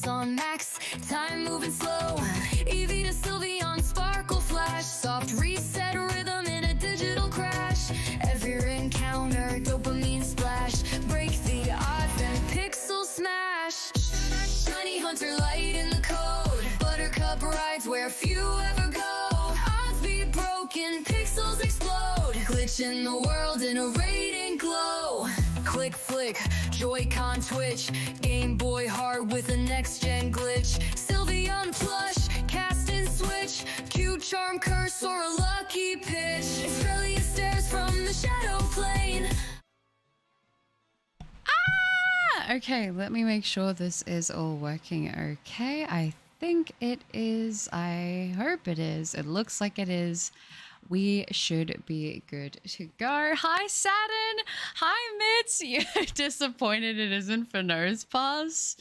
Gas on max, time moving slow. Eevee to Sylveon, sparkle flash. Soft reset rhythm in a digital crash. Every encounter, dopamine splash. Break the odds and pixel smash. Shiny hunter light in the code. Buttercup rides where few ever go. Odds be broken, pixels explode. Glitch in the world in a radiant glow. Click flick, Joy-Con twitch. Game Boy heart with a next-gen glitch. Sylveon plush, cast and switch. Cute charm curse or a lucky pitch. Australia stares from the shadow plane. Okay, let me make sure this is all working okay. I think it is. I hope it is. It looks like it is. We should be good to go. Hi, Saturn. Hi, Mitz. You're disappointed it isn't for Nose Pass?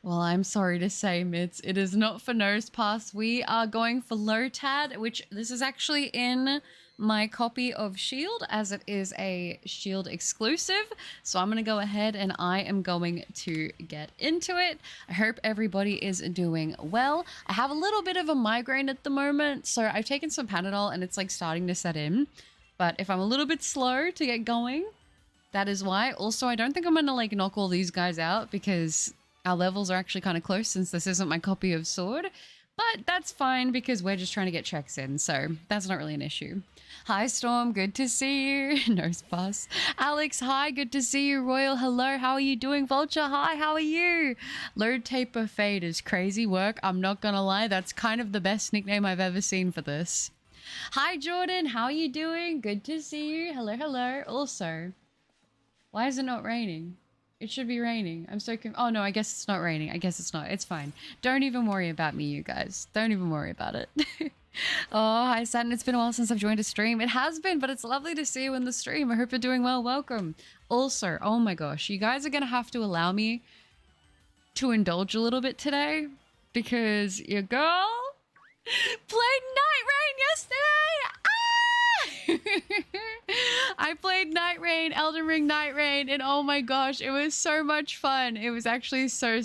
Well, I'm sorry to say, Mitz, it is not for Nose Pass. We are going for Lotad, which this is actually in my copy of Shield, as it is a Shield exclusive. So I'm going to go ahead and I am going to get into it. I hope everybody is doing well. I have a little bit of a migraine at the moment, so I've taken some Panadol and it's like starting to set in. But if I'm a little bit slow to get going, that is why. Also, I don't think I'm going to like knock all these guys out because our levels are actually kind of close since this isn't my copy of Sword. But that's fine because we're just trying to get checks in, so that's not really an issue. Hi, Storm. Good to see you. Nose Pass. Alex, hi. Good to see you. Royal, hello. How are you doing? Vulture, hi. How are you? Load Taper Fade is crazy work. I'm not gonna lie. That's kind of the best nickname I've ever seen for this. Hi, Jordan. How are you doing? Good to see you. Hello, hello. Also, why is it not raining? It should be raining. I'm so oh no, I guess it's not raining. I guess it's not. It's fine. Don't even worry about me, you guys. Don't even worry about it. Oh, hi, Saturn. It's been a while since I've joined a stream. It has been, but it's lovely to see you in the stream. I hope you're doing well. Welcome. Also, oh my gosh, you guys are going to have to allow me to indulge a little bit today because your girl played Night Rain yesterday. I played Night Rain, Elden Ring Night Rain, and oh my gosh, it was so much fun. It was actually so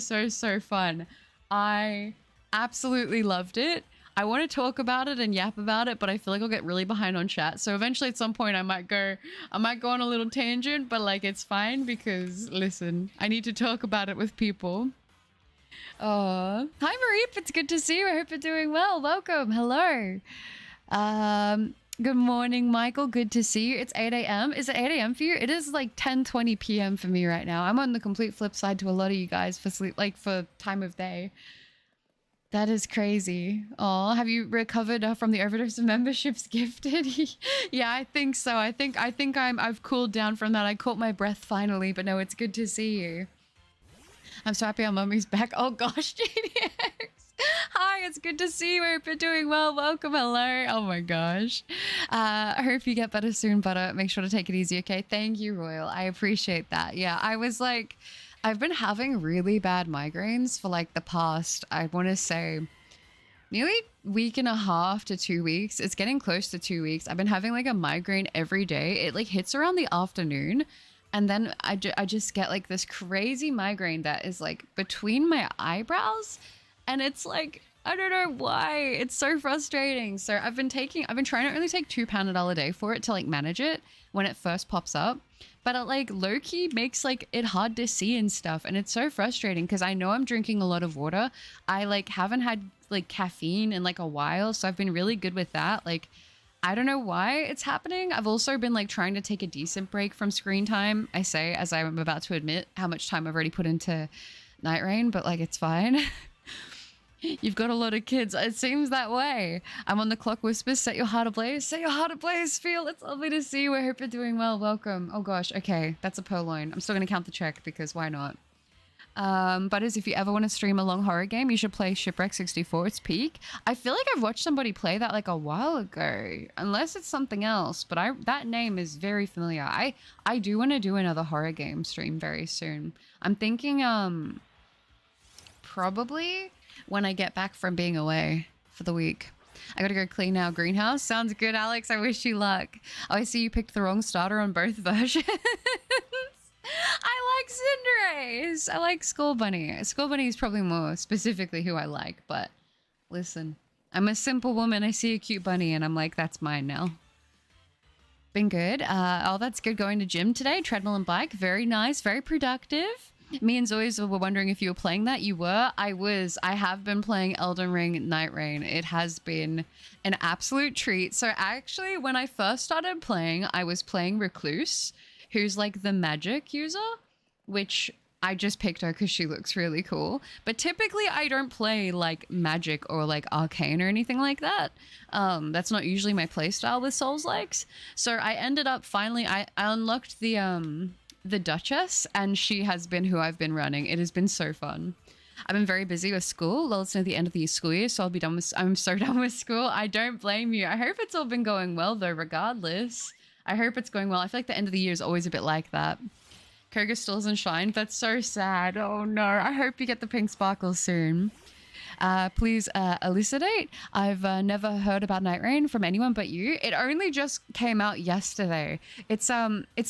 fun. I absolutely loved it. I want to talk about it and yap about it, but I feel like I'll get really behind on chat. So eventually at some point I might go on a little tangent, but like it's fine because listen, I need to talk about it with people. Hi Mareep, it's good to see you. I hope you're doing well. Welcome. Hello. Good morning, Michael. Good to see you. It's 8 a.m. Is it 8 a.m. for you? It is like 10:20 p.m. for me right now. I'm on the complete flip side to a lot of you guys for sleep, like for time of day. That is crazy. Oh, have you recovered from the overdose of memberships gifted? Yeah, I think so. I think I've cooled down from that. I caught my breath finally, but no, it's good to see you. I'm so happy our mummy's back. Oh gosh, GDX. Hi, it's good to see you. I hope you're doing well. Welcome, hello. Oh my gosh. I hope you get better soon, but make sure to take it easy, okay? Thank you, Royal. I appreciate that. Yeah, I was like, I've been having really bad migraines for like the past, I want to say, nearly week and a half to 2 weeks. It's getting close to 2 weeks. I've been having like a migraine every day. It like hits around the afternoon. And then I just get like this crazy migraine that is like between my eyebrows. And it's like, I don't know why. It's so frustrating. So I've been trying to only take 2 Panadol a day for it to like manage it when it first pops up. But it like low-key makes like it hard to see and stuff. And it's so frustrating because I know I'm drinking a lot of water. I like haven't had like caffeine in like a while. So I've been really good with that. Like, I don't know why it's happening. I've also been like trying to take a decent break from screen time. I say, as I'm about to admit how much time I've already put into Night Rain, but like it's fine. You've got a lot of kids. It seems that way. I'm on the clock whispers. Set your heart ablaze. Set your heart ablaze. Feel it's lovely to see you. I hope you're doing well. Welcome. Oh gosh. Okay. That's a purloin. I'm still going to count the check because why not? But if you ever want to stream a long horror game, you should play Shipwreck 64. It's peak. I feel like I've watched somebody play that like a while ago, unless it's something else, but that name is very familiar. I do want to do another horror game stream very soon. I'm thinking, probably when I get back from being away for the week. I gotta go clean our greenhouse. Sounds good, Alex. I wish you luck. Oh, I see you picked the wrong starter on both versions. I like nice. I like Skull Bunny. Skull Bunny is probably more specifically who I like, but listen, I'm a simple woman. I see a cute bunny and I'm like, that's mine now. Been good. Oh, that's good. Going to gym today. Treadmill and bike. Very nice. Very productive. Me and Zoe were wondering if you were playing that. You were. I was. I have been playing Elden Ring Night Rain. It has been an absolute treat. So actually, when I first started playing, I was playing Recluse, who's like the magic user, which I just picked her because she looks really cool. But typically I don't play like magic or like arcane or anything like that. That's not usually my playstyle with Souls-likes. So I ended up finally, I unlocked the Duchess, and she has been who I've been running. It has been so fun. I've been very busy with school. Well, it's near the end of the school year, so I'm so done with school. I don't blame you. I hope it's all been going well though, regardless. I hope it's going well. I feel like the end of the year is always a bit like that. Koga still hasn't shined. That's so sad. Oh no. I hope you get the pink sparkles soon. Please elucidate. I've never heard about Night Rain from anyone but you. It only just came out yesterday. It's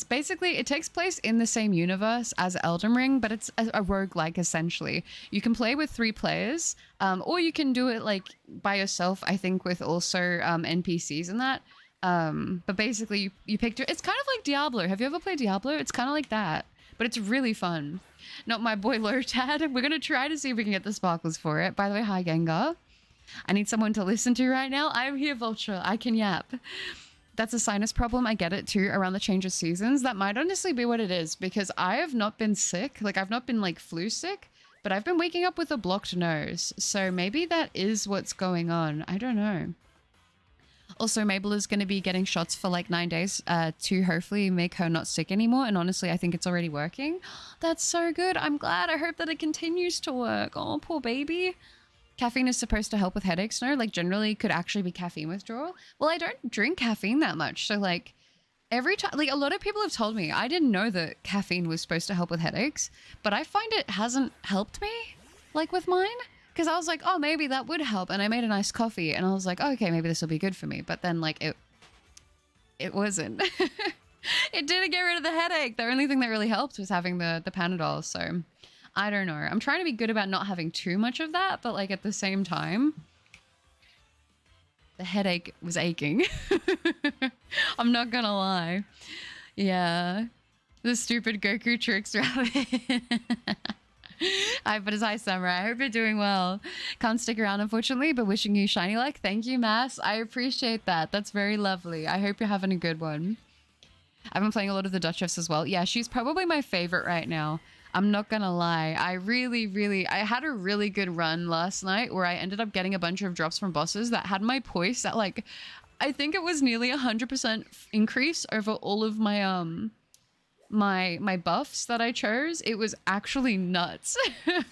basically, it takes place in the same universe as Elden Ring, but it's a roguelike essentially. You can play with 3 players, or you can do it like by yourself, I think, with also NPCs and that. But basically you picked it. It's kind of like Diablo. Have you ever played Diablo? It's kind of like that, but it's really fun. Not my boy Lotad. We're going to try to see if we can get the sparkles for it. By the way, hi Gengar. I need someone to listen to right now. I'm here, Vulture. I can yap. That's a sinus problem. I get it too around the change of seasons. That might honestly be what it is, because I have not been sick. Like I've not been like flu sick, but I've been waking up with a blocked nose. So maybe that is what's going on. I don't know. Also, Mabel is going to be getting shots for like 9 days to hopefully make her not sick anymore. And honestly, I think it's already working. That's so good. I'm glad. I hope that it continues to work. Oh, poor baby. Caffeine is supposed to help with headaches. No, like generally could actually be caffeine withdrawal. Well, I don't drink caffeine that much. So like every time, like a lot of people have told me, I didn't know that caffeine was supposed to help with headaches, but I find it hasn't helped me like with mine. Because I was like, oh, maybe that would help. And I made a nice coffee and I was like, oh, okay, maybe this will be good for me. But then like it wasn't. It didn't get rid of the headache. The only thing that really helped was having the Panadol. So I don't know. I'm trying to be good about not having too much of that. But like at the same time, the headache was aching. I'm not going to lie. Yeah. The stupid Goku tricks rabbit. But it's hi Summer. I hope you're doing well. Can't stick around unfortunately, but wishing you shiny luck. Thank you, Mass. I appreciate that. That's very lovely. I hope you're having a good one. I've been playing a lot of the Duchess as well. Yeah, she's probably my favorite right now. I'm not gonna lie. I had a really good run last night where I ended up getting a bunch of drops from bosses that had my poise at like, I think it was nearly 100% increase over all of my my buffs that I chose. It was actually nuts. It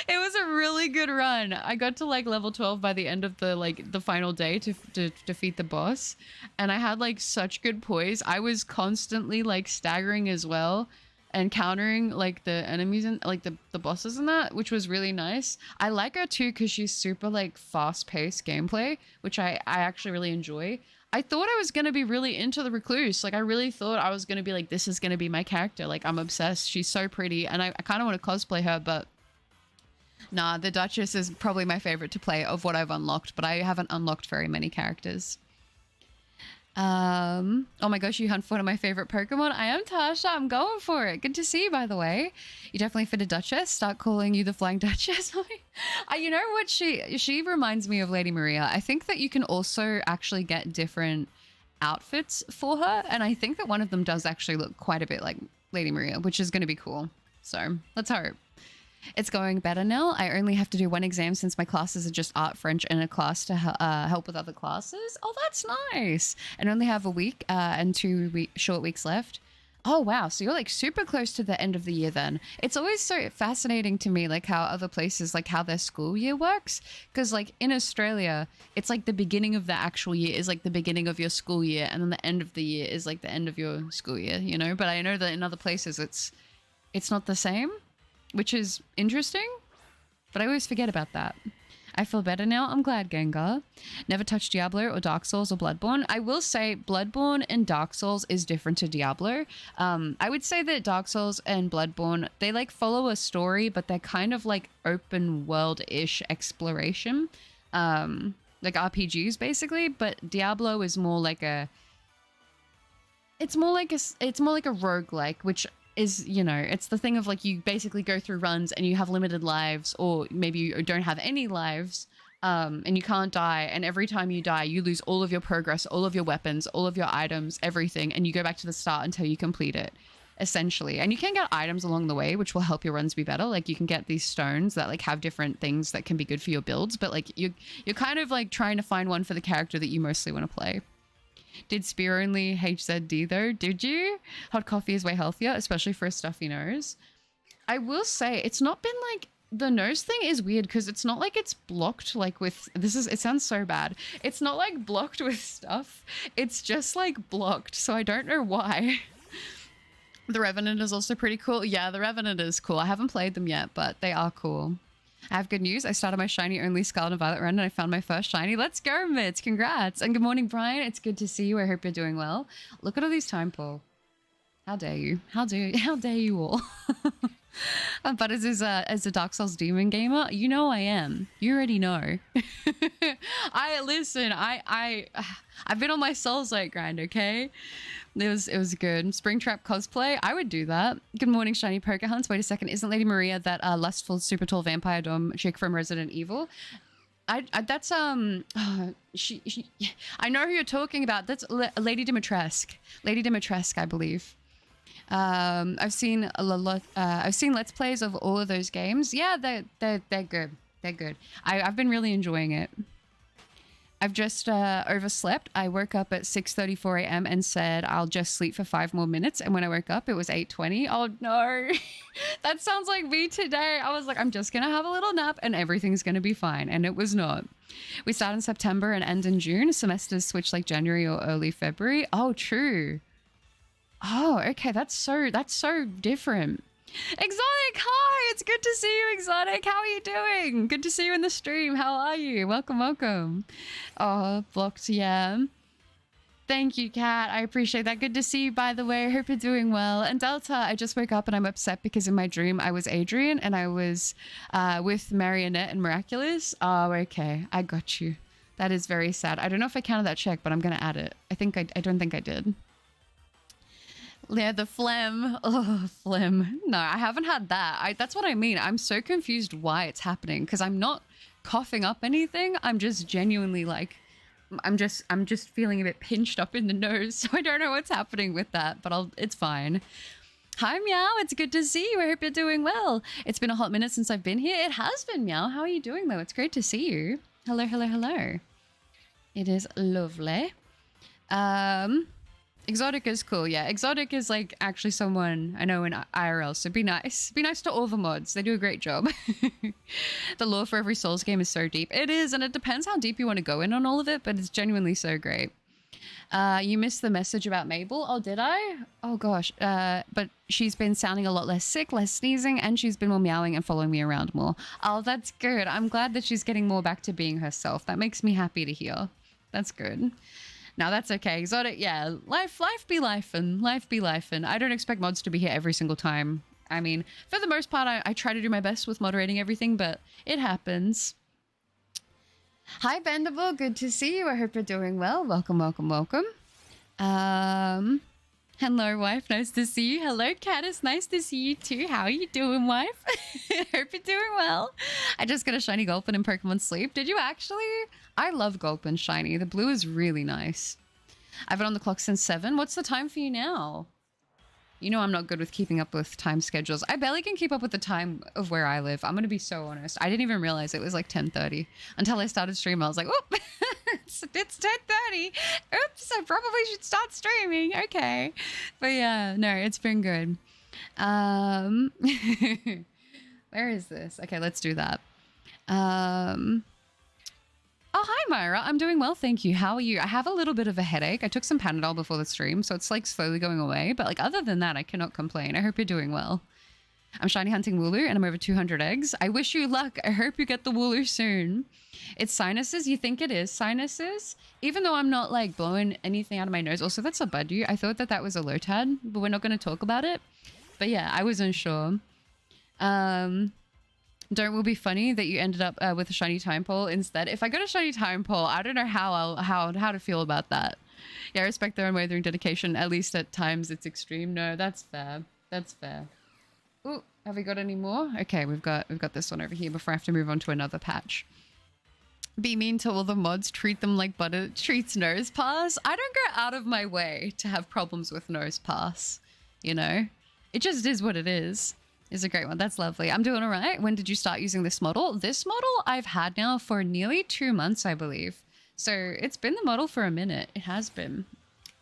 was a really good run. I got to like level 12 by the end of the final day to defeat the boss, and I had like such good poise. I was constantly like staggering as well and countering like the enemies and like the bosses and that, which was really nice. I like her too because she's super like fast-paced gameplay, which I actually really enjoy. I thought I was going to be really into the Recluse. Like, I really thought I was going to be like, this is going to be my character. Like, I'm obsessed. She's so pretty. And I kind of want to cosplay her, but nah, the Duchess is probably my favorite to play of what I've unlocked, but I haven't unlocked very many characters. Oh my gosh, you hunt for one of my favorite Pokemon. I am Tasha. I'm going for it. Good to see you, by the way. You definitely fit a Duchess. Start calling you the Flying Duchess. You know what? She reminds me of Lady Maria. I think that you can also actually get different outfits for her, and I think that one of them does actually look quite a bit like Lady Maria, which is going to be cool. So let's hope. It's going better now. I only have to do 1 exam since my classes are just art, French, and a class to help with other classes. Oh, that's nice. And only have a week and 2 short weeks left. Oh, wow. So you're like super close to the end of the year then. It's always so fascinating to me, like how other places, like how their school year works. Because like in Australia, it's like the beginning of the actual year is like the beginning of your school year. And then the end of the year is like the end of your school year, you know? But I know that in other places, it's not the same, which is interesting. But I always forget about that. I feel better now. I'm glad, Gengar. Never touched Diablo or Dark Souls or Bloodborne. I will say Bloodborne and Dark Souls is different to Diablo. I would say that Dark Souls and Bloodborne, they like follow a story, but they're kind of like open world-ish exploration. Like RPGs basically, but Diablo is more like a... It's more like a roguelike, which is, you know, it's the thing of like you basically go through runs and you have limited lives, or maybe you don't have any lives, and you can't die, and every time you die you lose all of your progress, all of your weapons, all of your items, everything, and you go back to the start until you complete it, essentially. And you can get items along the way which will help your runs be better. Like you can get these stones that like have different things that can be good for your builds, but like you're kind of like trying to find one for the character that you mostly want to play. Did spear only HZD though? Did you? Hot coffee is way healthier, especially for a stuffy nose. I will say it's not been like, the nose thing is weird because it's not like it's blocked like with, it sounds so bad. It's not like blocked with stuff. It's just like blocked. So I don't know why. The Revenant is also pretty cool. Yeah, the Revenant is cool. I haven't played them yet, but they are cool. I have good news. I started my shiny only Scarlet and Violet run and I found my first shiny. Let's go, Mitz. Congrats. And good morning, Brian. It's good to see you. I hope you're doing well. Look at all these time pull. How dare you? How dare you all? But as a Dark Souls demon gamer, you know I am. You already know. I've been on my Souls like grind, okay? It was good. Springtrap cosplay, I would do that. Good morning, shiny poker hunts. Wait a second, isn't Lady Maria that lustful, super tall vampire dom chick from Resident Evil? I know who you're talking about. That's Lady Dimitrescu. Lady Dimitrescu, I believe. I've seen a lot. I've seen let's plays of all of those games. Yeah, they're good. They're good. I've been really enjoying it. I've just overslept. I woke up at 6:34 a.m. and said I'll just sleep for 5 more minutes. And when I woke up, it was 8:20. Oh no, that sounds like me today. I was like, I'm just gonna have a little nap and everything's gonna be fine. And it was not. We start in September and end in June. Semesters switch like January or early February. Oh, true. Oh, okay. That's so different. Exotic, hi, it's good to see you, Exotic. How are you doing? Good to see you in the stream. How are you? Welcome. Oh, blocked, yeah. Thank you, Kat. I appreciate that. Good to see you, by the way. I hope you're doing well. And Delta, I just woke up and I'm upset because in my dream I was Adrian and I was with Marionette and Miraculous. Oh, okay. I got you. That is very sad. I don't know if I counted that check, but I'm going to add it. I don't think I did. Yeah, the phlegm. Oh, phlegm. No, I haven't had that. That's what I mean. I'm so confused why it's happening because I'm not coughing up anything. I'm just genuinely like, I'm just feeling a bit pinched up in the nose. So I don't know what's happening with that, but it's fine. Hi, Meow. It's good to see you. I hope you're doing well. It's been a hot minute since I've been here. It has been, Meow. How are you doing, though? It's great to see you. Hello. It is lovely. Exotic is cool, yeah. Exotic is like actually someone I know in IRL, so be nice. Be nice to all the mods. They do a great job. The lore for every Souls game is so deep. It is, and it depends how deep you want to go in on all of it, but it's genuinely so great. You missed the message about Mabel. Oh, did I? Oh gosh. But she's been sounding a lot less sick, less sneezing, and she's been more meowing and following me around more. Oh, that's good. I'm glad that she's getting more back to being herself. That makes me happy to hear. That's good. Now that's okay. Exotic, yeah. Life be lifin'. I don't expect mods to be here every single time. I mean, for the most part, I try to do my best with moderating everything, but it happens. Hi, Bendable. Good to see you. I hope you're doing well. Welcome. Hello, wife. Nice to see you. Hello, Caddis. Nice to see you too. How are you doing, wife? Hope you're doing well. I just got a shiny Gulpin in Pokemon Sleep. Did you actually? I love Gulpin shiny. The blue is really nice. I've been on the clock since 7. What's the time for you now? You know I'm not good with keeping up with time schedules. I barely can keep up with the time of where I live. I'm going to be so honest. I didn't even realize it was like 10:30 until I started streaming. I was like, oh, it's 10:30. Oops, I probably should start streaming. Okay. But yeah, no, it's been good. Where is this? Okay, let's do that. Oh, hi, Myra. I'm doing well, thank you. How are you? I have a little bit of a headache. I took some Panadol before the stream, so it's like slowly going away. But like other than that, I cannot complain. I hope you're doing well. I'm shiny hunting Wooloo and I'm over 200 eggs. I wish you luck. I hope you get the Wooloo soon. It's sinuses? You think it is sinuses? Even though I'm not like blowing anything out of my nose. Also, that's a Budu. I thought that that was a Lotad, but we're not going to talk about it. But yeah, I wasn't sure. Don't will be funny that you ended up with a shiny time pole instead. If I got a shiny time pole, I don't know how to feel about that. Yeah, I respect their unwavering dedication. At least at times it's extreme. No, that's fair. That's fair. Ooh, have we got any more? Okay, we've got this one over here before I have to move on to another patch. Be mean to all the mods. Treat them like butter treats nose pass. I don't go out of my way to have problems with nose pass. You know, it just is what it is. Is a great one. That's lovely. I'm doing all right. When did you start using this model? This model I've had now for nearly 2 months, I believe. So it's been the model for a minute. It has been.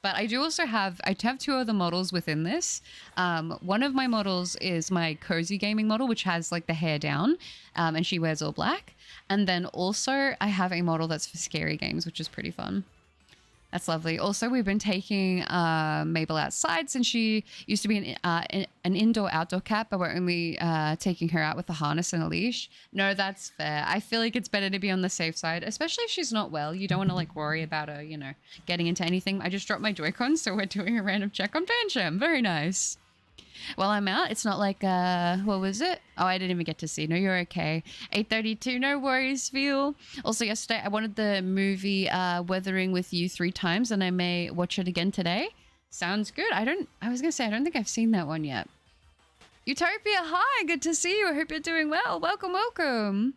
But I do also have, I have 2 other models within this. One of my models is my cozy gaming model, which has like the hair down and she wears all black. And then also I have a model that's for scary games, which is pretty fun. That's lovely. Also, we've been taking Mabel outside since she used to be an indoor-outdoor cat, but we're only taking her out with a harness and a leash. No, that's fair. I feel like it's better to be on the safe side, especially if she's not well. You don't want to like worry about her, you know, getting into anything. I just dropped my Joy-Cons, so we're doing a random check on Bansham. Very nice. While I'm out, it's not like, what was it? Oh, I didn't even get to see. No, you're okay. 8:32, no worries, Feel. Also, yesterday, I wanted the movie Weathering with You 3 times, and I may watch it again today. Sounds good. I was going to say, I don't think I've seen that one yet. Utopia, hi, good to see you. I hope you're doing well. Welcome, welcome.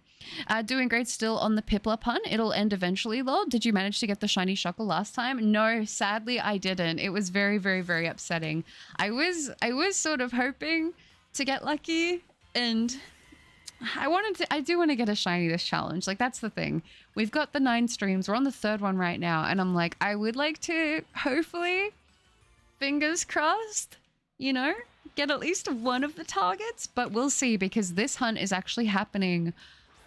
Doing great still on the Piplup hunt. It'll end eventually, lol. Did you manage to get the shiny Shuckle last time? No, sadly I didn't. It was very, very, very upsetting. I was sort of hoping to get lucky, and I do want to get a shiny this challenge. Like, that's the thing. We've got the 9 streams. We're on the 3rd one right now, and I'm like, I would like to hopefully, fingers crossed, you know, get at least one of the targets, but we'll see, because this hunt is actually happening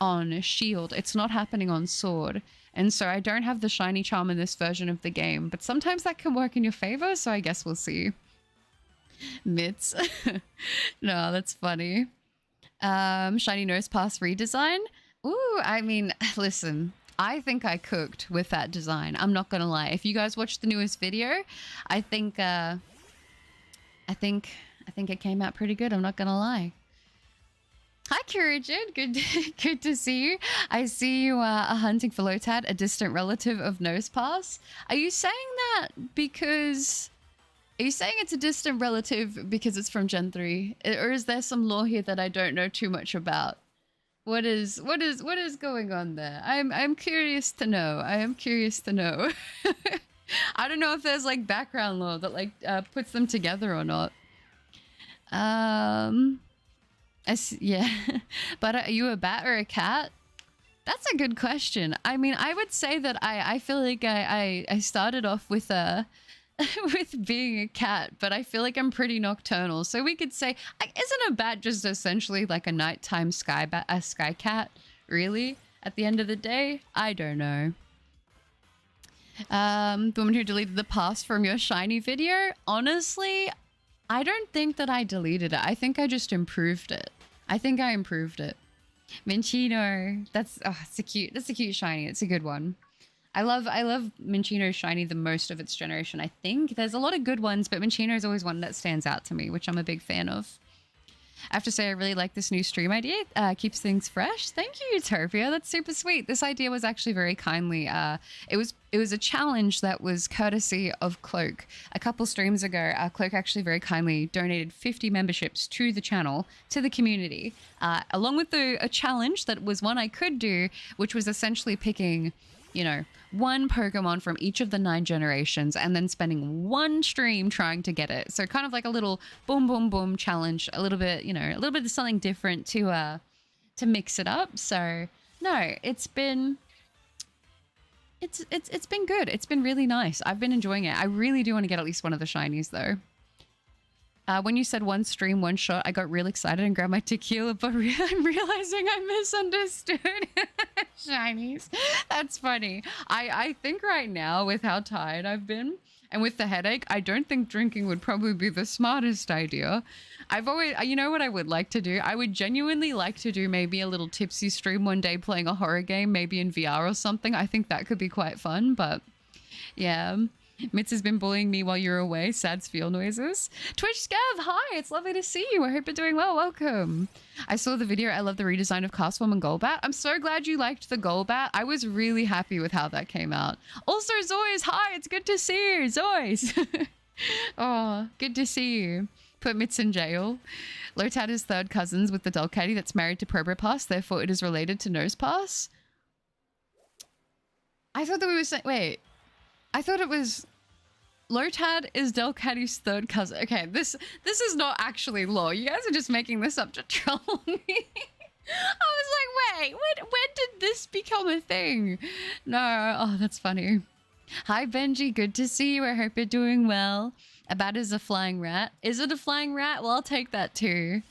on Shield. It's not happening on Sword. And so I don't have the shiny charm in this version of the game, but sometimes that can work in your favor, so I guess we'll see. Mitts. No, that's funny. Shiny Nose Pass redesign. Ooh, I mean, listen, I think I cooked with that design. I'm not gonna lie. If you guys watched the newest video, I think it came out pretty good. I'm not gonna lie. Hi, Curigid. Good to see you. I see you are hunting for Lotad, a distant relative of Nosepass. Are you saying that because... Are you saying it's a distant relative because it's from Gen 3? Or is there some lore here that I don't know too much about? What is going on there? I'm curious to know. I am curious to know. I don't know if there's like background lore that like puts them together or not. Yeah. But are you a bat or a cat? That's a good question. I mean, I would say that I feel like I started off with with being a cat, but I feel like I'm pretty nocturnal. So we could say, isn't a bat just essentially like a nighttime sky cat? Really? At the end of the day, I don't know. The woman who deleted the pass from your shiny video. Honestly, I don't think that I deleted it. I think I just improved it. I think I improved it. Minchino. That's a cute shiny. It's a good one. I love Minchino's shiny the most of its generation, I think. There's a lot of good ones, but Minchino is always one that stands out to me, which I'm a big fan of. I have to say, I really like this new stream idea. Keeps things fresh. Thank you, Utopia. That's super sweet. This idea was actually very kindly. It was a challenge that was courtesy of Cloak. A couple streams ago, Cloak actually very kindly donated 50 memberships to the channel, to the community, along with a challenge that was one I could do, which was essentially picking, you know, one Pokemon from each of the 9 generations and then spending one stream trying to get it. So kind of like a little boom, boom, boom challenge, a little bit, you know, a little bit of something different to mix it up. So no, it's been good. It's been really nice. I've been enjoying it. I really do want to get at least one of the shinies though. When you said one stream, one shot, I got real excited and grabbed my tequila, but I'm realizing I misunderstood. Shinies. That's funny. I think right now, with how tired I've been, And with the headache, I don't think drinking would probably be the smartest idea. I've always, you know what I would like to do? I would genuinely like to do maybe a little tipsy stream one day playing a horror game, maybe in VR or something. I think that could be quite fun, but yeah. Mitz has been bullying me while you're away. Sad feel noises. Twitch Scav, hi. It's lovely to see you. I hope you're doing well. Welcome. I saw the video. I love the redesign of Castform and Golbat. I'm so glad you liked the Golbat. I was really happy with how that came out. Also, Zoys, hi. It's good to see you. Zoys. Oh, good to see you. Put Mitz in jail. Lotad is third cousins with the Delcatty that's married to Probopass. Therefore, it is related to Nosepass. I thought that we were saying... Wait. I thought it was... Lotad is Delcatty's third cousin. Okay, this is not actually lore. You guys are just making this up to troll me. I was like, wait, when did this become a thing? No, oh, that's funny. Hi, Benji. Good to see you. I hope you're doing well. Abat is a flying rat. Is it a flying rat? Well, I'll take that too.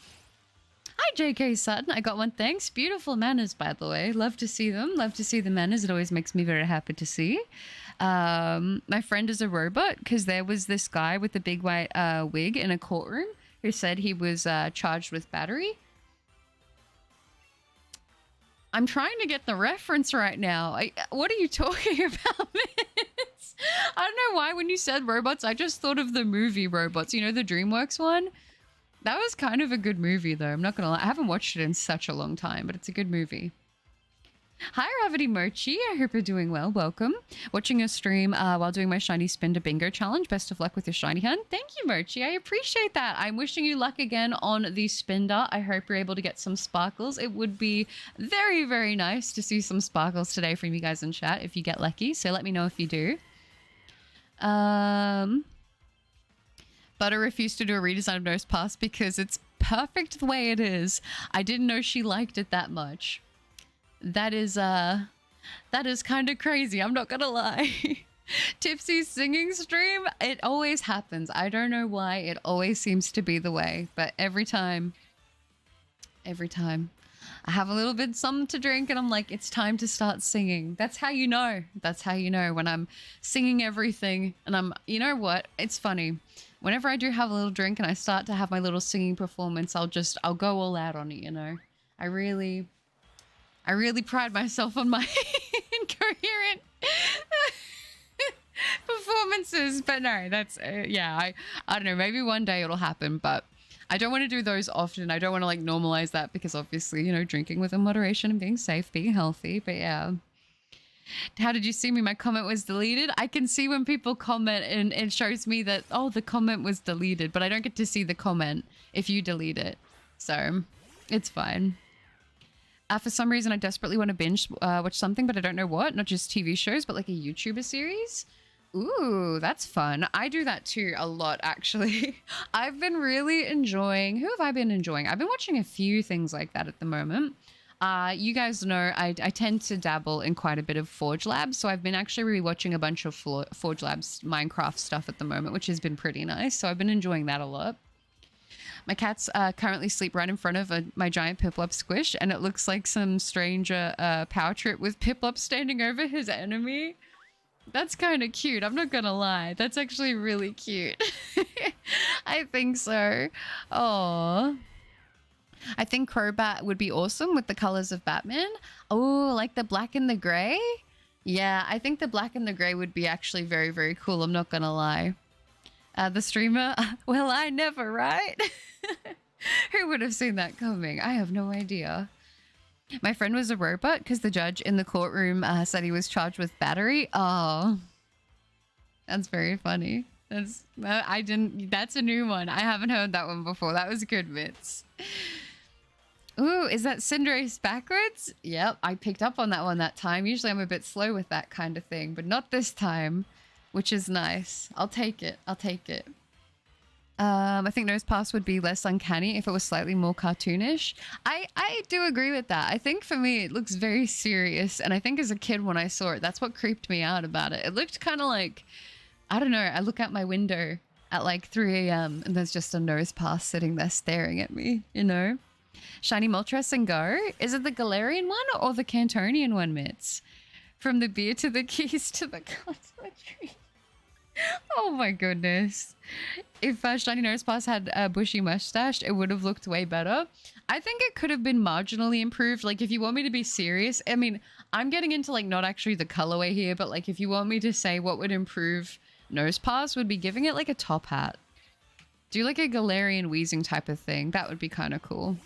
Hi, JK Sutton. I got one. Thanks. Beautiful manners, by the way. Love to see them. Love to see the manners. It always makes me very happy to see. My friend is a robot because there was this guy with the big white wig in a courtroom who said he was charged with battery. I'm trying to get the reference right now. What are you talking about, Miss? I don't know why when you said robots, I just thought of the movie Robots. You know, the DreamWorks one? That was kind of a good movie, though. I'm not going to lie. I haven't watched it in such a long time, but it's a good movie. Hi, Ravity Mochi. I hope you're doing well. Welcome. Watching your stream while doing my Shiny Spin to Bingo challenge. Best of luck with your Shiny hunt. Thank you, Mochi. I appreciate that. I'm wishing you luck again on the spin dart. I hope you're able to get some sparkles. It would be very, very nice to see some sparkles today from you guys in chat if you get lucky. So let me know if you do. Butter refused to do a redesign of Nosepass because it's perfect the way it is. I didn't know she liked it that much. That is kind of crazy. I'm not gonna lie. Tipsy singing stream. It always happens. I don't know why. It always seems to be the way. But every time I have a little bit something to drink and I'm like, it's time to start singing. That's how you know. That's how you know when I'm singing everything. And you know what? It's funny. Whenever I do have a little drink and I start to have my little singing performance, I'll go all out on it, you know? I really pride myself on my incoherent performances, but no, that's, yeah, I don't know, maybe one day it'll happen, but I don't want to do those often. I don't want to like normalize that because obviously, you know, drinking within moderation and being safe, being healthy, but yeah. How did you see me? My comment was deleted. I can see when people comment and it shows me that, oh, the comment was deleted, but I don't get to see the comment if you delete it. So it's fine. For some reason, I desperately want to binge watch something, but I don't know what. Not just TV shows, but like a YouTuber series. Ooh, that's fun. I do that too a lot, actually. I've been really enjoying... Who have I been enjoying? I've been watching a few things like that at the moment. You guys know I tend to dabble in quite a bit of Forge Labs, so I've been actually rewatching a bunch of Forge Labs Minecraft stuff at the moment, which has been pretty nice. So I've been enjoying that a lot. My cats currently sleep right in front of my giant Piplup squish, and it looks like some stranger power trip with Piplup standing over his enemy. That's kind of cute. I'm not gonna lie. That's actually really cute. I think so. Oh, I think Crobat would be awesome with the colors of Batman. Oh, like the black and the gray? Yeah, I think the black and the gray would be actually very, very cool. I'm not gonna lie. The streamer? Well, I never, right? Who would have seen that coming? I have no idea. My friend was a robot because the judge in the courtroom said he was charged with battery. Oh, that's very funny. That's a new one. I haven't heard that one before. That was good, Mitz. Ooh, is that Cinderace backwards? Yep, I picked up on that one that time. Usually I'm a bit slow with that kind of thing, but not this time, which is nice. I'll take it. I'll take it. I think Nosepass would be less uncanny if it was slightly more cartoonish. I do agree with that. I think for me it looks very serious, and I think as a kid when I saw it, that's what creeped me out about it. It looked kind of like, I don't know, I look out my window at like 3 a.m. and there's just a Nosepass sitting there staring at me, you know? Shiny Moltres and Go? Is it the Galarian one or the Cantonian one, Mitz? From the beer to the keys to the cosmetry. Oh my goodness. If Shiny Nose Pass had a bushy mustache, it would have looked way better. I think it could have been marginally improved. Like, if you want me to be serious, I mean, I'm getting into like not actually the colorway here, but like if you want me to say what would improve Nose Pass, would be giving it like a top hat. Do like a Galarian wheezing type of thing. That would be kind of cool.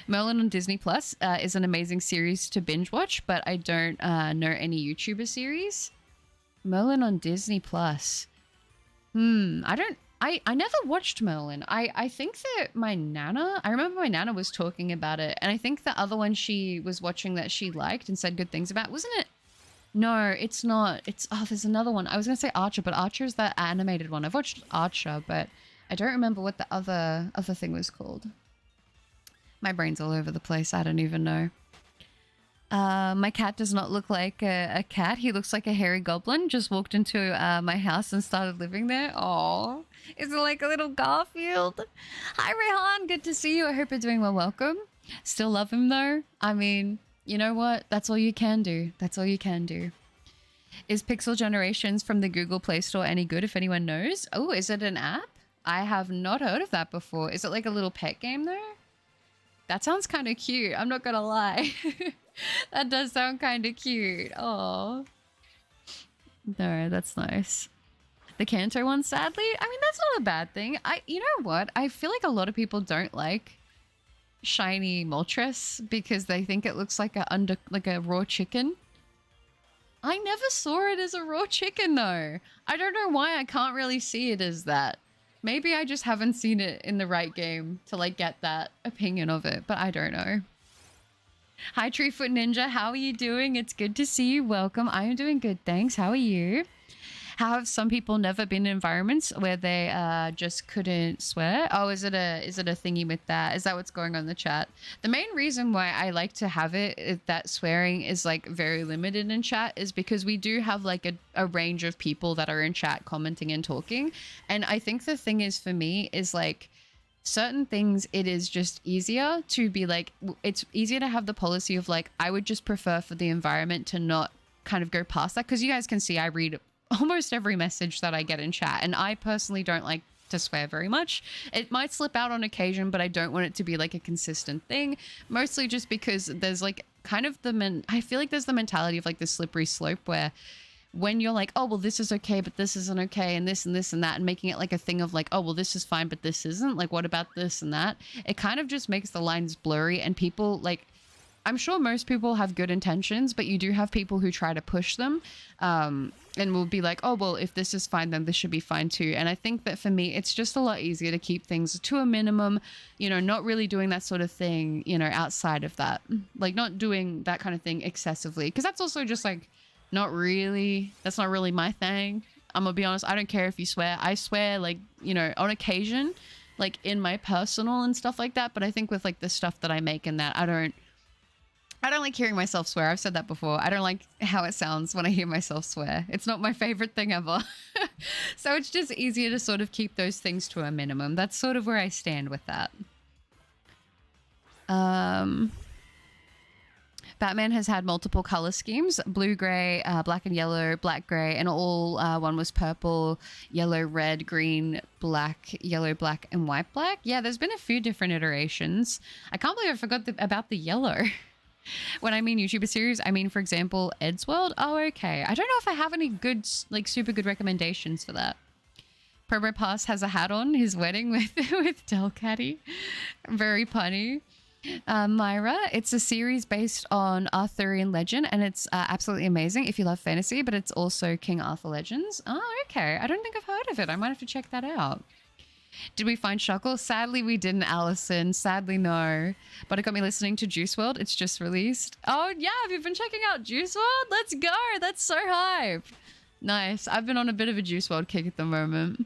Merlin on Disney Plus is an amazing series to binge watch, but I don't know any YouTuber series. Merlin on Disney Plus. I never watched Merlin. I think that my Nana, I remember my Nana was talking about it, and I think the other one she was watching that she liked and said good things about, wasn't it? No, it's not. It's, oh, there's another one. I was going to say Archer, but Archer is that animated one. I've watched Archer, but I don't remember what the other thing was called. My brain's all over the place. I don't even know. My cat does not look like a cat. He looks like a hairy goblin. Just walked into my house and started living there. Aww. Is it like a little Garfield? Hi, Rehan. Good to see you. I hope you're doing well. Welcome. Still love him, though. I mean, you know what? That's all you can do. That's all you can do. Is Pixel Generations from the Google Play Store any good, if anyone knows? Oh, is it an app? I have not heard of that before. Is it like a little pet game, though? That sounds kind of cute. I'm not gonna lie. That does sound kind of cute. Oh, no, that's nice. The Kanto one, sadly, I mean, that's not a bad thing. You know what? I feel like a lot of people don't like shiny Moltres because they think it looks like a raw chicken. I never saw it as a raw chicken though. I don't know why I can't really see it as that. Maybe I just haven't seen it in the right game to like get that opinion of it, but I don't know. Hi Treefoot Ninja, how are you doing? It's good to see you. Welcome. I am doing good, thanks. How are you? How have some people never been in environments where they just couldn't swear? Oh, is it a thingy with that? Is that what's going on in the chat? The main reason why I like to have it that swearing is like very limited in chat is because we do have like a range of people that are in chat commenting and talking. And I think the thing is for me is like certain things, it is just easier to be like, it's easier to have the policy of like, I would just prefer for the environment to not kind of go past that. Because you guys can see I read almost every message that I get in chat, and I personally don't like to swear very much. It might slip out on occasion, but I don't want it to be like a consistent thing, mostly just because there's like kind of I feel like there's the mentality of like the slippery slope where when you're like, oh well, this is okay but this isn't okay, and this and this and that, and making it like a thing of like, oh well, this is fine but this isn't, like what about this and that, it kind of just makes the lines blurry. And people like, I'm sure most people have good intentions, but you do have people who try to push them and will be like, oh, well, if this is fine, then this should be fine too. And I think that for me, it's just a lot easier to keep things to a minimum, you know, not really doing that sort of thing, you know, outside of that, like not doing that kind of thing excessively. Because that's also just like, that's not really my thing. I'm gonna be honest. I don't care if you swear. I swear like, you know, on occasion, like in my personal and stuff like that. But I think with like the stuff that I make and that, I don't like hearing myself swear. I've said that before. I don't like how it sounds when I hear myself swear. It's not my favorite thing ever. So it's just easier to sort of keep those things to a minimum. That's sort of where I stand with that. Batman has had multiple color schemes: blue, gray, black and yellow, black, gray, and all one was purple, yellow, red, green, black, yellow, black, and white, black. Yeah, there's been a few different iterations. I can't believe I forgot about the yellow. When I mean YouTuber series, I mean, for example, Ed's World. Oh, okay. I don't know if I have any good, like, super good recommendations for that. Promo Pass has a hat on his wedding with Delcatty. Very punny. Myra, it's a series based on Arthurian legend, and it's absolutely amazing if you love fantasy, but it's also King Arthur Legends. Oh, okay. I don't think I've heard of it. I might have to check that out. Did we find Shuckle? Sadly, we didn't, Allison. Sadly, no. But it got me listening to Juice WRLD. It's just released. Oh, yeah. Have you been checking out Juice WRLD? Let's go. That's so hype. Nice. I've been on a bit of a Juice WRLD kick at the moment.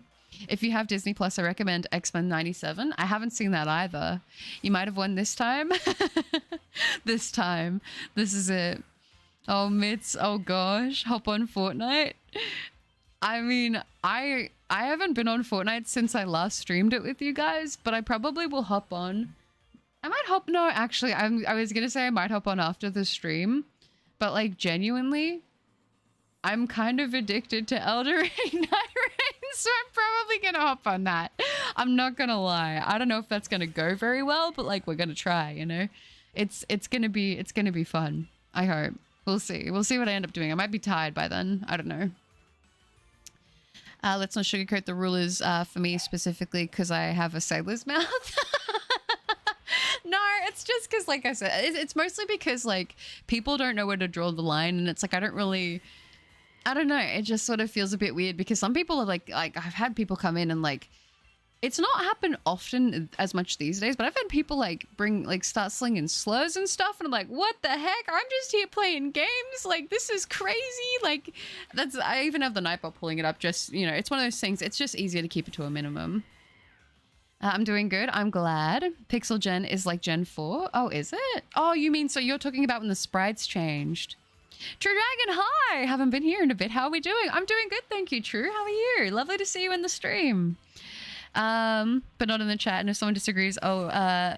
If you have Disney Plus, I recommend X-Men 97. I haven't seen that either. You might have won this time. This time. This is it. Oh, Mitz. Oh, gosh. Hop on Fortnite. I mean, I haven't been on Fortnite since I last streamed it with you guys, but I probably will hop on. No, actually, I was going to say I might hop on after the stream, but like genuinely, I'm kind of addicted to Elden Ring Night Rain, so I'm probably gonna hop on that. I'm not gonna lie. I don't know if that's gonna go very well, but like we're gonna try, you know? It's gonna be fun. I hope. We'll see. We'll see what I end up doing. I might be tired by then. I don't know. Let's not sugarcoat the rulers for me specifically because I have a sailor's mouth. No, it's just because, like I said, it's mostly because like people don't know where to draw the line, and it's like I don't know. It just sort of feels a bit weird because some people are like I've had people come in and like it's not happened often as much these days, but I've had people like start slinging slurs and stuff, and I'm like, what the heck? I'm just here playing games. Like this is crazy. Like I even have the Nightbot pulling it up. Just it's one of those things. It's just easier to keep it to a minimum. I'm doing good. I'm glad. Pixel Gen is like Gen 4. Oh, is it? Oh, you mean so you're talking about when the sprites changed. True Dragon, hi! Haven't been here in a bit. How are we doing? I'm doing good, thank you, True. How are you? Lovely to see you in the stream. But not in the chat. And if someone disagrees, well, yeah,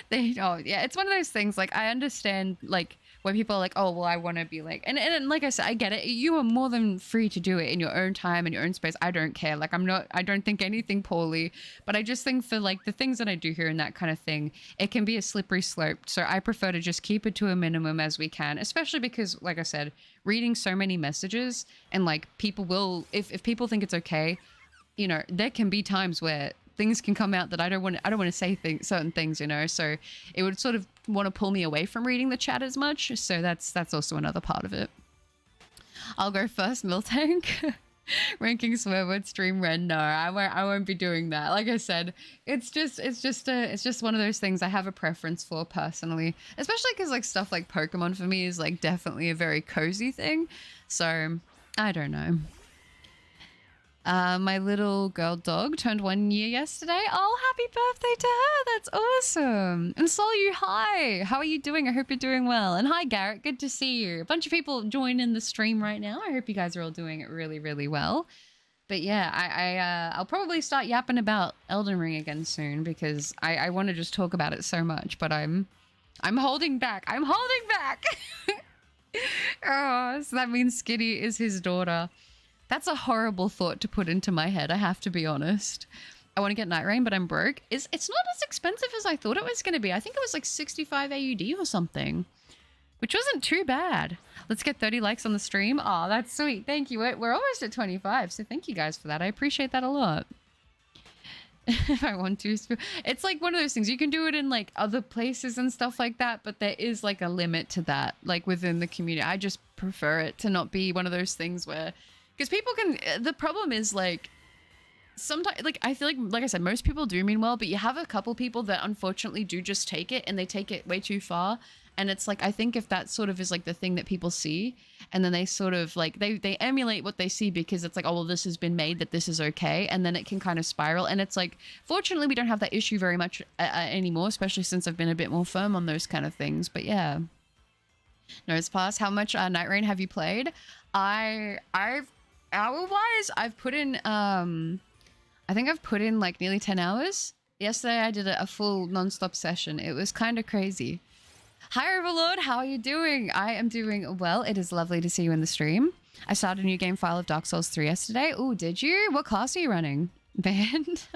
it's one of those things. Like, I understand, like, when people are like, oh, well, I want to be like, and like I said, I get it. You are more than free to do it in your own time, in your own space. I don't care. Like, I don't think anything poorly, but I just think for like the things that I do here and that kind of thing, it can be a slippery slope. So I prefer to just keep it to a minimum as we can, especially because, like I said, reading so many messages and like people will, if people think it's okay, there can be times where things can come out that I don't want to say certain things, so it would sort of want to pull me away from reading the chat as much. So that's also another part of it. I'll go first, Miltank. Ranking swear word stream red. No, I won't be doing that. Like I said, it's just one of those things I have a preference for personally, especially because like stuff like Pokemon for me is like definitely a very cozy thing. So I don't know. My little girl dog turned 1 year yesterday. Oh, happy birthday to her. That's awesome. And Solu, hi. How are you doing? I hope you're doing well. And hi, Garrett. Good to see you. A bunch of people join in the stream right now. I hope you guys are all doing it really, really well. But yeah, I'll probably start yapping about Elden Ring again soon because I want to just talk about it so much, but I'm holding back. I'm holding back. Oh, so that means Skitty is his daughter. That's a horrible thought to put into my head, I have to be honest. I want to get Night Rain, but I'm broke. It's not as expensive as I thought it was going to be. I think it was like 65 AUD or something, which wasn't too bad. Let's get 30 likes on the stream. Oh, that's sweet. Thank you. We're almost at 25, so thank you guys for that. I appreciate that a lot. If I want to. It's like one of those things. You can do it in like other places and stuff like that, but there is like a limit to that, like within the community. I just prefer it to not be one of those things where... Because people can, the problem is like, sometimes, like, I feel like I said, most people do mean well, but you have a couple people that unfortunately do just take it and they take it way too far. And it's like, I think if that sort of is like the thing that people see and then they sort of like, they emulate what they see because it's like, oh, well, this has been made that this is okay. And then it can kind of spiral. And it's like, fortunately, we don't have that issue very much anymore, especially since I've been a bit more firm on those kind of things. But yeah. Nose Pass, how much Night Rain have you played? Hour-wise, I've put in, I think I've put in like nearly 10 hours. Yesterday, I did a full non-stop session. It was kind of crazy. Hi, Overlord. How are you doing? I am doing well. It is lovely to see you in the stream. I started a new game file of Dark Souls 3 yesterday. Oh, did you? What class are you running? Band?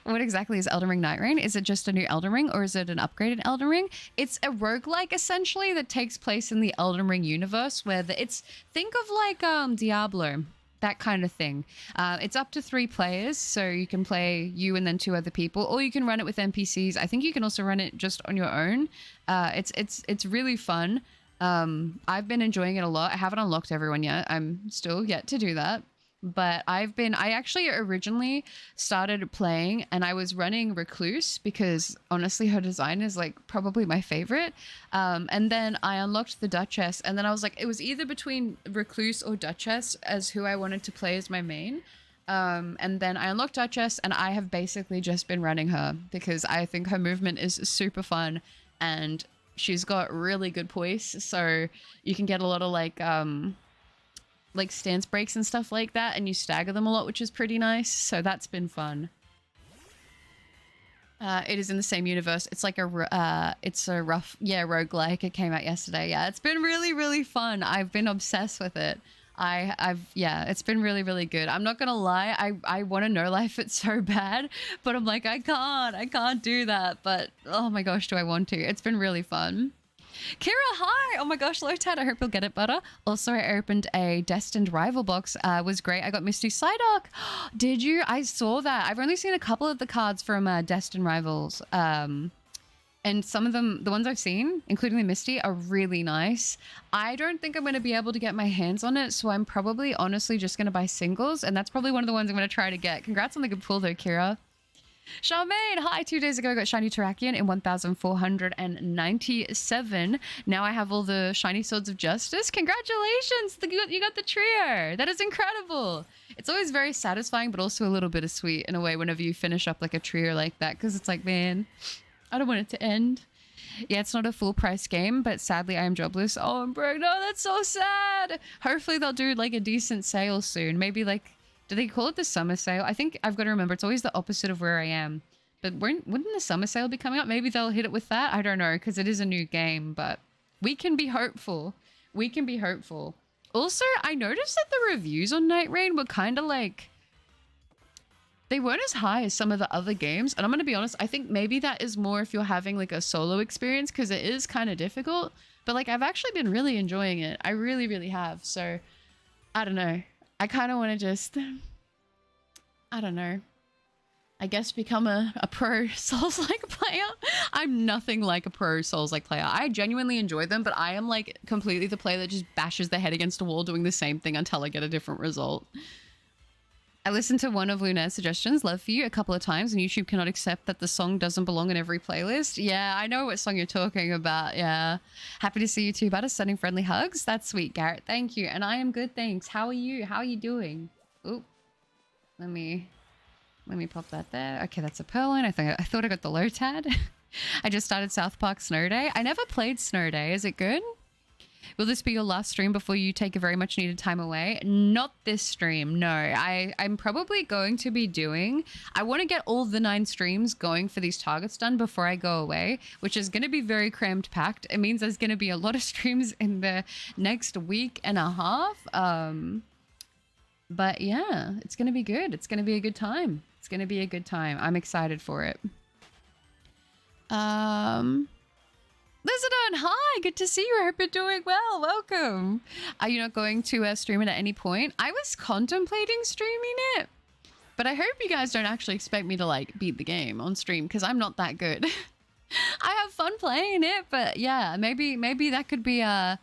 What exactly is Elden Ring Night Rain? Is it just a new Elden Ring or is it an upgraded Elden Ring? It's a roguelike essentially that takes place in the Elden Ring universe where think of like Diablo, that kind of thing. It's up to 3 players, so you can play you and then 2 other people, or you can run it with NPCs. I think you can also run it just on your own. It's really fun. I've been enjoying it a lot. I haven't unlocked everyone yet. I'm still yet to do that. But I actually originally started playing and I was running Recluse because honestly her design is like probably my favorite. And then I unlocked the Duchess and then I was like, it was either between Recluse or Duchess as who I wanted to play as my main. And then I unlocked Duchess and I have basically just been running her because I think her movement is super fun and she's got really good poise. So you can get a lot of like stance breaks and stuff like that and you stagger them a lot, which is pretty nice. So that's been fun. It is in the same universe. It's like it's a rough, yeah, roguelike. It came out yesterday. Yeah, it's been really, really fun. I've been obsessed with it. Yeah, it's been really, really good. I'm not gonna lie. I want to know life it so bad, but I'm like, I can't do that. But oh my gosh, do I want to? It's been really fun. Kira, hi! Oh my gosh, Lotad, I hope you'll get it better. Also, I opened a Destined Rival box. Was great. I got Misty Psyduck. Did you? I saw that. I've only seen a couple of the cards from Destined Rivals. And some of them, the ones I've seen, including the Misty, are really nice. I don't think I'm going to be able to get my hands on it, so I'm probably honestly just going to buy singles, and that's probably one of the ones I'm going to try to get. Congrats on the good pull though, Kira. Charmaine, hi. 2 days ago I got Shiny Terrakion in 1497. Now I have all the Shiny Swords of Justice. Congratulations! You got the trio. That is incredible. It's always very satisfying, but also a little bittersweet in a way whenever you finish up like a trio like that, because it's like, man, I don't want it to end. Yeah, it's not a full price game, but sadly I am jobless. Oh, I'm broke. No, that's so sad. Hopefully they'll do like a decent sale soon. Maybe like, do they call it the summer sale? I think I've got to remember it's always the opposite of where I am. But wouldn't the summer sale be coming up? Maybe they'll hit it with that. I don't know, because it is a new game, but we can be hopeful. We can be hopeful. Also, I noticed that the reviews on Night Rain were kind of like, they weren't as high as some of the other games. And I'm going to be honest, I think maybe that is more if you're having like a solo experience, because it is kind of difficult. But like, I've actually been really enjoying it. I really, really have. So I don't know. I kind of want to just, I don't know, I guess become a pro Souls-like player. I'm nothing like a pro Souls-like player. I genuinely enjoy them, but I am like completely the player that just bashes their head against a wall doing the same thing until I get a different result. I listened to one of Luna's suggestions, Love For You, a couple of times, and YouTube cannot accept that the song doesn't belong in every playlist. Yeah, I know what song you're talking about. Yeah. Happy to see you too, Butter. Sending friendly hugs. That's sweet, Garrett. Thank you. And I am good, thanks. How are you? How are you doing? Oop. Let me pop that there. Okay, that's a Purloin. I thought I got the Lotad. I just started South Park Snow Day. I never played Snow Day. Is it good? Will this be your last stream before you take a very much needed time away? Not this stream, no. I'm probably going to be doing... I want to get all the 9 streams going for these targets done before I go away, which is going to be very crammed packed. It means there's going to be a lot of streams in the next week and a half. But yeah, it's going to be good. It's going to be a good time. It's going to be a good time. I'm excited for it. Lizardon, hi! Good to see you. I hope you're doing well. Welcome. Are you not going to stream it at any point? I was contemplating streaming it, but I hope you guys don't actually expect me to like beat the game on stream, because I'm not that good. I have fun playing it, but yeah, maybe that could be a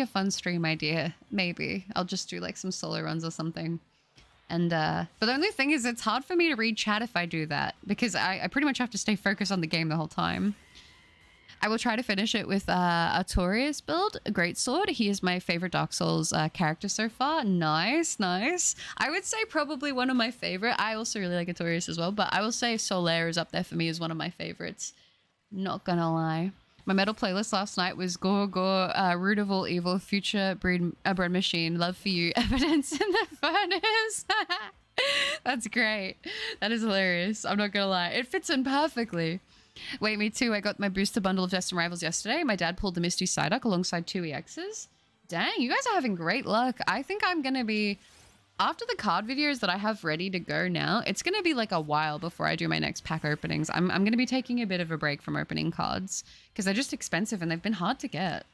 fun stream idea. Maybe I'll just do like some solo runs or something. And but the only thing is, it's hard for me to read chat if I do that, because I pretty much have to stay focused on the game the whole time. I will try to finish it with Artorias build, a great sword. He is my favorite Dark Souls character so far. Nice, nice. I would say probably one of my favorite. I also really like Artorias as well, but I will say Solaire is up there for me as one of my favorites. Not gonna lie. My metal playlist last night was Gore Gore, Root of All Evil, Future Breed Machine, Love For You, Evidence in the Furnace. That's great. That is hilarious. I'm not gonna lie. It fits in perfectly. Wait, me too. I got my booster bundle of Destined Rivals yesterday. My dad pulled the Misty Psyduck alongside 2 EXs. Dang, you guys are having great luck. I think I'm going to be... After the card videos that I have ready to go now, it's going to be like a while before I do my next pack openings. I'm going to be taking a bit of a break from opening cards, because they're just expensive and they've been hard to get.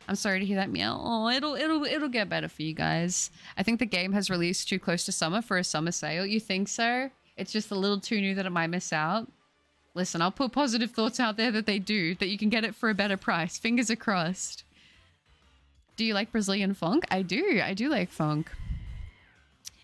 I'm sorry to hear that, meow. Oh, it'll get better for you guys. I think the game has released too close to summer for a summer sale. You think so? It's just a little too new that it might miss out. Listen, I'll put positive thoughts out there that they do, that you can get it for a better price. Fingers are crossed. Do you like Brazilian funk? I do like funk.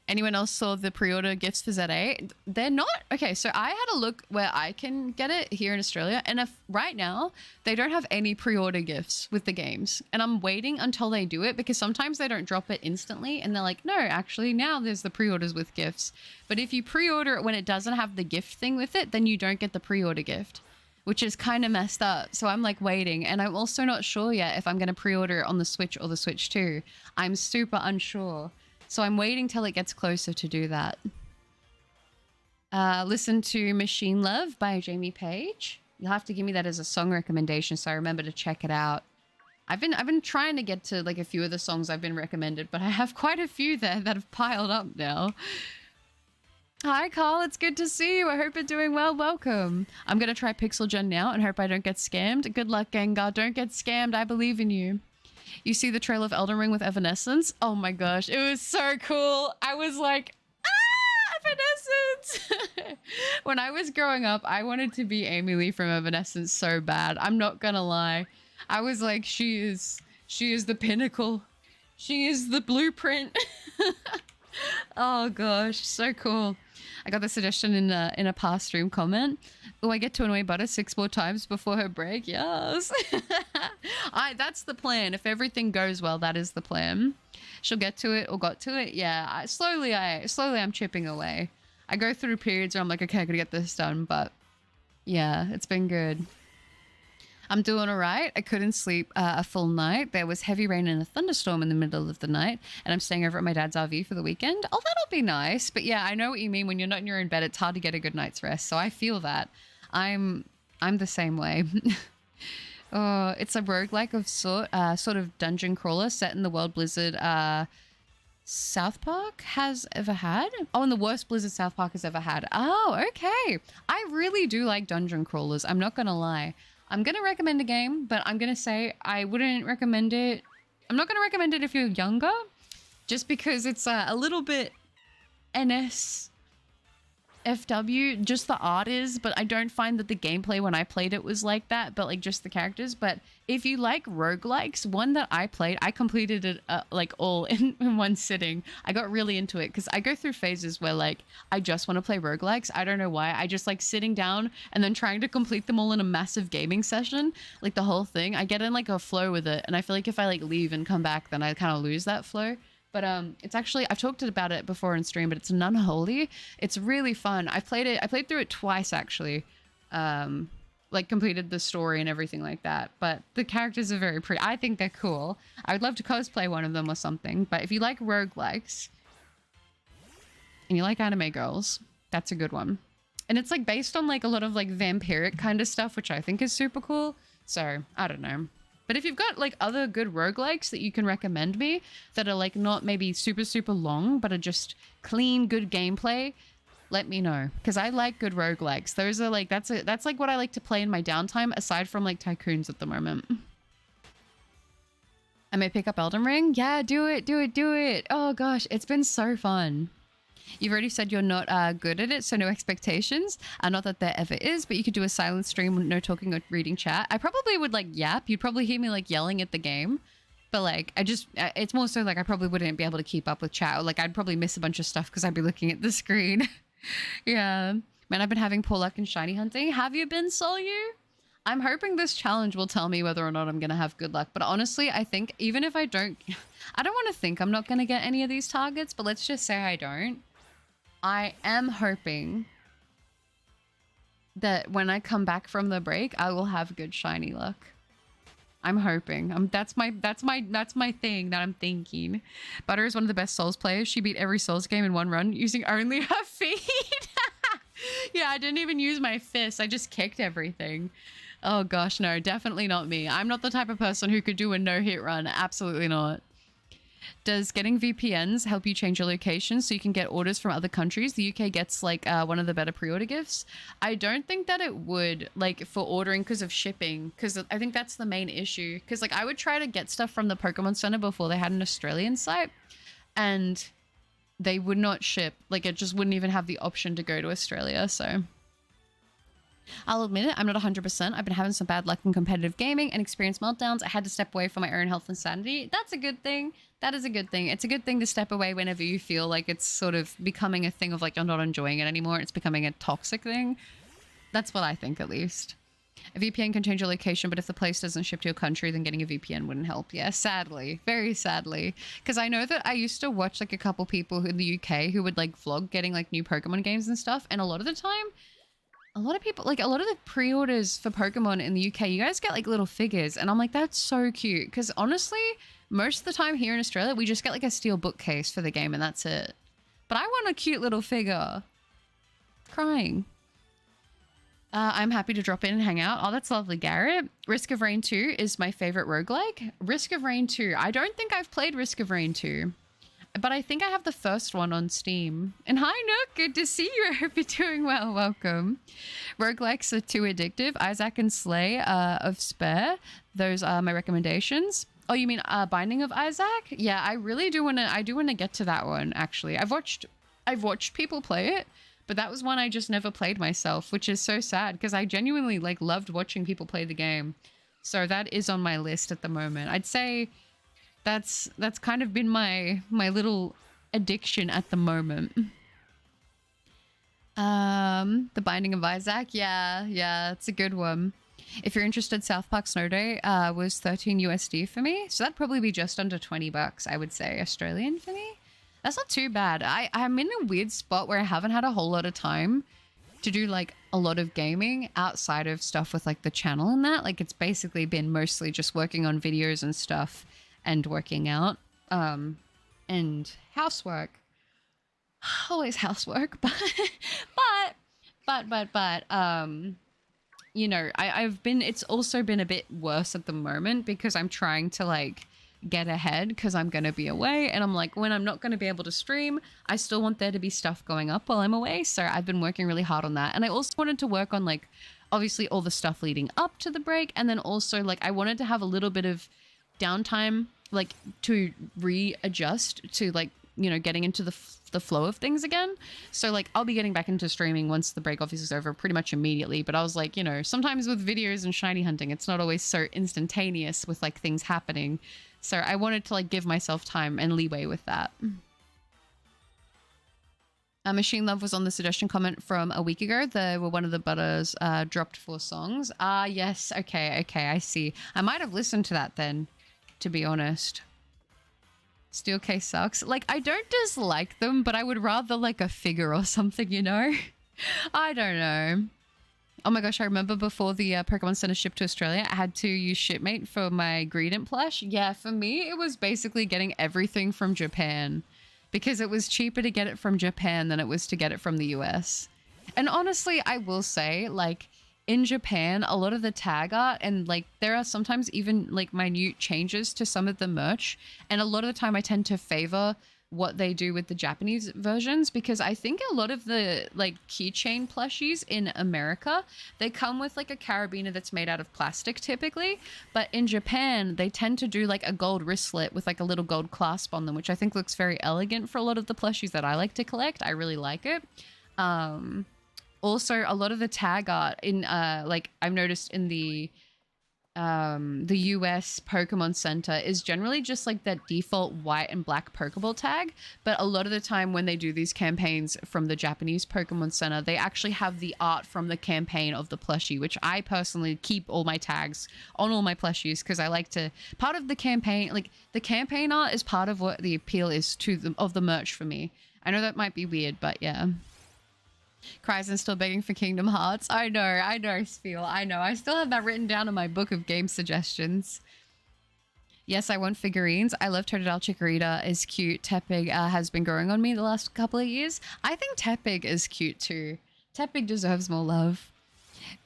Anyone else saw the pre-order gifts for ZA? They're not... Okay, so I had a look where I can get it here in Australia, and if right now, they don't have any pre-order gifts with the games. And I'm waiting until they do it, because sometimes they don't drop it instantly, and they're like, no, actually, now there's the pre-orders with gifts. But if you pre-order it when it doesn't have the gift thing with it, then you don't get the pre-order gift, which is kind of messed up. So I'm like waiting, and I'm also not sure yet if I'm going to pre-order it on the Switch or the Switch 2. I'm super unsure. So I'm waiting till it gets closer to do that. Listen to Machine Love by Jamie Page. You'll have to give me that as a song recommendation so I remember to check it out. I've been trying to get to like a few of the songs I've been recommended, but I have quite a few there that have piled up now. Hi, Carl. It's good to see you. I hope you're doing well. Welcome. I'm going to try Pixel Gen now and hope I don't get scammed. Good luck, Gengar. Don't get scammed. I believe in you. You see the trailer of Elden Ring with Evanescence? Oh my gosh. It was so cool. I was like, Evanescence! When I was growing up, I wanted to be Amy Lee from Evanescence so bad. I'm not going to lie. I was like, she is the pinnacle. She is the blueprint. Oh gosh, so cool. I got the suggestion in a past stream comment. Oh, I get to annoy Butter 6 more times before her break. Yes. That's the plan. If everything goes well, that is the plan. She'll get to it or got to it. Yeah, slowly I'm chipping away. I go through periods where I'm like, okay, I gotta get this done. But yeah, it's been good. I'm doing all right. I couldn't sleep a full night. There was heavy rain and a thunderstorm in the middle of the night, and I'm staying over at my dad's RV for the weekend. Oh, that'll be nice. But yeah, I know what you mean. When you're not in your own bed, it's hard to get a good night's rest. So I feel that. I'm the same way. Oh, it's a roguelike of sort of dungeon crawler set in the world Blizzard South Park has ever had. Oh, and the worst Blizzard South Park has ever had. Oh, okay. I really do like dungeon crawlers. I'm not gonna lie. I'm going to recommend a game, but I'm going to say I wouldn't recommend it. I'm not going to recommend it if you're younger, just because it's a little bit NSFW, just the art is, but I don't find that the gameplay when I played it was like that, but like just the characters. But if you like roguelikes, one that I played, I completed it like all in one sitting. I got really into it because I go through phases where like I just want to play roguelikes. I don't know why. I just like sitting down and then trying to complete them all in a massive gaming session, like the whole thing. I get in like a flow with it, and I feel like if I like leave and come back, then I kind of lose that flow. But it's actually, I've talked about it before in stream, but it's Unholy. It's really fun. I played through it twice actually. Like completed the story and everything like that. But the characters are very pretty. I think they're cool. I would love to cosplay one of them or something. But if you like roguelikes and you like anime girls, that's a good one. And it's like based on like a lot of like vampiric kind of stuff, which I think is super cool. So I don't know. But if you've got like other good roguelikes that you can recommend me that are like not maybe super, super long, but are just clean, good gameplay, let me know. Because I like good roguelikes. Those are like, that's like what I like to play in my downtime aside from like tycoons at the moment. I may pick up Elden Ring. Yeah, do it. Oh gosh, it's been so fun. You've already said you're not good at it, so no expectations. Not that there ever is, but you could do a silent stream with no talking or reading chat. I probably would like yap. You'd probably hear me like yelling at the game. But like, it's more so like I probably wouldn't be able to keep up with chat. Or like I'd probably miss a bunch of stuff because I'd be looking at the screen. Yeah. Man, I've been having poor luck in shiny hunting. Have you been, Solyu? I'm hoping this challenge will tell me whether or not I'm going to have good luck. But honestly, I think even if I don't want to think I'm not going to get any of these targets, but let's just say I don't. I am hoping that when I come back from the break, I will have good shiny luck. I'm hoping. That's my thing that I'm thinking. Butter is one of the best Souls players. She beat every Souls game in one run using only her feet. Yeah, I didn't even use my fists. I just kicked everything. Oh gosh, no, definitely not me. I'm not the type of person who could do a no-hit run. Absolutely not. Does getting VPNs help you change your location so you can get orders from other countries? The UK gets like one of the better pre-order gifts. I don't think that it would, like for ordering because of shipping, because I think that's the main issue. Because like I would try to get stuff from the Pokemon Center before they had an Australian site, and they would not ship. Like it just wouldn't even have the option to go to Australia. So I'll admit it, I'm not 100%. I've been having some bad luck in competitive gaming and experienced meltdowns. I had to step away for my own health and sanity. That's a good thing. That is a good thing. It's a good thing to step away whenever you feel like it's sort of becoming a thing of like you're not enjoying it anymore. It's becoming a toxic thing. That's what I think, at least. A VPN can change your location, but if the place doesn't ship to your country, then getting a VPN wouldn't help. Yeah, sadly. Very sadly. Because I know that I used to watch like a couple people in the UK who would like vlog getting like new Pokemon games and stuff. And a lot of the time, a lot of people, like a lot of the pre-orders for Pokemon in the UK, you guys get like little figures. And I'm like, that's so cute. Because honestly, most of the time here in Australia, we just get like a steel bookcase for the game and that's it. But I want a cute little figure. Crying. I'm happy to drop in and hang out. Oh, that's lovely, Garrett. Risk of Rain 2 is my favorite roguelike. Risk of Rain 2. I don't think I've played Risk of Rain 2, but I think I have the first one on Steam. And hi, Nook. Good to see you. I hope you're doing well. Welcome. Roguelikes are too addictive. Isaac and Slay of Spare. Those are my recommendations. Oh, you mean Binding of Isaac? Yeah, I really do want to. I do want to get to that one. Actually, I've watched people play it, but that was one I just never played myself, which is so sad because I genuinely like loved watching people play the game. So that is on my list at the moment. I'd say that's kind of been my little addiction at the moment. The Binding of Isaac. Yeah, it's a good one. If you're interested, South Park Snow Day was 13 USD for me. So that'd probably be just under 20 bucks, I would say, Australian for me. That's not too bad. I'm in a weird spot where I haven't had a whole lot of time to do like a lot of gaming outside of stuff with like the channel and that. Like it's basically been mostly just working on videos and stuff and working out and housework. Always housework, but you know, it's also been a bit worse at the moment because I'm trying to like get ahead because I'm going to be away, and I'm like, when I'm not going to be able to stream, I still want there to be stuff going up while I'm away. So I've been working really hard on that. And I also wanted to work on like obviously all the stuff leading up to the break, and then also like I wanted to have a little bit of downtime like to readjust to like, you know, getting into the flow of things again. So like I'll be getting back into streaming once the break obviously is over pretty much immediately, but I was like, you know, sometimes with videos and shiny hunting it's not always so instantaneous with like things happening. So I wanted to like give myself time and leeway with that. Machine Love was on the suggestion comment from a week ago. They were one of the butters dropped 4 songs. Yes. Okay, I see. I might have listened to that then, to be honest. Steel Case sucks. Like, I don't dislike them, but I would rather like a figure or something, you know? I don't know. Oh my gosh, I remember before the Pokemon Center shipped to Australia, I had to use Shipmate for my Greedent plush. Yeah, for me, it was basically getting everything from Japan because it was cheaper to get it from Japan than it was to get it from the US. And honestly, I will say, like, in Japan, a lot of the tag art and like there are sometimes even like minute changes to some of the merch. And a lot of the time I tend to favor what they do with the Japanese versions because I think a lot of the like keychain plushies in America, they come with like a carabiner that's made out of plastic typically. But in Japan, they tend to do like a gold wristlet with like a little gold clasp on them, which I think looks very elegant for a lot of the plushies that I like to collect. I really like it. Also, a lot of the tag art in like I've noticed in the US Pokemon Center is generally just like that default white and black Pokeball tag. But a lot of the time when they do these campaigns from the Japanese Pokemon Center, they actually have the art from the campaign of the plushie, which I personally keep all my tags on all my plushies because I like to, part of the campaign, like the campaign art is part of what the appeal is to the merch for me. I know that might be weird, but yeah. Kryzen still begging for Kingdom Hearts. I know, Spiel. I know. I still have that written down in my book of game suggestions. Yes, I want figurines. I love Totodile Chikorita is cute. Tepig has been growing on me the last couple of years. I think Tepig is cute too. Tepig deserves more love.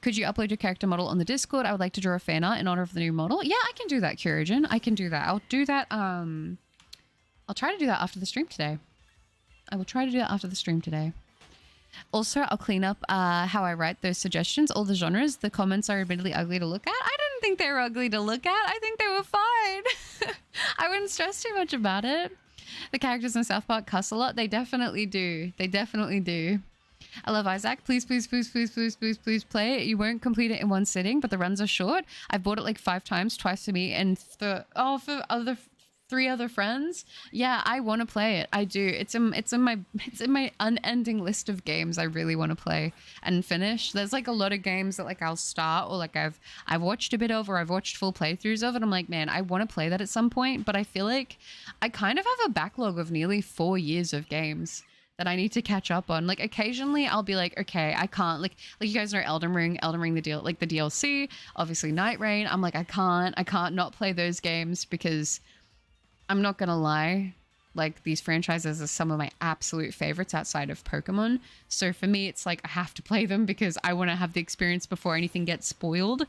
Could you upload your character model on the Discord? I would like to draw a fan art in honor of the new model. Yeah, I can do that, Kyurigin. I can do that. I'll do that. I'll try to do that after the stream today. I will try to do that after the stream today. Also, I'll clean up how I write those suggestions, all the genres. The comments are admittedly ugly to look at. I didn't think they were ugly to look at. I think they were fine. I wouldn't stress too much about it. The characters in South Park cuss a lot. They definitely do. They definitely do. I love Isaac. Please, please, please, please, please, please, please play it. You won't complete it in one sitting, but the runs are short. I've bought it like 5 times, twice for me and for other 3 other friends. Yeah, I want to play it. I do. It's in my unending list of games I really want to play and finish. There's like a lot of games that like I'll start or like I've watched a bit of or I've watched full playthroughs of, and I'm like, man, I want to play that at some point. But I feel like I kind of have a backlog of nearly 4 years of games that I need to catch up on. Like occasionally I'll be like, okay, I can't, like you guys know Elden Ring the DLC, obviously Night Rain. I'm like, I can't not play those games because I'm not gonna lie, like these franchises are some of my absolute favorites outside of Pokemon. So for me, it's like I have to play them because I want to have the experience before anything gets spoiled.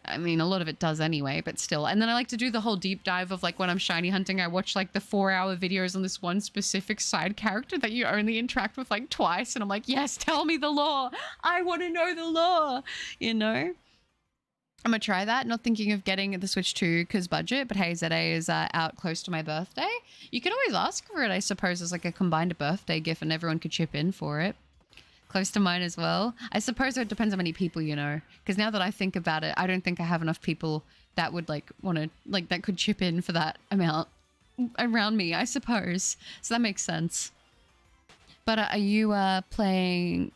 I mean, a lot of it does anyway, but still. And then I like to do the whole deep dive of like when I'm shiny hunting, I watch like the 4-hour videos on this one specific side character that you only interact with like twice. And I'm like, yes, tell me the lore. I want to know the lore, you know? I'm going to try that. Not thinking of getting the Switch 2 because budget, but hey, ZA is out close to my birthday. You could always ask for it, I suppose, as like a combined birthday gift and everyone could chip in for it. Close to mine as well. I suppose it depends on how many people, you know, because now that I think about it, I don't think I have enough people that would like want to, like that could chip in for that amount around me, I suppose. So that makes sense. But are you playing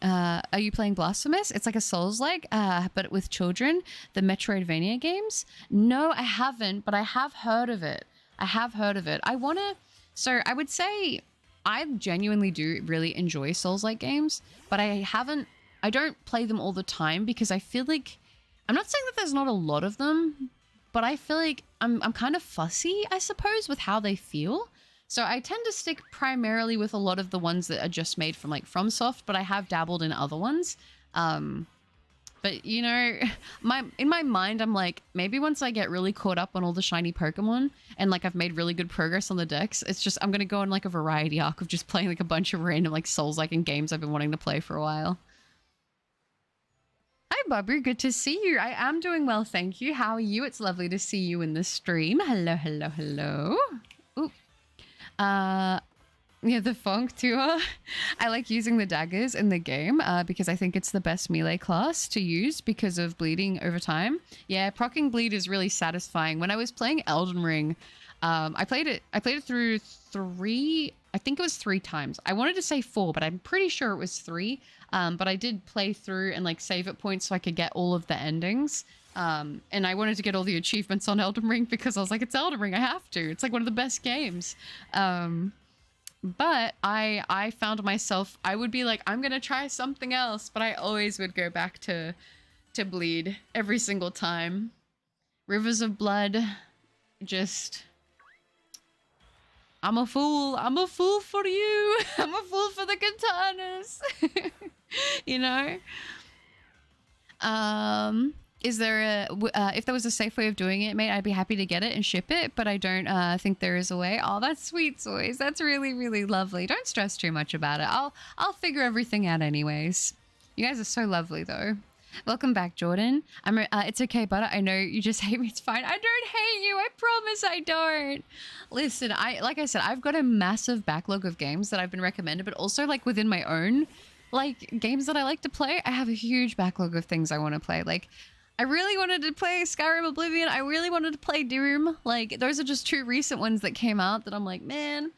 Blasphemous? It's like a Souls-like, but with children, the Metroidvania games? No, I haven't, but I have heard of it. So I would say I genuinely do really enjoy Souls-like games, but I don't play them all the time because I feel like, I'm not saying that there's not a lot of them, but I feel like I'm kind of fussy, I suppose, with how they feel. So I tend to stick primarily with a lot of the ones that are just made from like FromSoft, but I have dabbled in other ones. But you know, in my mind, I'm like, maybe once I get really caught up on all the shiny Pokemon and like I've made really good progress on the decks, it's just, I'm going to go on like a variety arc of just playing like a bunch of random like Souls-like and games I've been wanting to play for a while. Hi, Bobby. Good to see you. I am doing well, thank you. How are you? It's lovely to see you in the stream. Hello, hello, hello. Ooh. Yeah, the Funk Tour. I like using the daggers in the game because I think it's the best melee class to use because of bleeding over time. Yeah, proccing bleed is really satisfying. When I was playing Elden Ring, I played it through I think it was 3 times. I wanted to say 4, but I'm pretty sure it was 3. But I did play through and like save at points so I could get all of the endings. And I wanted to get all the achievements on Elden Ring because I was like, it's Elden Ring, I have to. It's like one of the best games. But I found myself, I would be like, I'm gonna try something else, but I always would go back to bleed every single time. Rivers of Blood, just, I'm a fool for you. I'm a fool for the katanas. You know? Is there if there was a safe way of doing it, mate, I'd be happy to get it and ship it, but I don't think there is a way. Oh, that's sweet, Zoys. That's really, really lovely. Don't stress too much about it. I'll figure everything out anyways. You guys are so lovely, though. Welcome back, Jordan. It's okay, but I know you just hate me. It's fine. I don't hate you. I promise I don't. Listen, like I said, I've got a massive backlog of games that I've been recommended, but also like within my own like games that I like to play. I have a huge backlog of things I want to play. Like, I really wanted to play Skyrim Oblivion. I really wanted to play Doom. Like, those are just 2 recent ones that came out that I'm like, man,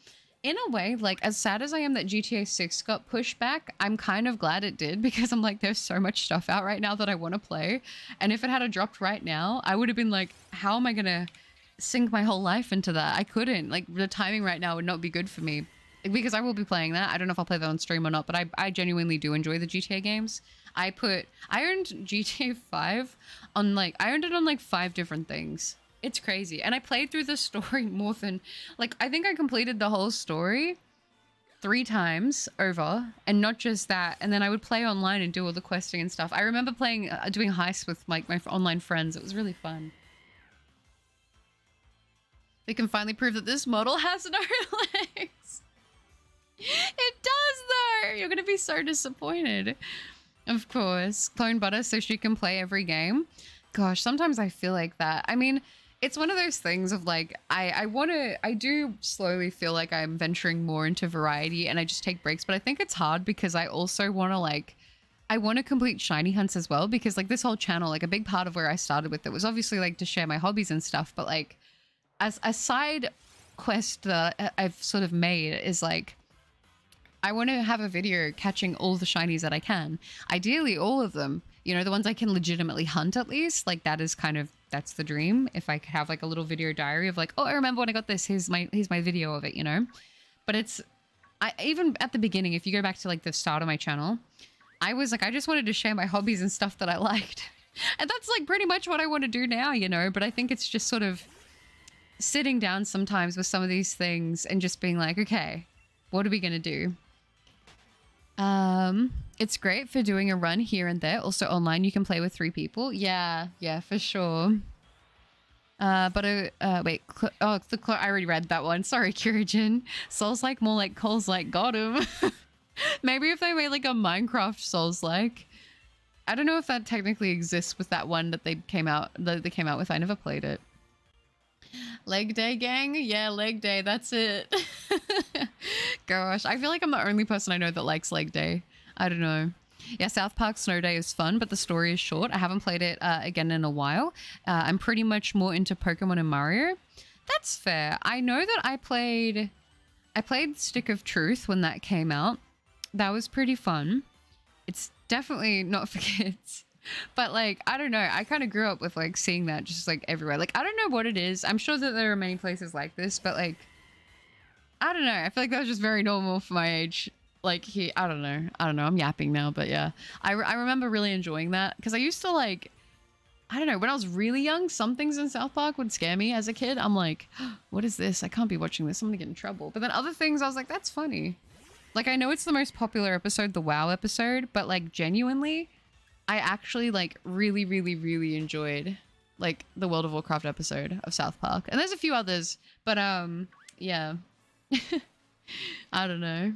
in a way, like, as sad as I am that GTA 6 got pushed back, I'm kind of glad it did because I'm like, there's so much stuff out right now that I want to play. And if it had dropped right now, I would have been like, how am I going to sink my whole life into that? I couldn't. Like, the timing right now would not be good for me because I will be playing that. I don't know if I'll play that on stream or not, but I genuinely do enjoy the GTA games. I earned GTA 5 on like, I earned it on like 5 different things. It's crazy. And I played through the story more than, like, I think I completed the whole story 3 times over, and not just that. And then I would play online and do all the questing and stuff. I remember playing, doing heists with like my online friends. It was really fun. We can finally prove that this model has no legs. It does though. You're going to be so disappointed. Of course, clone butter so she can play every game. Gosh, sometimes I feel like that. I mean, it's one of those things of like, I do slowly feel like I'm venturing more into variety and I just take breaks, but I think it's hard because I also want to like, I want to complete shiny hunts as well because like this whole channel, like a big part of where I started with it was obviously like to share my hobbies and stuff, but like as a side quest that I've sort of made is like, I want to have a video catching all the shinies that I can. Ideally, all of them. You know, the ones I can legitimately hunt at least. Like, that is kind of, that's the dream. If I could have, like, a little video diary of, like, oh, I remember when I got this. Here's my video of it, you know? But it's, even at the beginning, if you go back to, like, the start of my channel, I was, like, I just wanted to share my hobbies and stuff that I liked. And that's, like, pretty much what I want to do now, you know? But I think it's just sort of, sitting down sometimes with some of these things and just being like, okay, what are we gonna do? It's great for doing a run here and there. Also online, you can play with 3 people. Yeah, for sure. Wait, I already read that one. Sorry, Kyrijin. Souls-like, more like Coles-like. Got him. Maybe if they made like a Minecraft Souls-like. I don't know if that technically exists with that one that they came out with. I never played it. Leg day, gang? Yeah, leg day. That's it. Gosh, I feel like I'm the only person I know that likes leg day. I don't know. Yeah, South Park Snow Day is fun, but the story is short. I haven't played it again in a while. I'm pretty much more into Pokemon and Mario. That's fair. I know that I played Stick of Truth when that came out. That was pretty fun. It's definitely not for kids. But like, I don't know. I kind of grew up with like seeing that just like everywhere. Like, I don't know what it is. I'm sure that there are many places like this, but like, I don't know. I feel like that was just very normal for my age. Like I don't know. I'm yapping now, but yeah. I remember really enjoying that because I used to like, I don't know, when I was really young, some things in South Park would scare me as a kid. I'm like, what is this? I can't be watching this. I'm gonna get in trouble. But then other things I was like, that's funny. Like, I know it's the most popular episode, the WoW episode, but like genuinely, I actually like really, really, really enjoyed like the World of Warcraft episode of South Park. And there's a few others, but yeah. I don't know.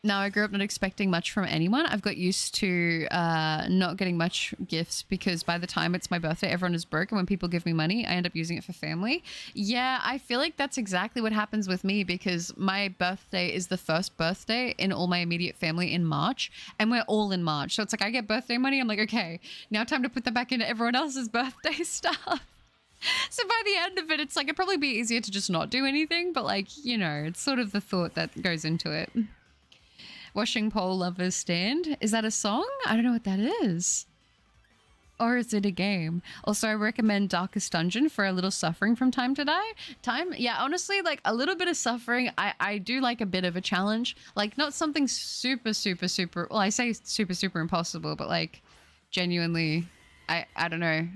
Now, I grew up not expecting much from anyone. I've got used to not getting much gifts because by the time it's my birthday, everyone is broke. And when people give me money, I end up using it for family. Yeah, I feel like that's exactly what happens with me because my birthday is the first birthday in all my immediate family in March. And we're all in March. So it's like I get birthday money. I'm like, okay, now time to put that back into everyone else's birthday stuff. So by the end of it, it's like it'd probably be easier to just not do anything. But like, you know, it's sort of the thought that goes into it. Washing pole lovers stand. Is that a song? I don't know what that is. Or is it a game? Also, I recommend Darkest Dungeon for a little suffering from time to time. Yeah, honestly, like a little bit of suffering. I do like a bit of a challenge. Like not something super, super, super. Well, I say super, super impossible, but like genuinely, I don't know.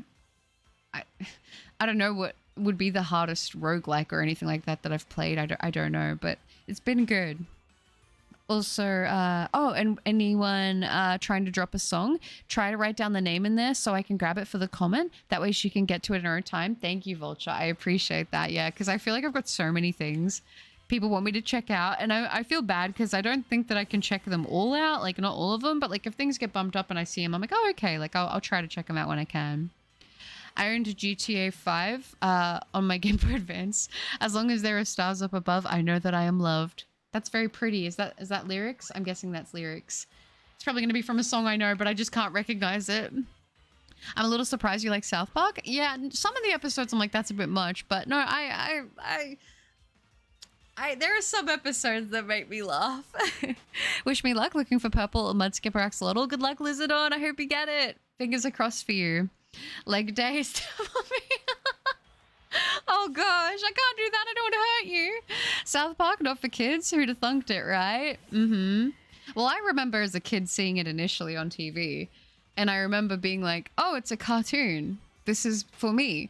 I don't know what would be the hardest roguelike or anything like that I've played. I don't know, but it's been good. Also, and anyone trying to drop a song, try to write down the name in there so I can grab it for the comment. That way she can get to it in her own time. Thank you, Vulture. I appreciate that. Yeah, because I feel like I've got so many things people want me to check out. And I feel bad because I don't think that I can check them all out. Like, not all of them. But, like, if things get bumped up and I see them, I'm like, oh, okay. Like, I'll try to check them out when I can. I owned GTA 5 on my Game Boy Advance. As long as there are stars up above, I know that I am loved. That's very pretty. Is that lyrics? I'm guessing that's lyrics. It's probably going to be from a song I know, but I just can't recognize it. I'm a little surprised you like South Park. Yeah, some of the episodes I'm like, that's a bit much, but no, there are some episodes that make me laugh. Wish me luck looking for purple Mudskipper Axolotl. Good luck, Lizardon. I hope you get it. Fingers crossed for you. Leg day still for me. Oh gosh, I can't do that. I don't want to hurt you. South Park, not for kids. Who'd have thunked it, right? Mm-hmm. Well, I remember as a kid seeing it initially on TV, and I remember being like, oh, it's a cartoon. This is for me.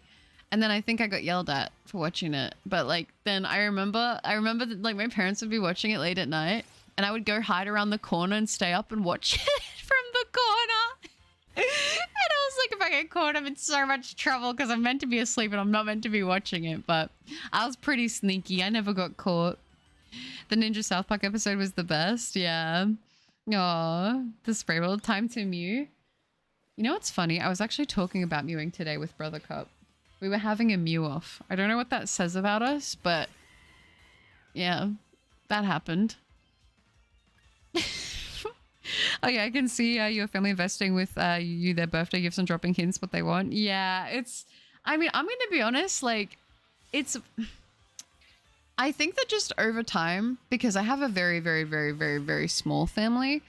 And then I think I got yelled at for watching it. But like, then I remember that like my parents would be watching it late at night, and I would go hide around the corner and stay up and watch it from the corner. And I was like, if I get caught, I'm in so much trouble because I'm meant to be asleep and I'm not meant to be watching it. But I was pretty sneaky. I never got caught. The Ninja South Park episode was the best. Yeah. Aw, the spray bottle. Time to mew. You know what's funny? I was actually talking about mewing today with Brother Cup. We were having a mew off. I don't know what that says about us, but yeah, that happened. Oh yeah, I can see your family investing with you their birthday gifts and dropping hints what they want. Yeah, I mean, I'm going to be honest, like, I think that just over time, because I have a very, very, very, very, very small family,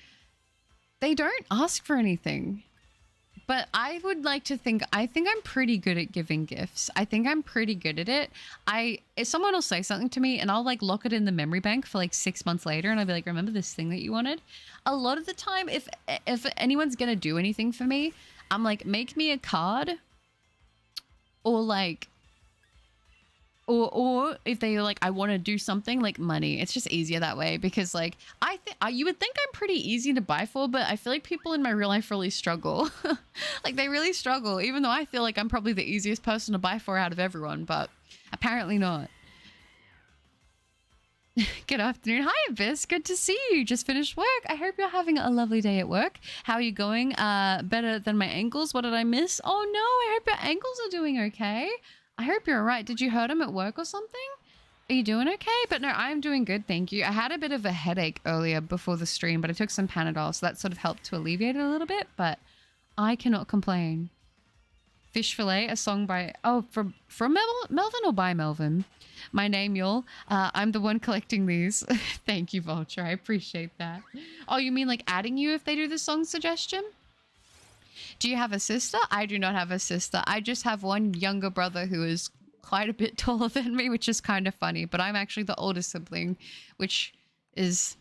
they don't ask for anything. But I would like to think, I think I'm pretty good at giving gifts. I think I'm pretty good at it. If someone will say something to me and I'll like lock it in the memory bank for like 6 months later and I'll be like, remember this thing that you wanted? A lot of the time, if anyone's going to do anything for me, I'm like, make me a card or like or if they like, I want to do something like money. It's just easier that way because like I think you would think I'm pretty easy to buy for, but I feel like people in my real life really struggle. Like they really struggle, even though I feel like I'm probably the easiest person to buy for out of everyone, but apparently not. Good afternoon. Hi, Abyss. Good to see you. Just finished work. I hope you're having a lovely day at work. How are you going? Better than my ankles. What did I miss? Oh no, I hope your ankles are doing okay. I hope you're all right. Did you hurt them at work or something? Are you doing okay? But no, I'm doing good, thank you. I had a bit of a headache earlier before the stream, but I took some Panadol, so that sort of helped to alleviate it a little bit, but I cannot complain. Fish Fillet, a song by... Oh, from Melvin or by Melvin? My name, y'all. I'm the one collecting these. Thank you, Vulture. I appreciate that. Oh, you mean like adding you if they do the song suggestion? Do you have a sister? I do not have a sister. I just have one younger brother who is quite a bit taller than me, which is kind of funny. But I'm actually the older sibling, which is...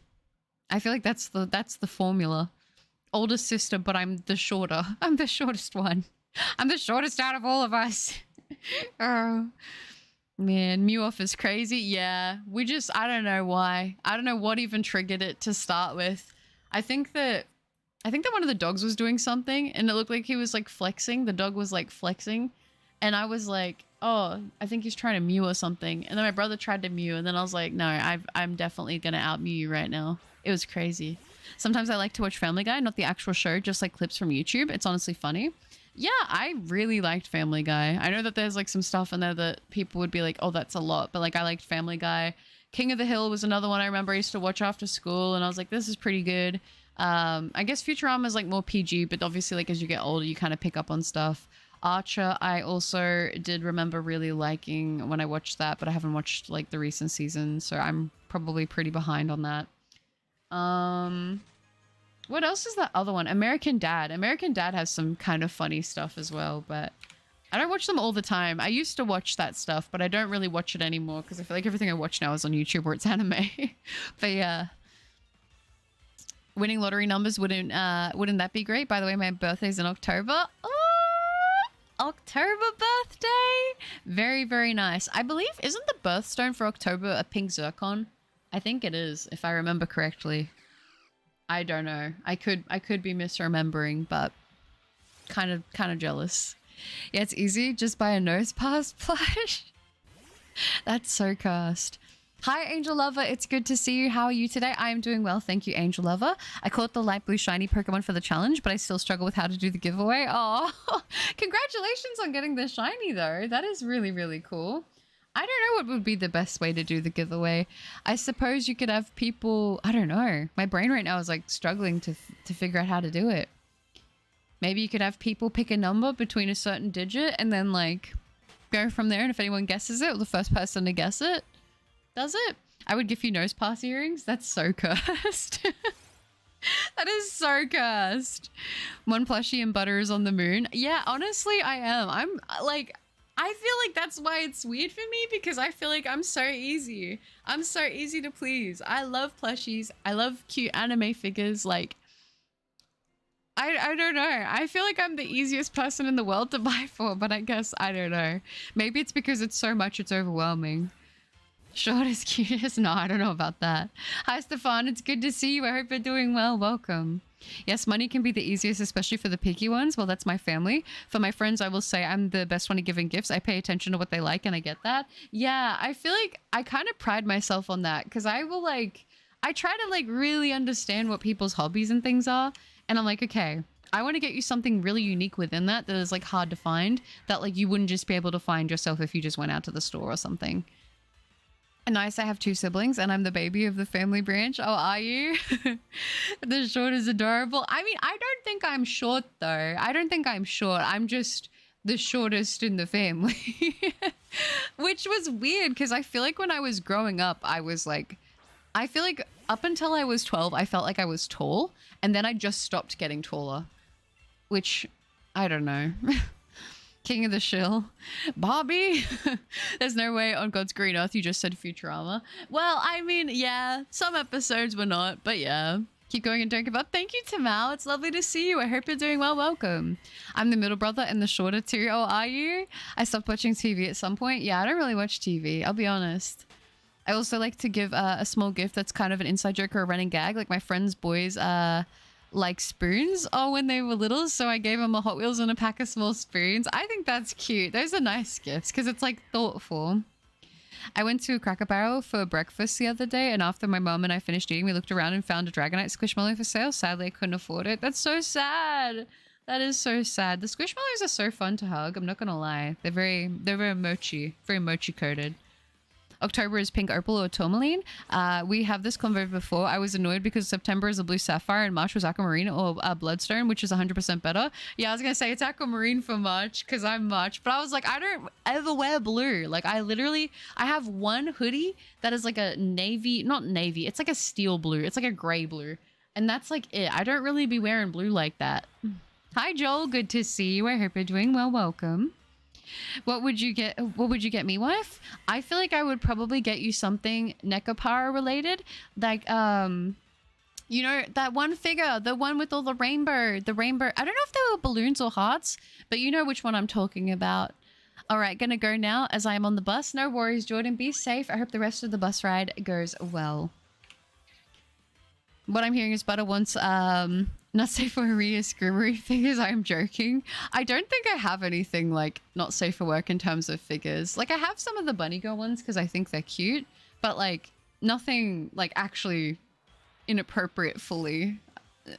I feel like that's the formula. Older sister, but I'm the shorter. I'm the shortest one. I'm the shortest out of all of us. Oh, man. Mew-off is crazy. Yeah. I don't know why. I don't know what even triggered it to start with. I think that one of the dogs was doing something and it looked like he was like flexing. The dog was like flexing. And I was like, oh, I think he's trying to mew or something. And then my brother tried to mew. And then I was like, no, I'm definitely going to out mew you right now. It was crazy. Sometimes I like to watch Family Guy, not the actual show, just like clips from YouTube. It's honestly funny. Yeah, I really liked Family Guy. I know that there's like some stuff in there that people would be like, oh, that's a lot. But like I liked Family Guy. King of the Hill was another one I remember I used to watch after school. And I was like, this is pretty good. I guess Futurama is like more PG, but obviously like as you get older, you kind of pick up on stuff. Archer, I also did remember really liking when I watched that, but I haven't watched like the recent season, so I'm probably pretty behind on that. What else is that other one? American Dad. American Dad has some kind of funny stuff as well, but I don't watch them all the time. I used to watch that stuff, but I don't really watch it anymore because I feel like everything I watch now is on YouTube or it's anime. But yeah. Winning lottery numbers wouldn't that be great? By the way, my birthday's in October. Oh, October birthday. Very, very nice. I believe, isn't the birthstone for October a pink zircon? I think it is, if I remember correctly. I don't know. I could be misremembering, but kind of jealous. Yeah, it's easy. Just buy a nose pass plush. That's so cursed. Hi, Angel Lover. It's good to see you. How are you today? I am doing well. Thank you, Angel Lover. I caught the light blue shiny Pokemon for the challenge, but I still struggle with how to do the giveaway. Oh, congratulations on getting the shiny, though. That is really, really cool. I don't know what would be the best way to do the giveaway. I suppose you could have people... I don't know. My brain right now is like struggling to figure out how to do it. Maybe you could have people pick a number between a certain digit and then like go from there. And if anyone guesses it, or the first person to guess it does it. I would give you nose pass earrings. That's so cursed. That is so cursed. One plushie and butter is on the moon. Yeah, honestly, I am. I'm like... I feel like that's why it's weird for me, because I feel like I'm so easy. I'm so easy to please. I love plushies. I love cute anime figures. Like, I don't know. I feel like I'm the easiest person in the world to buy for, but I guess, I don't know. Maybe it's because it's so much, it's overwhelming. Short is cutest? No, I don't know about that. Hi, Stefan. It's good to see you. I hope you're doing well. Welcome. Yes, money can be the easiest, especially for the picky ones. Well, that's my family. For my friends, I will say I'm the best one at giving gifts. I pay attention to what they like and I get that. Yeah, I feel like I kind of pride myself on that because I will like, I try to like really understand what people's hobbies and things are. And I'm like, okay, I want to get you something really unique within that is like hard to find, that like you wouldn't just be able to find yourself if you just went out to the store or something. And nice, I have 2 siblings and I'm the baby of the family branch. Oh, are you? The short is adorable. I mean, I don't think I'm short though. I don't think I'm short. I'm just the shortest in the family. Which was weird because I feel like when I was growing up, I was like, I feel like up until I was 12, I felt like I was tall. And then I just stopped getting taller. Which, I don't know. King of the Shill. Bobby? There's no way on God's green earth you just said Futurama. Well, I mean, yeah, some episodes were not, but yeah. Keep going and don't give up. Thank you, Tamal. It's lovely to see you. I hope you're doing well. Welcome. I'm the middle brother and the shorter too. Oh, are you? I stopped watching TV at some point. Yeah, I don't really watch TV. I'll be honest. I also like to give a small gift that's kind of an inside joke or a running gag. Like my friend's boys like spoons when they were little, so I gave them a Hot Wheels and a pack of small spoons. I think that's cute. Those are nice gifts because it's like thoughtful. I went to a Cracker Barrel for breakfast the other day, and after my mom and I finished eating, we looked around and found a Dragonite Squishmallow for sale. Sadly, I couldn't afford it. That's so sad. That is so sad. The Squishmallows are so fun to hug. I'm not gonna lie. They're very mochi coated. October is pink opal or tourmaline. We have this convo before. I was annoyed because September is a blue sapphire and March was aquamarine or bloodstone, which is 100% better. Yeah, I was gonna say it's aquamarine for March because I'm March, but I was like, I don't ever wear blue. Like I have one hoodie that is like a not navy. It's like a steel blue. It's like a gray blue, and that's like it. I don't really be wearing blue like that. Hi Joel, good to see you. I hope you're doing well. Welcome. What would you get me, wife? I feel like I would probably get you something Nekopara related. Like, you know, that one figure, the one with all the rainbow. I don't know if they were balloons or hearts, but you know which one I'm talking about. All right, gonna go now as I am on the bus. No worries, Jordan. Be safe. I hope the rest of the bus ride goes well. What I'm hearing is Butter wants, not safe for Maria Scrimmery figures. I am joking. I don't think I have anything like not safe for work in terms of figures. Like I have some of the bunny girl ones because I think they're cute, but like nothing like actually inappropriate fully.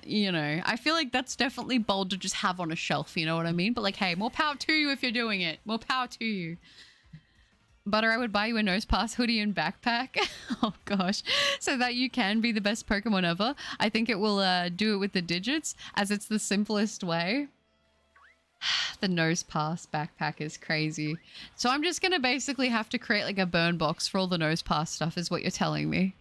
You know, I feel like that's definitely bold to just have on a shelf. You know what I mean? But like, hey, more power to you if you're doing it. More power to you. Butter, I would buy you a nose pass, hoodie, and backpack. Oh gosh. So that you can be the best Pokemon ever. I think it will do it with the digits as it's the simplest way. The nose pass backpack is crazy. So I'm just going to basically have to create like a burn box for all the nose pass stuff is what you're telling me.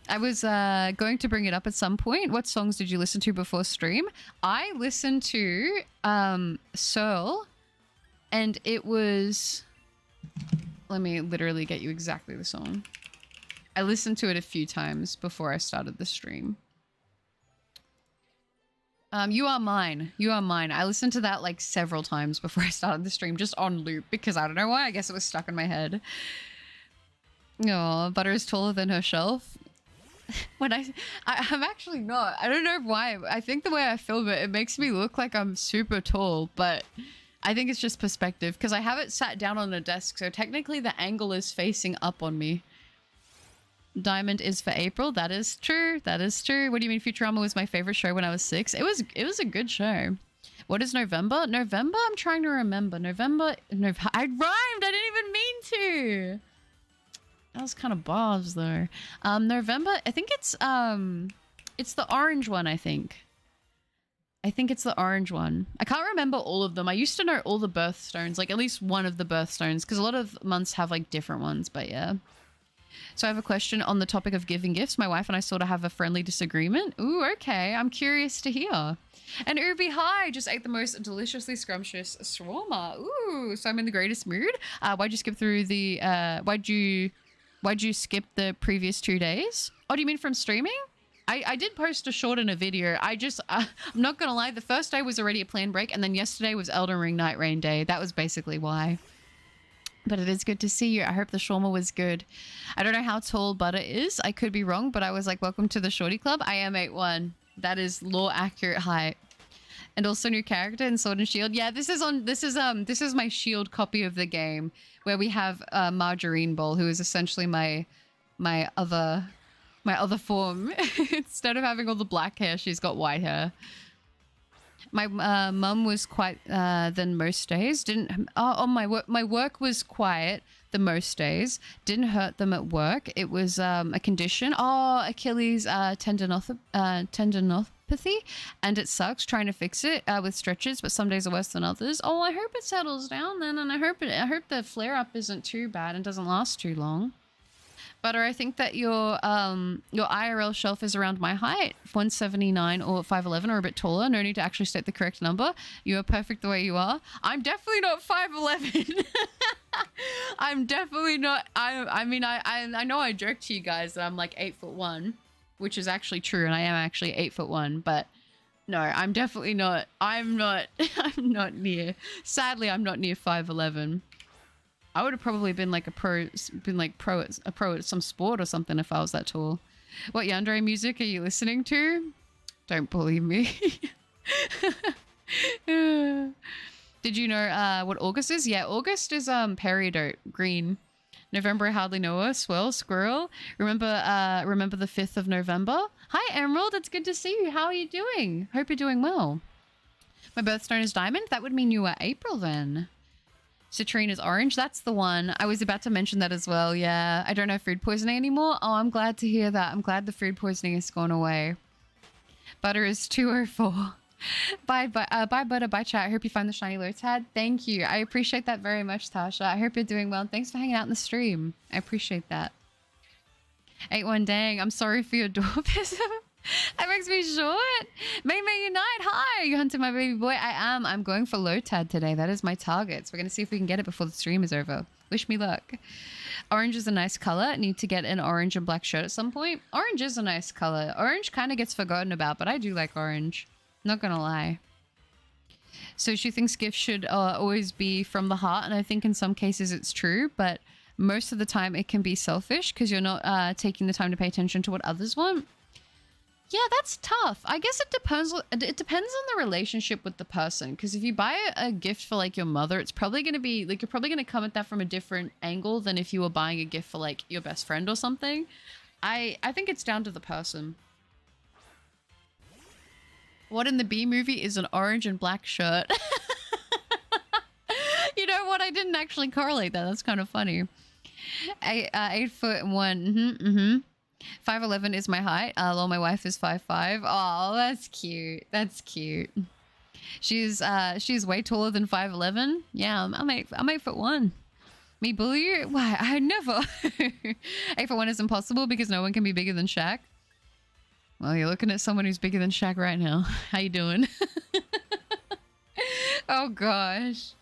I was going to bring it up at some point. What songs did you listen to before stream? I listened to Searle, and it was... Let me literally get you exactly the song. I listened to it a few times before I started the stream. You Are Mine. You Are Mine. I listened to that like several times before I started the stream, just on loop, because I don't know why. I guess it was stuck in my head. Oh, Butter is taller than her shelf. When I'm actually not. I don't know why. I think the way I film it, it makes me look like I'm super tall, but I think it's just perspective because I have it sat down on a desk, so technically the angle is facing up on me. Diamond is for April. That is true. That is true. What do you mean Futurama was my favorite show when I was 6? It was a good show. What is November? November? I'm trying to remember. November. I rhymed. I didn't even mean to. That was kind of bars though. November. I think it's the orange one. I think it's the orange one. I can't remember all of them. I used to know all the birthstones, like at least one of the birthstones, because a lot of months have like different ones. But yeah. So I have a question on the topic of giving gifts. My wife and I sort of have a friendly disagreement. Ooh, okay. I'm curious to hear. And Ubi, hi, just ate the most deliciously scrumptious shawarma. Ooh, so I'm in the greatest mood. Why'd you skip through the, why'd you skip the previous 2 days? Oh, do you mean from streaming? I did post a short and a video. I'm not gonna lie, the first day was already a planned break, and then yesterday was Elden Ring Night Rain Day. That was basically why. But it is good to see you. I hope the shawarma was good. I don't know how tall Butter is. I could be wrong, but I was like, welcome to the Shorty Club. I am 8'1". That is law accurate height. And also new character in Sword and Shield. Yeah, this is my Shield copy of the game where we have Margarine Ball, who is essentially my other form. Instead of having all the black hair, she's got white hair. My mum was quiet than most days. My work was quiet the most days. Didn't hurt them at work. It was a condition. Oh, Achilles tendinopathy, and it sucks trying to fix it with stretches. But some days are worse than others. Oh, I hope it settles down then, and I hope the flare up isn't too bad and doesn't last too long. Butter, I think that your IRL shelf is around my height, 179 or 5'11 or a bit taller. No need to actually state the correct number. You are perfect the way you are. I'm definitely not 5'11. I'm definitely not. I mean, I know I joke to you guys that I'm like 8'1", which is actually true, and I am actually 8'1", but no, I'm definitely not. I'm not. I'm not near. Sadly, I'm not near 5'11". I would have probably been like a pro at some sport or something if I was that tall. What yandere music are you listening to? Don't believe me. Did you know what August is? Yeah, August is peridot, green. November, I hardly know her. Swirl, squirrel. Remember the 5th of November? Hi, Emerald. It's good to see you. How are you doing? Hope you're doing well. My birthstone is diamond. That would mean you are April then. Citrine is orange. That's the one. I was about to mention that as well. Yeah, I don't have food poisoning anymore. Oh, I'm glad to hear that. I'm glad the food poisoning has gone away. Butter is 204. Bye, Butter. Bye, chat. I hope you find the shiny Lotad. Thank you. I appreciate that very much, Tasha. I hope you're doing well. Thanks for hanging out in the stream. I appreciate that. 8-1, dang. I'm sorry for your dwarfism. That makes me short. May Unite. Hi. You hunting my baby boy? I am. I'm going for Lotad today. That is my target. So we're going to see if we can get it before the stream is over. Wish me luck. Orange is a nice color. Need to get an orange and black shirt at some point. Orange is a nice color. Orange kind of gets forgotten about, but I do like orange. Not gonna lie. So she thinks gifts should always be from the heart, and I think in some cases it's true, but most of the time it can be selfish because you're not taking the time to pay attention to what others want. Yeah, that's tough. I guess it depends. It depends on the relationship with the person. Because if you buy a gift for like your mother, it's probably going to be like, you're probably going to come at that from a different angle than if you were buying a gift for like your best friend or something. I think it's down to the person. What in the B movie is an orange and black shirt? You know what? I didn't actually correlate that. That's kind of funny. 8'1". 5'11" is my height. Lol, my wife is 5'5". Oh, that's cute. That's cute. She's way taller than 5'11". Yeah, I'm 8'1". Me bully you? Why? I never. 8'1" is impossible because no one can be bigger than Shaq. Well, you're looking at someone who's bigger than Shaq right now. How you doing? Oh gosh.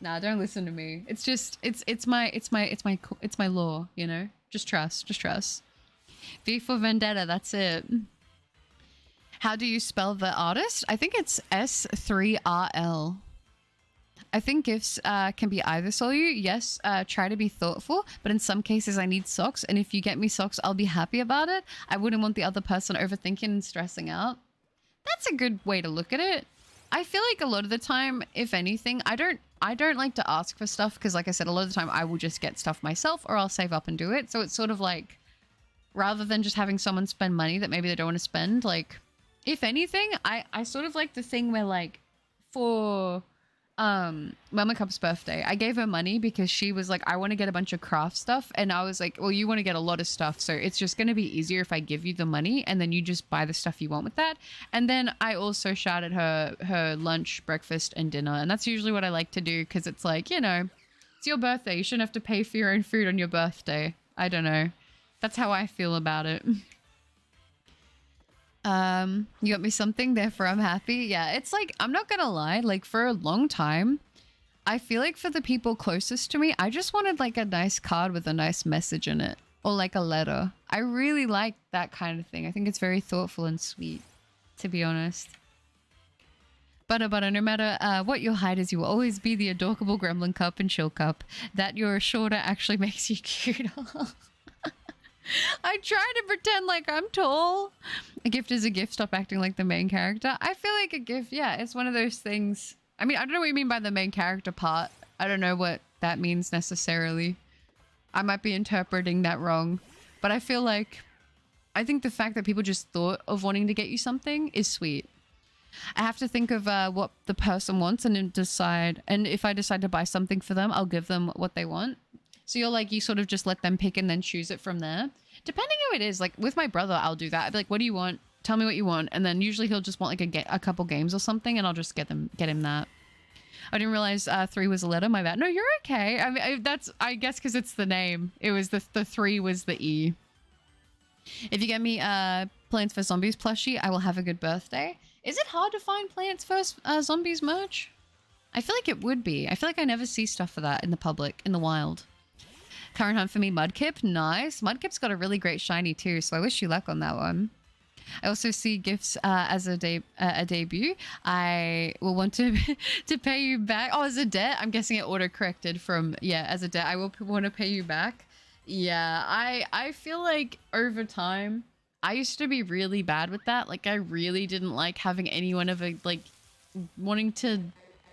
Nah, don't listen to me. It's just it's my law, you know? Just trust. V for Vendetta, that's it. How do you spell the artist? I think it's S3RL. I think gifts can be either, Solu. Yes, try to be thoughtful, but in some cases I need socks, and if you get me socks, I'll be happy about it. I wouldn't want the other person overthinking and stressing out. That's a good way to look at it. I feel like a lot of the time, if anything, I don't like to ask for stuff because, like I said, a lot of the time I will just get stuff myself or I'll save up and do it. So it's sort of like, rather than just having someone spend money that maybe they don't want to spend, like, if anything, I sort of like the thing where, like, for Mama Cup's birthday, I gave her money because she was like, I want to get a bunch of craft stuff, and I was like, well, you want to get a lot of stuff, so it's just going to be easier if I give you the money and then you just buy the stuff you want with that. And then I also shouted her lunch, breakfast, and dinner, and that's usually what I like to do because it's like, you know, it's your birthday, you shouldn't have to pay for your own food on your birthday. I don't know, that's how I feel about it. You got me something, therefore I'm happy. Yeah, it's like, I'm not gonna lie, like for a long time, I feel like for the people closest to me, I just wanted like a nice card with a nice message in it, or like a letter. I really like that kind of thing. I think it's very thoughtful and sweet, to be honest. Butter, no matter what your height is, you will always be the adorable gremlin cup and chill cup. That you're shorter actually makes you cute. I try to pretend like I'm tall. A gift is a gift. Stop acting like the main character. I feel like a gift, yeah, it's one of those things. I mean, I don't know what you mean by the main character part. I don't know what that means necessarily. I might be interpreting that wrong. But I feel like, I think the fact that people just thought of wanting to get you something is sweet. I have to think of what the person wants and then decide. And if I decide to buy something for them, I'll give them what they want. So you're like, you sort of just let them pick and then choose it from there. Depending who it is, like with my brother, I'll do that. I'd be like, what do you want? Tell me what you want. And then usually he'll just want like a couple games or something, and I'll just get him that. I didn't realize 3 was a letter. My bad. No, you're okay. I mean, I guess because it's the name. It was the 3 was the E. If you get me Plants vs Zombies plushie, I will have a good birthday. Is it hard to find Plants vs Zombies merch? I feel like it would be. I feel like I never see stuff for that in the public, in the wild. Current hunt for me, Mudkip. Nice. Mudkip's got a really great shiny too, so I wish you luck on that one. I also see gifts as a debut. I will want to to pay you back. Oh, as a debt. I'm guessing it auto corrected from as a debt. I will want to pay you back. Yeah, I feel like over time I used to be really bad with that. Like I really didn't like having anyone ever like wanting to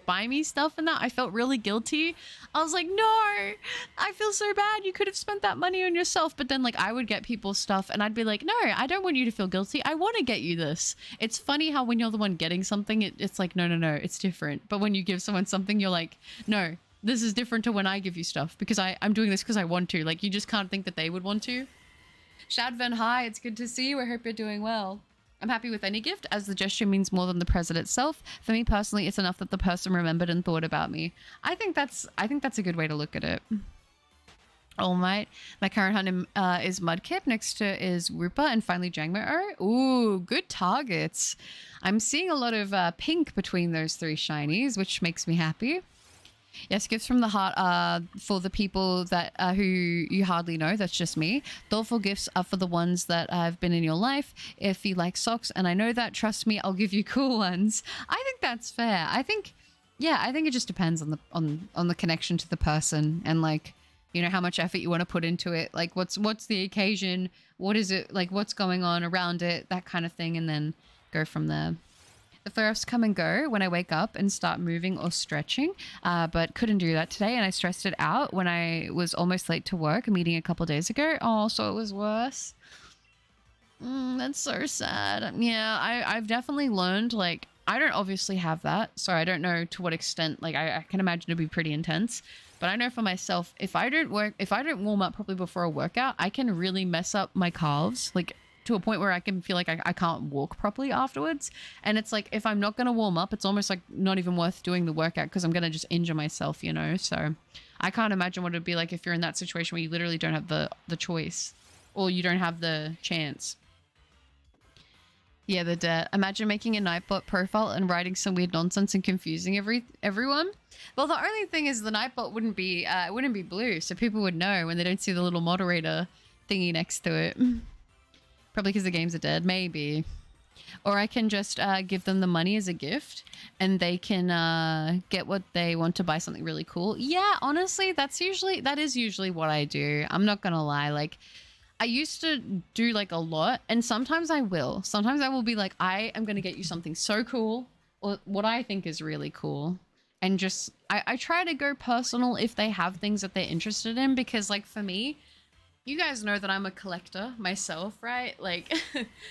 buy me stuff and that. I felt really guilty. I was like, no, I feel so bad. You could have spent that money on yourself. But then like I would get people stuff and I'd be like, no, I don't want you to feel guilty. I want to get you this. It's funny how when you're the one getting something, it's like, no, it's different. But when you give someone something, you're like, no, this is different to when I give you stuff because I'm doing this because I want to. Like you just can't think that they would want to. Shadven, hi, it's good to see you. I hope you're doing well. I'm happy with any gift, as the gesture means more than the present itself. For me personally, it's enough that the person remembered and thought about me. I think that's a good way to look at it. All right. My current hunt is Mudkip. Next to is Rupa and finally Jangmo. Ooh, good targets. I'm seeing a lot of pink between those three shinies, which makes me happy. Yes, gifts from the heart are for the people that who you hardly know. That's just me. Thoughtful gifts are for the ones that have been in your life. If you like socks, and I know that, trust me, I'll give you cool ones. I think that's fair. I think it just depends on the connection to the person and like, you know, how much effort you want to put into it. Like what's the occasion? What is it like? What's going on around it? That kind of thing, and then go from there. The flare-offs come and go when I wake up and start moving or stretching, but couldn't do that today, and I stressed it out when I was almost late to work, a meeting a couple days ago. Oh, so it was worse. That's so sad. Yeah, I've definitely learned, like, I don't obviously have that, so I don't know to what extent, like, I can imagine it'd be pretty intense, but I know for myself, if I don't warm up properly before a workout, I can really mess up my calves, like, to a point where I can feel like I can't walk properly afterwards. And it's like, if I'm not going to warm up, it's almost like not even worth doing the workout because I'm going to just injure myself, you know? So I can't imagine what it'd be like if you're in that situation where you literally don't have the choice or you don't have the chance. Yeah, the debt. Imagine making a Nightbot profile and writing some weird nonsense and confusing everyone. Well, the only thing is the Nightbot wouldn't be blue, so people would know when they don't see the little moderator thingy next to it. Probably because the games are dead, maybe. Or I can just give them the money as a gift and they can get what they want to buy, something really cool. Yeah, honestly, that is usually what I do. I'm not gonna lie. Like, I used to do like a lot, and sometimes I will. Sometimes I will be like, I am gonna get you something so cool, or what I think is really cool. And just, I try to go personal if they have things that they're interested in, because like for me, you guys know that I'm a collector myself, right? Like,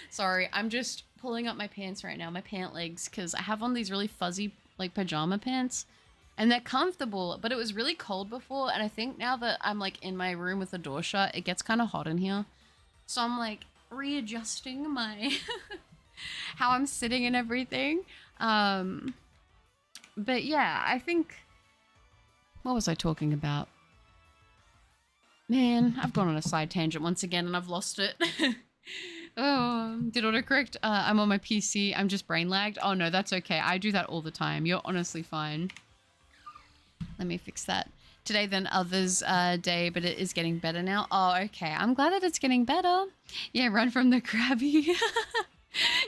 sorry, I'm just pulling up my pants right now, my pant legs, because I have on these really fuzzy, like, pajama pants. And they're comfortable, but it was really cold before, and I think now that I'm, like, in my room with the door shut, it gets kind of hot in here. So I'm, like, readjusting my... how I'm sitting and everything. But yeah, I think... What was I talking about? Man, I've gone on a side tangent once again and I've lost it. Oh, did autocorrect? I'm on my PC. I'm just brain lagged. Oh no, that's okay. I do that all the time. You're honestly fine. Let me fix that. Today than others day, but it is getting better now. Oh, okay. I'm glad that it's getting better. Yeah, run from the Krabby.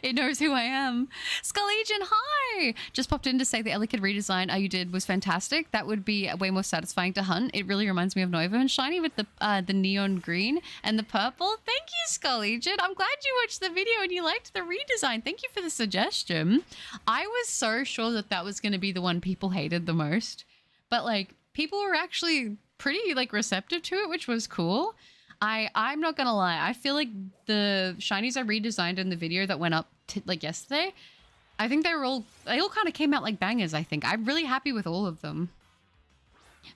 It knows who I am. Skull-Legion, hi! Just popped in to say the Elekid redesign you did was fantastic. That would be way more satisfying to hunt. It really reminds me of Nova and Shiny with the neon green and the purple. Thank you, Skull-Legion. I'm glad you watched the video and you liked the redesign. Thank you for the suggestion. I was so sure that that was going to be the one people hated the most. But, like, people were actually pretty, like, receptive to it, which was cool. I'm not gonna lie. I feel like the shinies I redesigned in the video that went up like yesterday, I think they all kind of came out like bangers. I think I'm really happy with all of them,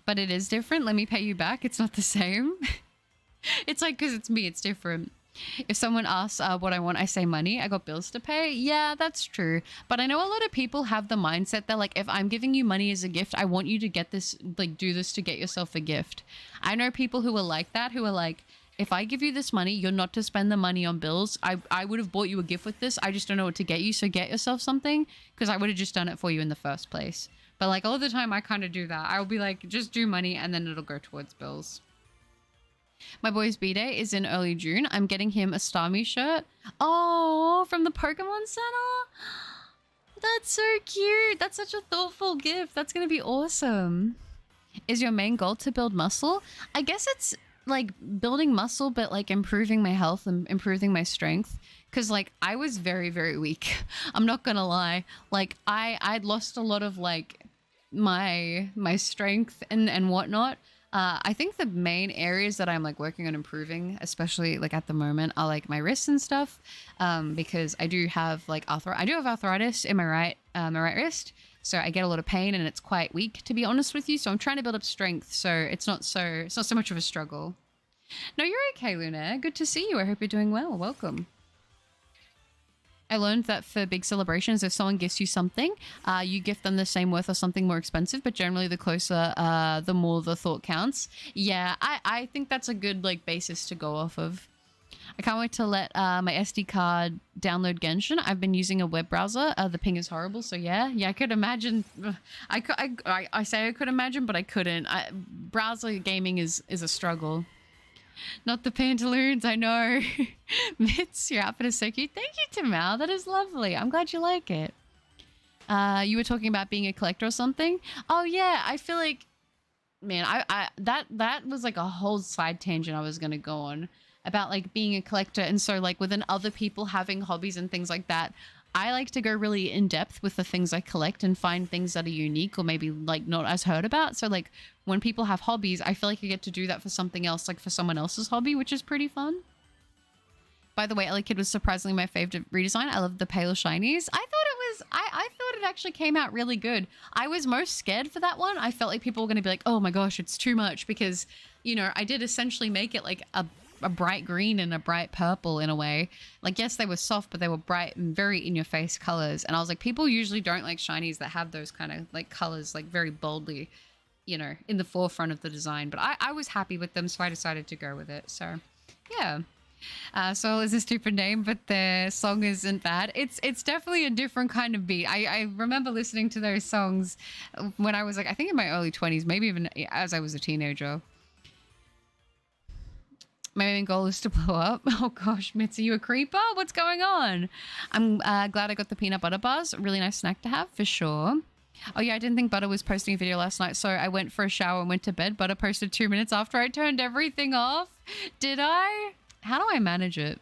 but it is different. Let me pay you back. It's not the same. It's like, because it's me, it's different. If someone asks what I want, I say money. I got bills to pay. Yeah, that's true. But I know a lot of people have the mindset that, like, if I'm giving you money as a gift, I want you to get this, like, do this to get yourself a gift. I know people who are like that, who are like, if I give you this money, you're not to spend the money on bills. I would have bought you a gift with this. I just don't know what to get you, so get yourself something, because I would have just done it for you in the first place. But, like, all the time I kind of do that. I'll be like, just do money, and then it'll go towards bills. My boy's B-Day is in early June. I'm getting him a Starmie shirt. Oh, from the Pokemon Center? That's so cute. That's such a thoughtful gift. That's going to be awesome. Is your main goal to build muscle? I guess it's like building muscle, but like improving my health and improving my strength. Because like I was very, very weak. I'm not going to lie. Like I'd lost a lot of like my strength and whatnot. I think the main areas that I'm like working on improving, especially like at the moment, are like my wrists and stuff, because I do have like arthritis in my right wrist, so I get a lot of pain and it's quite weak, to be honest with you. So I'm trying to build up strength, so it's not so much of a struggle. No, you're okay, Lunaire. Good to see you. I hope you're doing well. Welcome. I learned that for big celebrations, if someone gifts you something, you gift them the same worth or something more expensive, but generally the closer, the more the thought counts. Yeah, I think that's a good like basis to go off of. I can't wait to let my SD card download Genshin. I've been using a web browser. The ping is horrible, so yeah, I could imagine. I say I could imagine, but I couldn't. Browser gaming is a struggle. Not the pantaloons, I know. Mitz, your outfit is so cute. Thank you, Tamal. That is lovely. I'm glad you like it. You were talking about being a collector or something. Oh yeah, I feel like, man, that was like a whole side tangent I was gonna go on about like being a collector. And so like within other people having hobbies and things like that, I like to go really in depth with the things I collect and find things that are unique or maybe like not as heard about. So like when people have hobbies, I feel like I get to do that for something else, like for someone else's hobby, which is pretty fun. By the way, Ellie Kid was surprisingly my favorite redesign. I love the pale shinies. I thought it actually came out really good. I was most scared for that one. I felt like people were going to be like, oh my gosh, it's too much, because, you know, I did essentially make it like a bright green and a bright purple in a way. Like, yes, they were soft, but they were bright and very in-your-face colors. And I was like, people usually don't like shinies that have those kind of like colors, like very boldly, you know, in the forefront of the design. But I was happy with them, so I decided to go with it. So, yeah. Soul is a stupid name, but the song isn't bad. It's definitely a different kind of beat. I remember listening to those songs when I was like, I think in my early 20s, maybe even as I was a teenager. My main goal is to blow up. Oh gosh, Mitz, are you a creeper? What's going on? I'm glad I got the peanut butter bars. Really nice snack to have, for sure. Oh yeah, I didn't think Butter was posting a video last night, so I went for a shower and went to bed. Butter posted 2 minutes after I turned everything off. Did I? How do I manage it?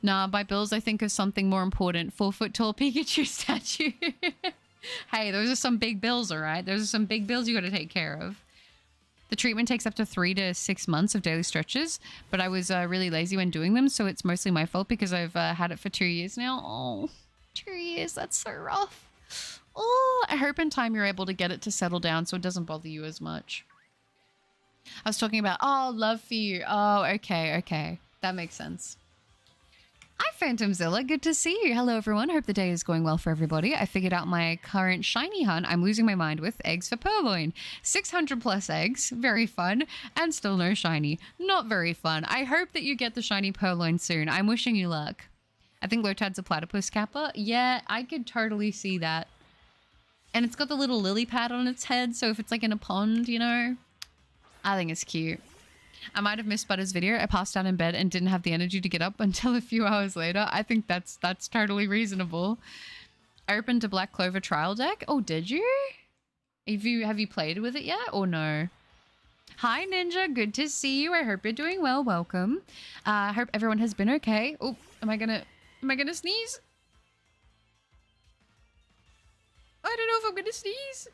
Nah, by bills, I think of something more important. 4-foot-tall Pikachu statue. Hey, those are some big bills, all right? Those are some big bills you got to take care of. The treatment takes up to 3 to 6 months of daily stretches, but I was really lazy when doing them, so it's mostly my fault because I've had it for 2 years now. Oh, 2 years, that's so rough. Oh, I hope in time you're able to get it to settle down so it doesn't bother you as much. I was talking about, oh, love for you. Oh, okay. That makes sense. Hi, Phantomzilla. Good to see you. Hello, everyone. Hope the day is going well for everybody. I figured out my current shiny hunt. I'm losing my mind with eggs for purloin. 600 plus eggs. Very fun. And still no shiny. Not very fun. I hope that you get the shiny purloin soon. I'm wishing you luck. I think Lotad's a platypus kappa. Yeah, I could totally see that. And it's got the little lily pad on its head, so if it's like in a pond, you know, I think it's cute. I might have missed Butter's video. I passed out in bed and didn't have the energy to get up until a few hours later. I think that's totally reasonable. I opened a Black Clover trial deck. Oh, did you? Have you played with it yet or no? Hi, Ninja. Good to see you. I hope you're doing well. Welcome. I hope everyone has been okay. Oh, am I gonna sneeze? I don't know if I'm gonna sneeze.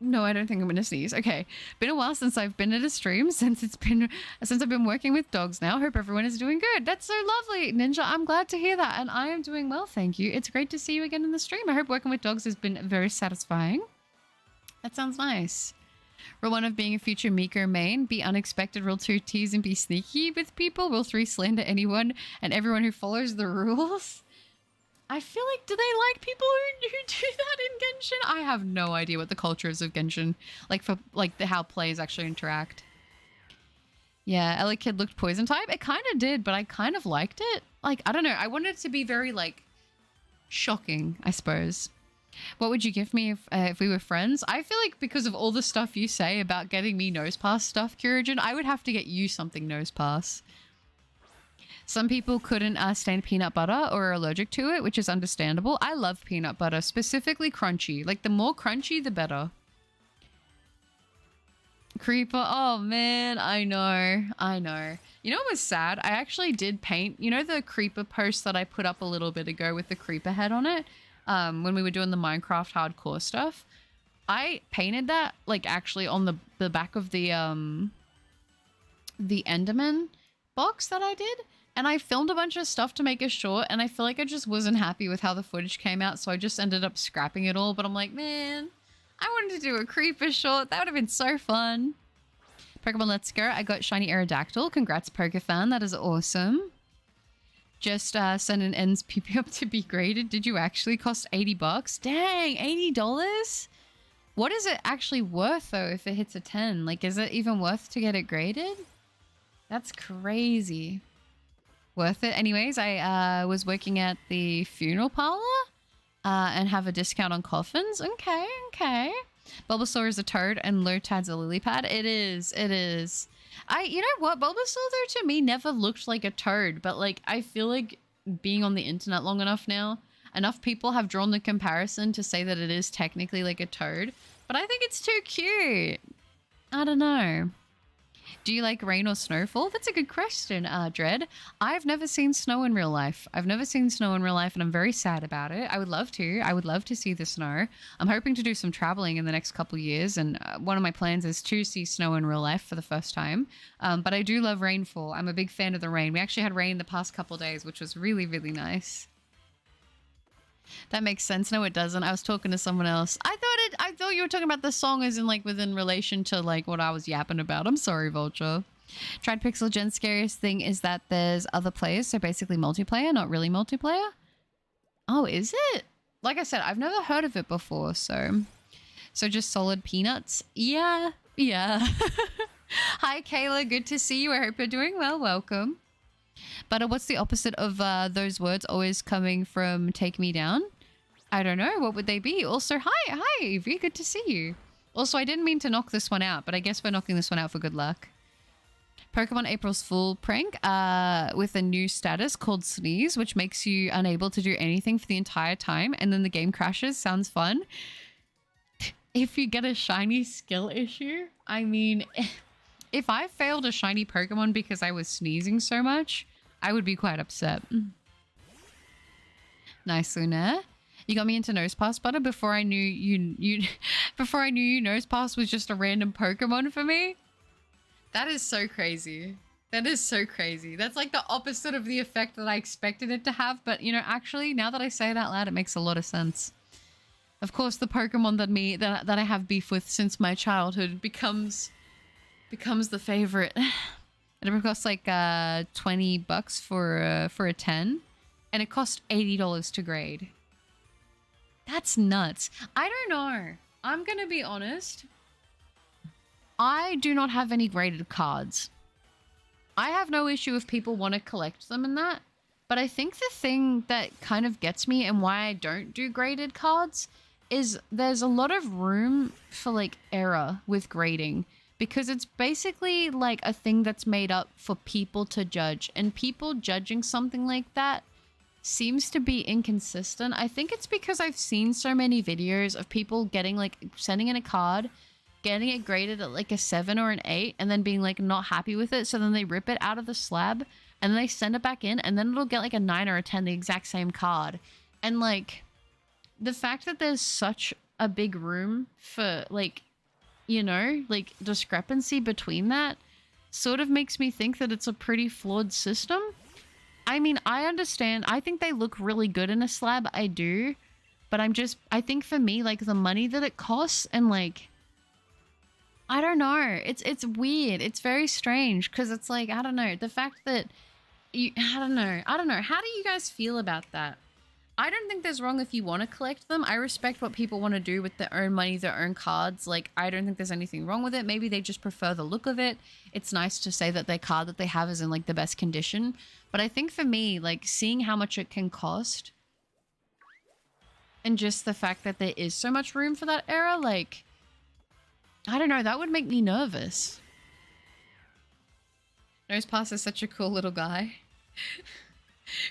No, I don't think I'm gonna sneeze. Okay. Been a while since I've been at a stream, since I've been working with dogs now. Hope everyone is doing good. That's so lovely, Ninja. I'm glad to hear that. And I am doing well, thank you. It's great to see you again in the stream. I hope working with dogs has been very satisfying. That sounds nice. Rule 1 of being a future Miko main, be unexpected. Rule 2, tease and be sneaky with people. Rule 3, slander anyone and everyone who follows the rules. I feel like, do they like people who do that in Genshin? I have no idea what the culture is of Genshin, like for like how players actually interact. Yeah, Ellie Kid looked poison type. It kind of did, but I kind of liked it. Like, I don't know. I wanted it to be very like shocking, I suppose. What would you give me if we were friends? I feel like because of all the stuff you say about getting me nose pass stuff, Kyurajin, I would have to get you something nose pass. Some people couldn't stand peanut butter or are allergic to it, which is understandable. I love peanut butter, specifically crunchy. Like, the more crunchy, the better. Creeper. Oh, man. I know. I know. You know what was sad? I actually did paint, you know the creeper post that I put up a little bit ago with the creeper head on it? When we were doing the Minecraft hardcore stuff? I painted that, like, actually on the back of the Enderman box that I did. And I filmed a bunch of stuff to make a short, and I feel like I just wasn't happy with how the footage came out, so I just ended up scrapping it all. But I'm like, man, I wanted to do a creeper short. That would have been so fun. Pokemon Let's Go. I got Shiny Aerodactyl. Congrats, Pokefan. That is awesome. Just send an ends PP up to be graded. Did you actually cost 80 bucks? Dang, $80? What is it actually worth, though, if it hits a 10? Like, is it even worth to get it graded? That's crazy. Worth it. Anyways, I was working at the funeral parlor and have a discount on coffins. Okay, okay. Bulbasaur is a toad and Lotad's a lily pad. It is, it is. You know what? Bulbasaur, though, to me, never looked like a toad. But, like, I feel like being on the internet long enough now, enough people have drawn the comparison to say that it is technically like a toad. But I think it's too cute. I don't know. Do you like rain or snowfall? That's a good question, Dread. I've never seen snow in real life. I've never seen snow in real life, and I'm very sad about it. I would love to. I would love to see the snow. I'm hoping to do some traveling in the next couple of years, and one of my plans is to see snow in real life for the first time. But I do love rainfall. I'm a big fan of the rain. We actually had rain the past couple of days, which was really, really nice. That makes sense. No, it doesn't. I was talking to someone else. I thought you were talking about the song as in like within relation to like what I was yapping about. I'm sorry, Vulture. Tried Pixel Gen's scariest thing is that there's other players, so basically multiplayer, not really multiplayer. Oh, is it? Like I said, I've never heard of it before, so just solid peanuts. Yeah. Hi, Kayla. Good to see you. I hope you're doing well. Welcome. But what's the opposite of those words always coming from take me down? I don't know. What would they be? Also, hi, Avery. Good to see you. Also, I didn't mean to knock this one out, but I guess we're knocking this one out for good luck. Pokemon April's Fool prank with a new status called Sneeze, which makes you unable to do anything for the entire time, and then the game crashes. Sounds fun. If you get a shiny skill issue, I mean, if I failed a shiny Pokemon because I was sneezing so much, I would be quite upset. Nice, Luna. You got me into Nosepass Butter before I knew you before I knew Nosepass was just a random Pokemon for me. That is so crazy. That is so crazy. That's like the opposite of the effect that I expected it to have. But, you know, actually, now that I say it out loud, it makes a lot of sense. Of course, the Pokemon that I have beef with since my childhood becomes the favorite. And it costs like 20 bucks for a 10, and it cost $80 to grade. That's nuts. I don't know. I'm gonna be honest. I do not have any graded cards. I have no issue if people want to collect them and that, but I think the thing that kind of gets me and why I don't do graded cards is there's a lot of room for like error with grading. Because it's basically like a thing that's made up for people to judge. And people judging something like that seems to be inconsistent. I think it's because I've seen so many videos of people getting like sending in a card, getting it graded at like a 7 or an 8, and then being like not happy with it. So then they rip it out of the slab and then they send it back in, and then it'll get like a 9 or a 10, the exact same card. And like the fact that there's such a big room for like, you know, like discrepancy between that sort of makes me think that it's a pretty flawed system. I mean, I understand. I think they look really good in a slab. I do. But I think for me, like the money that it costs and like, I don't know. It's weird. It's very strange because it's like, I don't know. The fact that I don't know. How do you guys feel about that? I don't think there's wrong if you want to collect them. I respect what people want to do with their own money, their own cards. Like, I don't think there's anything wrong with it. Maybe they just prefer the look of it. It's nice to say that their card that they have is in, like, the best condition. But I think for me, like, seeing how much it can cost, And just the fact that there is so much room for that error, like, I don't know, that would make me nervous. Nosepass is such a cool little guy.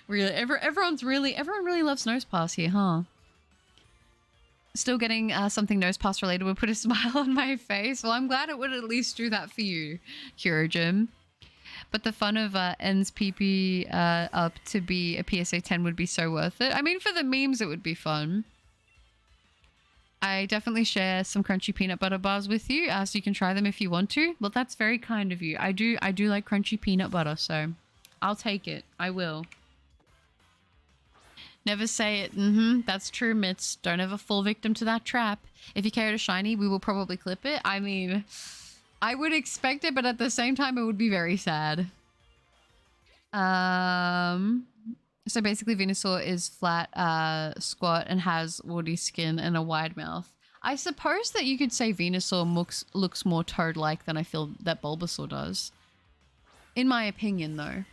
Really, everyone really loves Nosepass here, huh? Still getting something Nosepass related would put a smile on my face. Well, I'm glad it would at least do that for you, Kurojim. But the fun of N's PP up to be a PSA 10 would be so worth it. I mean, for the memes, it would be fun. I definitely share some crunchy peanut butter bars with you, so you can try them if you want to. Well, that's very kind of you. I do like crunchy peanut butter, so I'll take it. I will. Never say it. That's true, Mitz. Don't ever fall victim to that trap. If you carried a shiny, we will probably clip it. I mean, I would expect it, but at the same time, it would be very sad. So basically Venusaur is flat, squat, and has woody skin and a wide mouth. I suppose that you could say Venusaur looks more toad-like than I feel that Bulbasaur does. In my opinion, though.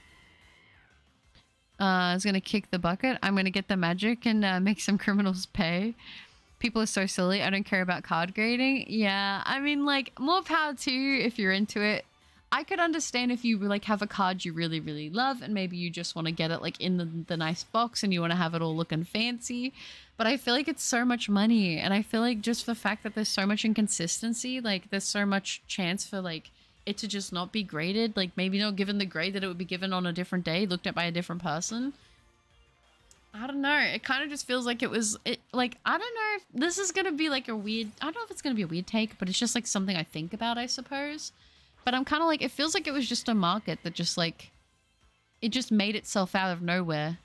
I was going to kick the bucket. I'm going to get the magic and make some criminals pay. People are so silly. I don't care about card grading. Yeah, I mean, like, more power to you if you're into it. I could understand if you like have a card you really, really love and maybe you just want to get it like in the nice box and you want to have it all looking fancy. But I feel like it's so much money, and I feel like just the fact that there's so much inconsistency, like there's so much chance for like it to just not be graded, like maybe not given the grade that it would be given on a different day, looked at by a different person. I don't know. It kind of just feels like it like, I don't know if this is going to be like a weird, I don't know if it's going to be a weird take, but it's just like something I think about, I suppose. But I'm kind of like, it feels like it was just a market that just like, it just made itself out of nowhere.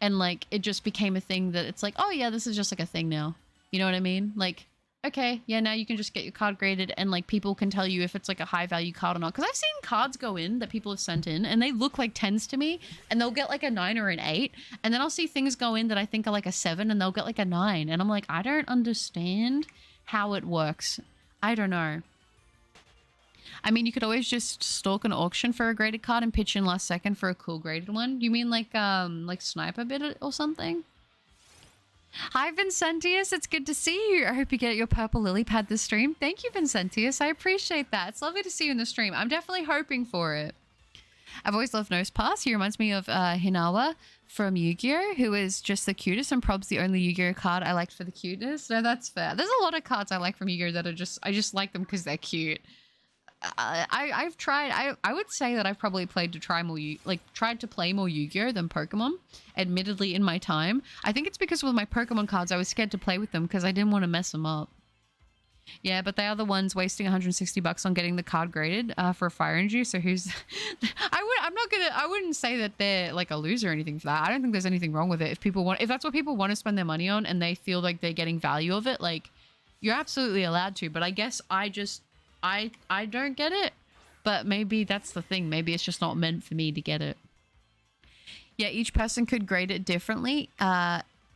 And like, it just became a thing that it's like, oh yeah, this is just like a thing now. You know what I mean? Like, okay, yeah, now you can just get your card graded and like people can tell you if it's like a high value card or not. Because I've seen cards go in that people have sent in and they look like 10s to me and they'll get like a 9 or an 8. And then I'll see things go in that I think are like a 7 and they'll get like a 9. And I'm like, I don't understand how it works. I don't know. I mean, you could always just stalk an auction for a graded card and pitch in last second for a cool graded one. You mean like Sniper Bit or something? Hi, Vincentius. It's good to see you. I hope you get your purple lily pad this stream. Thank you, Vincentius. I appreciate that. It's lovely to see you in the stream. I'm definitely hoping for it. I've always loved Nosepass. He reminds me of Hinawa from Yu-Gi-Oh!, who is just the cutest, and prob's the only Yu-Gi-Oh! Card I liked for the cuteness. No, that's fair. There's a lot of cards I like from Yu-Gi-Oh! That are just, I just like them because they're cute. I've tried, I would say that I've probably tried to play more Yu-Gi-Oh! Than Pokemon, admittedly, in my time. I think it's because with my Pokemon cards, I was scared to play with them because I didn't want to mess them up. Yeah, but they are the ones wasting $160 on getting the card graded for a fire injury. So who's... I wouldn't say that they're like a loser or anything for that. I don't think there's anything wrong with it. If that's what people want to spend their money on and they feel like they're getting value of it, like, you're absolutely allowed to. But I guess I don't get it. But maybe that's the thing. Maybe it's just not meant for me to get it. Yeah, each person could grade it differently.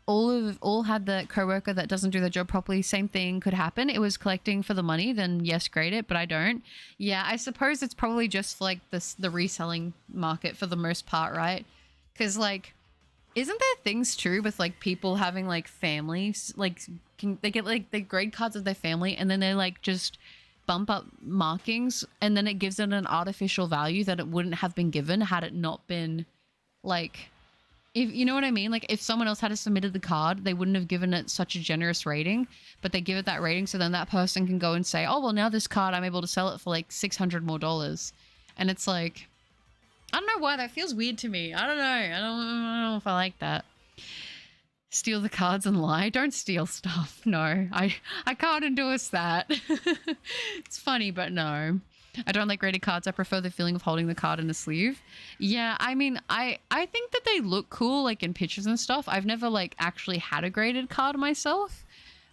All had the coworker that doesn't do the job properly. Same thing could happen. It was collecting for the money, then yes, grade it, but I don't. Yeah, I suppose it's probably just for like the reselling market for the most part, right? Because like, isn't there things true with like people having like families? Like, they get like the grade cards of their family and then they like just bump up markings and then it gives it an artificial value that it wouldn't have been given had it not been like... If you know what I mean? Like if someone else had submitted the card, they wouldn't have given it such a generous rating, but they give it that rating so then that person can go and say, oh, well, now this card, I'm able to sell it for like $600 more. And it's like, I don't know why that feels weird to me. I don't know. I don't know if I like that. Steal the cards and lie. Don't steal stuff. No, I can't endorse that. It's funny, but no. I don't like graded cards. I prefer the feeling of holding the card in a sleeve. Yeah, I mean, I think that they look cool, like in pictures and stuff. I've never like actually had a graded card myself,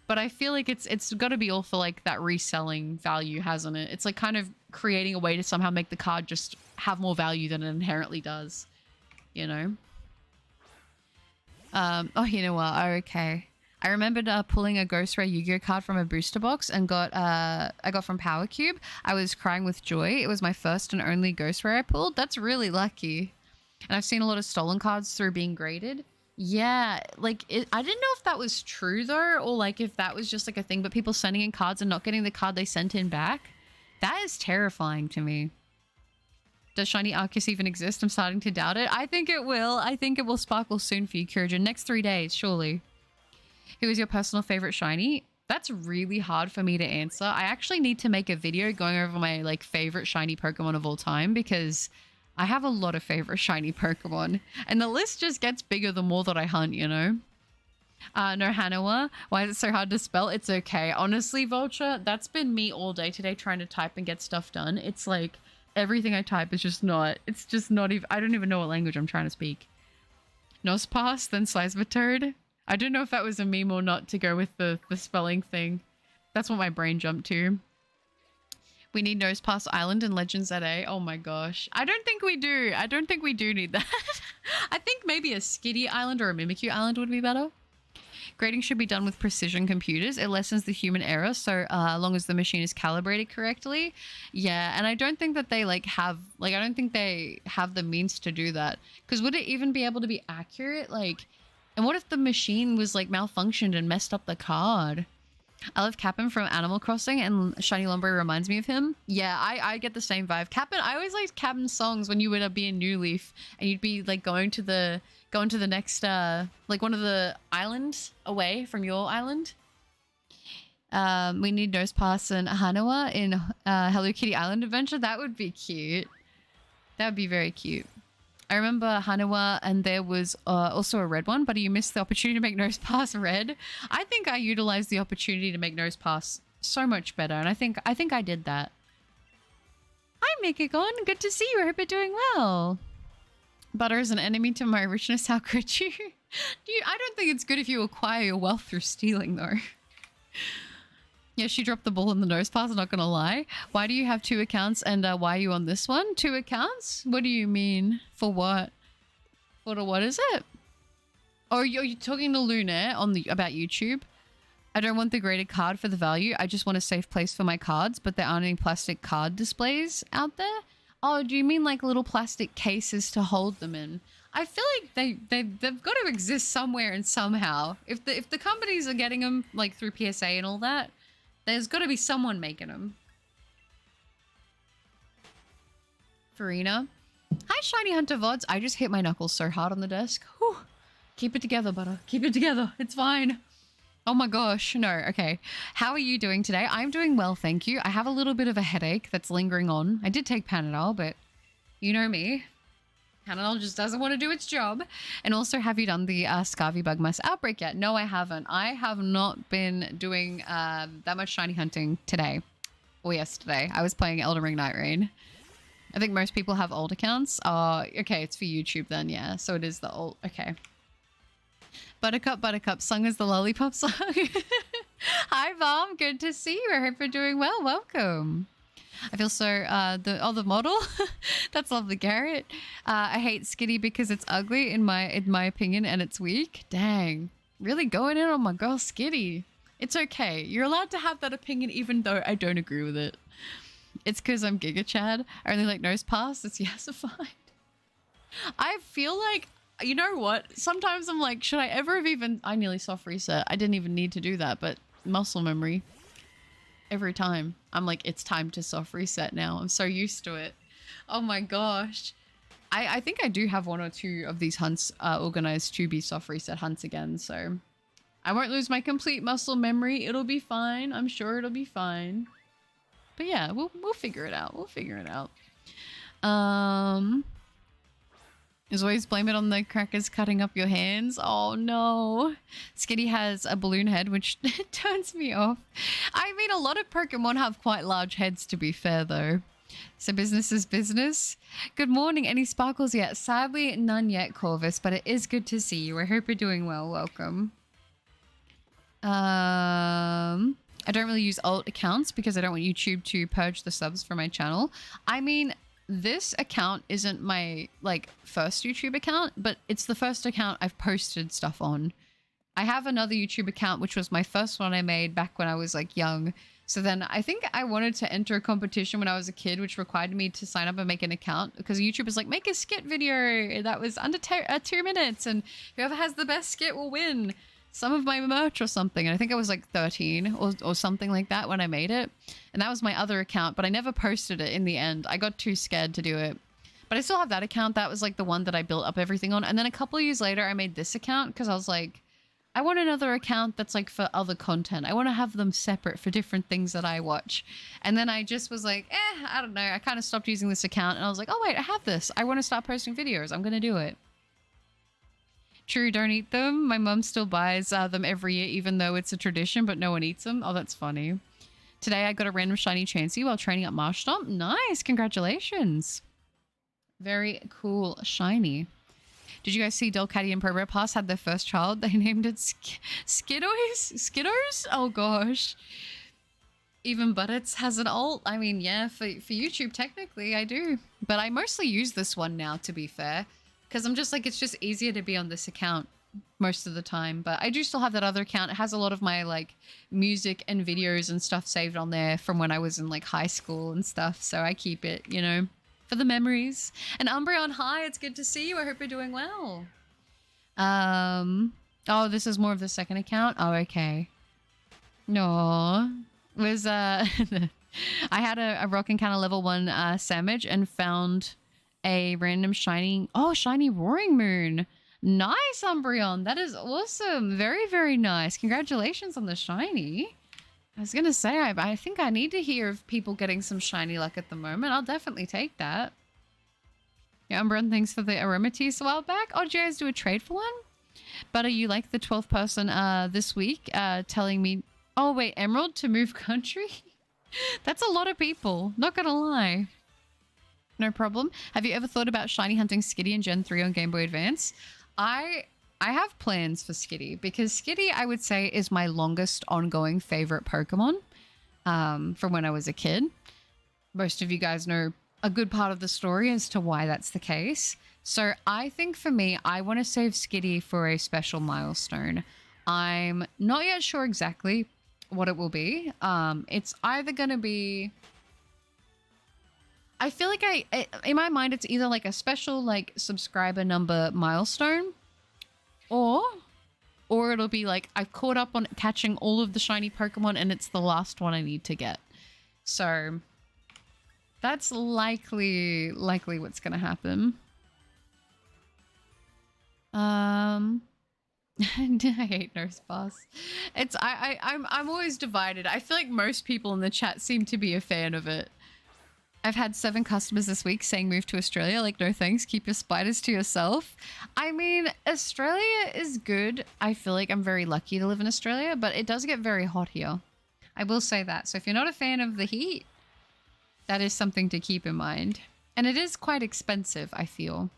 but I feel like it's got to be all for like that reselling value, hasn't it? It's like kind of creating a way to somehow make the card just have more value than it inherently does, you know? Oh, you know what? Oh, okay. I remembered pulling a Ghost Ray Yu-Gi-Oh card from a booster box and I got from Power Cube. I was crying with joy. It was my first and only Ghost Ray I pulled. That's really lucky. And I've seen a lot of stolen cards through being graded. Yeah, like I didn't know if that was true though, or like if that was just like a thing, but people sending in cards and not getting the card they sent in back. That is terrifying to me. Does Shiny Arceus even exist? I'm starting to doubt it. I think it will. I think it will sparkle soon for you, Kyojin. Next 3 days, surely. Who is your personal favorite Shiny? That's really hard for me to answer. I actually need to make a video going over my like favorite Shiny Pokemon of all time because I have a lot of favorite Shiny Pokemon. And the list just gets bigger the more that I hunt, you know? No Hanawa. Why is it so hard to spell? It's okay. Honestly, Vulture, that's been me all day today trying to type and get stuff done. It's like everything I type is just not, it's just not even, I don't even know what language I'm trying to speak. Nospass, then Seismitoad. I don't know if that was a meme or not to go with the spelling thing. That's what my brain jumped to. We need Nosepass Island and Legends ZA. Oh my gosh. I don't think we do. I don't think we do need that. I think maybe a Skitty Island or a Mimikyu Island would be better. Grading should be done with precision computers. It lessens the human error so long as the machine is calibrated correctly. Yeah, and I don't think that they have the means to do that. Because would it even be able to be accurate? Like, and what if the machine was like malfunctioned and messed up the card? I love Cap'n from Animal Crossing and Shiny Lombre reminds me of him. Yeah, I get the same vibe. Cap'n, I always liked Cap'n's songs when you would be in New Leaf and you'd be like going to the next like one of the islands away from your island. We need Nosepass and Hanawa in Hello Kitty Island Adventure. That would be cute. That would be very cute. I remember Hanawa and there was also a red one, but you missed the opportunity to make Nosepass red. I think I utilized the opportunity to make Nosepass so much better, and I think I did that. Hi, Mikagon. Good to see you. I hope you're doing well. Butter is an enemy to my richness. How could you? I don't think it's good if you acquire your wealth through stealing, though. Yeah, she dropped the ball in the Nosepass, I'm not gonna lie. Why do you have 2 accounts and why are you on this one? 2 accounts? What do you mean? For what? For what is it? Oh, you're talking to Lunaire about YouTube? I don't want the graded card for the value. I just want a safe place for my cards, but there aren't any plastic card displays out there. Oh, do you mean like little plastic cases to hold them in? I feel like they've got to exist somewhere and somehow. If the companies are getting them like through PSA and all that, there's got to be someone making them. Farina. Hi, Shiny Hunter VODs. I just hit my knuckles so hard on the desk. Whew. Keep it together, Butter. Keep it together. It's fine. Oh my gosh. No. Okay. How are you doing today? I'm doing well, thank you. I have a little bit of a headache that's lingering on. I did take Panadol, but you know me. Panadol just doesn't want to do its job. And also, have you done the Scarvy Bug Mice outbreak yet? No, I haven't. I have not been doing that much shiny hunting today or yesterday. I was playing Elden Ring Night Rain. I think most people have old accounts. Okay, it's for YouTube then, yeah. So it is the old, okay. Buttercup, Buttercup, sung as the lollipop song. Hi, Mom. Good to see you. I hope you're doing well. Welcome. I feel so, the model. That's lovely, Garrett. I hate Skitty because it's ugly in my opinion and it's weak. Dang. Really going in on my girl Skitty. It's okay. You're allowed to have that opinion even though I don't agree with it. It's because I'm Giga Chad. I only like Nosepass. It's yesified. I feel like, you know what? Sometimes I'm like, should I ever have even... I nearly soft reset. I didn't even need to do that, but muscle memory. Every time I'm like, it's time to soft reset now. I'm so used to it. Oh my gosh. I think I do have 1 or 2 of these hunts organized to be soft reset hunts again. So I won't lose my complete muscle memory. It'll be fine. I'm sure it'll be fine. But yeah, we'll figure it out. We'll figure it out. As always, blame it on the crackers cutting up your hands. Oh no. Skitty has a balloon head, which turns me off. I mean, a lot of Pokemon have quite large heads, to be fair, though. So business is business. Good morning. Any sparkles yet? Sadly, none yet, Corvus, but it is good to see you. I hope you're doing well. Welcome. I don't really use alt accounts because I don't want YouTube to purge the subs from my channel. I mean... This account isn't my, like, first YouTube account, but it's the first account I've posted stuff on. I have another YouTube account, which was my first one I made back when I was, like, young. So then I think I wanted to enter a competition when I was a kid, which required me to sign up and make an account because YouTube is like, make a skit video that was under 2 minutes and whoever has the best skit will win some of my merch or something. And I think I was like 13 or something like that when I made it. And that was my other account, but I never posted it in the end. I got too scared to do it. But I still have that account. That was like the one that I built up everything on. And then a couple of years later, I made this account because I was like, I want another account that's like for other content. I want to have them separate for different things that I watch. And then I just was like, I don't know. I kind of stopped using this account and I was like, oh wait, I have this. I want to start posting videos. I'm going to do it. True, don't eat them. My mum still buys them every year, even though it's a tradition, but no one eats them. Oh, that's funny. Today I got a random shiny Chansey while training at Marsh Stomp. Nice, congratulations. Very cool shiny. Did you guys see Delcatty and Pro Pass had their first child? They named it Skiddos? Oh gosh. Even Buttits has an alt. I mean, yeah, for YouTube, technically I do. But I mostly use this one now, to be fair. Because I'm just like, it's just easier to be on this account most of the time. But I do still have that other account. It has a lot of my like music and videos and stuff saved on there from when I was in like high school and stuff. So I keep it, you know, for the memories. And Umbreon, hi, it's good to see you. I hope you're doing well. Oh, this is more of the second account. Oh, okay. No, was I had a rock encounter level 1 sandwich and found a random shiny Roaring Moon. Nice, Umbreon. That is awesome. Very, very nice. Congratulations on the shiny. I was going to say, I think I need to hear of people getting some shiny luck at the moment. I'll definitely take that. Yeah, Umbreon, thanks for the Aromatisse a while back. Oh, did you guys do a trade for one? But are you like the 12th person this week telling me, oh wait, Emerald to move country? That's a lot of people, not gonna lie. No problem. Have you ever thought about shiny hunting Skitty in Gen 3 on Game Boy Advance? I have plans for Skitty because Skitty, I would say, is my longest ongoing favorite Pokemon from when I was a kid. Most of you guys know a good part of the story as to why that's the case. So I think for me, I want to save Skitty for a special milestone. I'm not yet sure exactly what it will be. It's either going to be... I feel like in my mind, it's either like a special like subscriber number milestone or it'll be like I've caught up on catching all of the shiny Pokemon and it's the last one I need to get. So that's likely what's going to happen. I hate Nurse Boss. I'm always divided. I feel like most people in the chat seem to be a fan of it. I've had 7 customers this week saying move to Australia. Like, no thanks. Keep your spiders to yourself. I mean, Australia is good. I feel like I'm very lucky to live in Australia, but it does get very hot here. I will say that. So if you're not a fan of the heat, that is something to keep in mind. And it is quite expensive, I feel.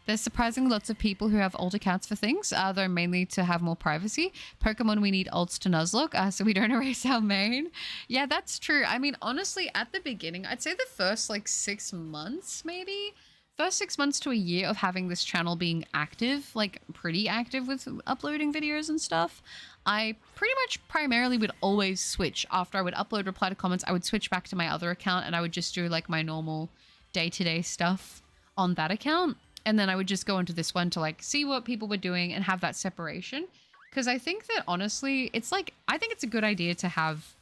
There's surprisingly lots of people who have alt accounts for things, though mainly to have more privacy. Pokemon, we need alts to Nuzlocke, so we don't erase our main. Yeah, that's true. I mean, honestly, at the beginning, I'd say the first like 6 months, maybe? First 6 months to a year of having this channel being active, like pretty active with uploading videos and stuff, I pretty much primarily would always switch. After I would upload reply to comments, I would switch back to my other account and I would just do like my normal day-to-day stuff on that account. And then I would just go into this one to like see what people were doing and have that separation. Because I think that honestly, it's like, I think it's a good idea to have,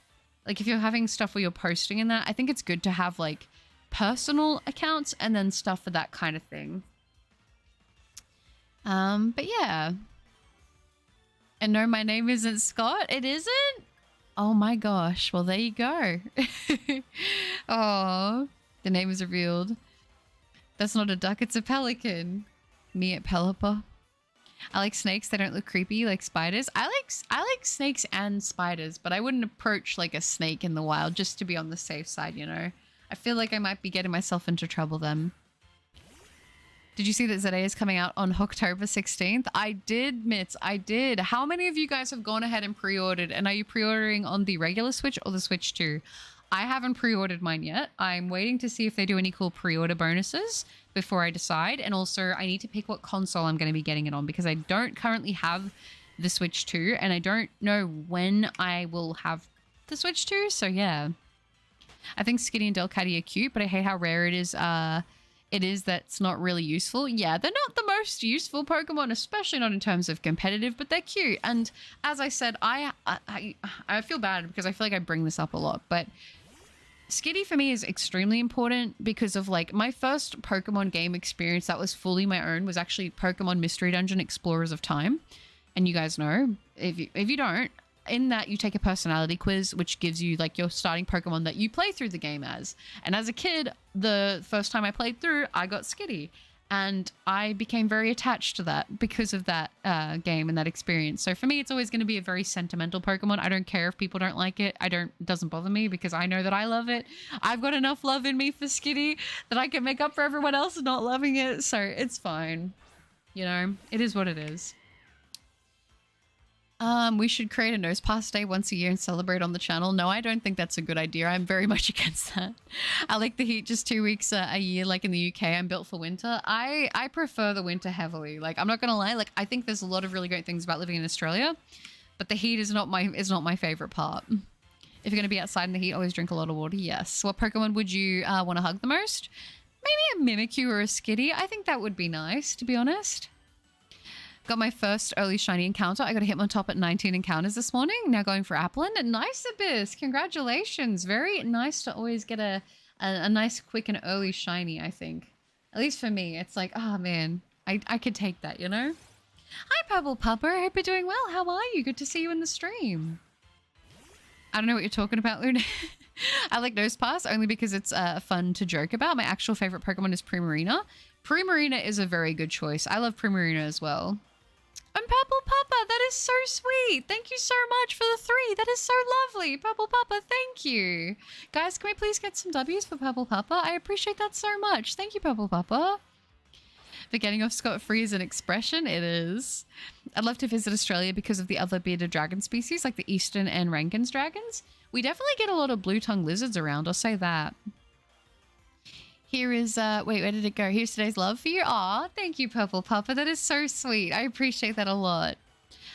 like if you're having stuff where you're posting in that, I think it's good to have like personal accounts and then stuff for that kind of thing. But yeah. And no, my name isn't Scott. It isn't? Oh my gosh. Well, there you go. Oh, the name is revealed. That's not a duck, it's a pelican. Me at Pelipper. I like snakes, they don't look creepy like spiders. I like snakes and spiders, but I wouldn't approach like a snake in the wild just to be on the safe side, you know? I feel like I might be getting myself into trouble then. Did you see that ZA is coming out on October 16th? I did, Mitz, I did. How many of you guys have gone ahead and pre-ordered? And are you pre-ordering on the regular Switch or the Switch 2? I haven't pre-ordered mine yet. I'm waiting to see if they do any cool pre-order bonuses before I decide. And also, I need to pick what console I'm going to be getting it on because I don't currently have the Switch 2 and I don't know when I will have the Switch 2. So yeah, I think Skitty and Delcatty are cute, but I hate how rare it is. That's not really useful. Yeah, they're not the most useful Pokemon, especially not in terms of competitive, but they're cute. And as I said, I feel bad because I feel like I bring this up a lot, but Skitty for me is extremely important because of like my first Pokemon game experience that was fully my own was actually Pokemon Mystery Dungeon Explorers of Time. And you guys know, if you don't, in that you take a personality quiz, which gives you like your starting Pokemon that you play through the game as. And as a kid, the first time I played through, I got Skitty. And I became very attached to that because of that game and that experience. So for me, it's always going to be a very sentimental Pokemon. I don't care if people don't like it. It doesn't bother me because I know that I love it. I've got enough love in me for Skitty that I can make up for everyone else not loving it. So it's fine. You know, it is what it is. We should create a nose pass day once a year and celebrate on the channel. No, I don't think that's a good idea. I'm very much against that. I like the heat just 2 weeks a year, like in the UK. I'm built for winter. I prefer the winter heavily. Like, I'm not gonna lie. Like, I think there's a lot of really great things about living in Australia, but the heat is not my favorite part. If you're gonna be outside in the heat, always drink a lot of water. Yes. What Pokemon would you want to hug the most? Maybe a Mimikyu or a Skitty. I think that would be nice, to be honest. Got my first early shiny encounter. I got a Hitmontop at 19 encounters this morning. Now going for Applin. Nice, Abyss. Congratulations. Very nice to always get a nice, quick, and early shiny, I think. At least for me. It's like, oh, man. I could take that, you know? Hi, Purple Pupper. I hope you're doing well. How are you? Good to see you in the stream. I don't know what you're talking about, Luna. I like Nosepass only because it's fun to joke about. My actual favorite Pokemon is Primarina. Primarina is a very good choice. I love Primarina as well. And Purple Papa, that is so sweet. Thank you so much for the 3. That is so lovely. Purple Papa, thank you. Guys, can we please get some W's for Purple Papa? I appreciate that so much. Thank you, Purple Papa. For getting off scot-free is an expression. It is. I'd love to visit Australia because of the other bearded dragon species, like the Eastern and Rankin's dragons. We definitely get a lot of blue-tongued lizards around, I'll say that. Here is, wait, where did it go? Here's today's love for you. Aw, thank you, Purple Papa. That is so sweet. I appreciate that a lot.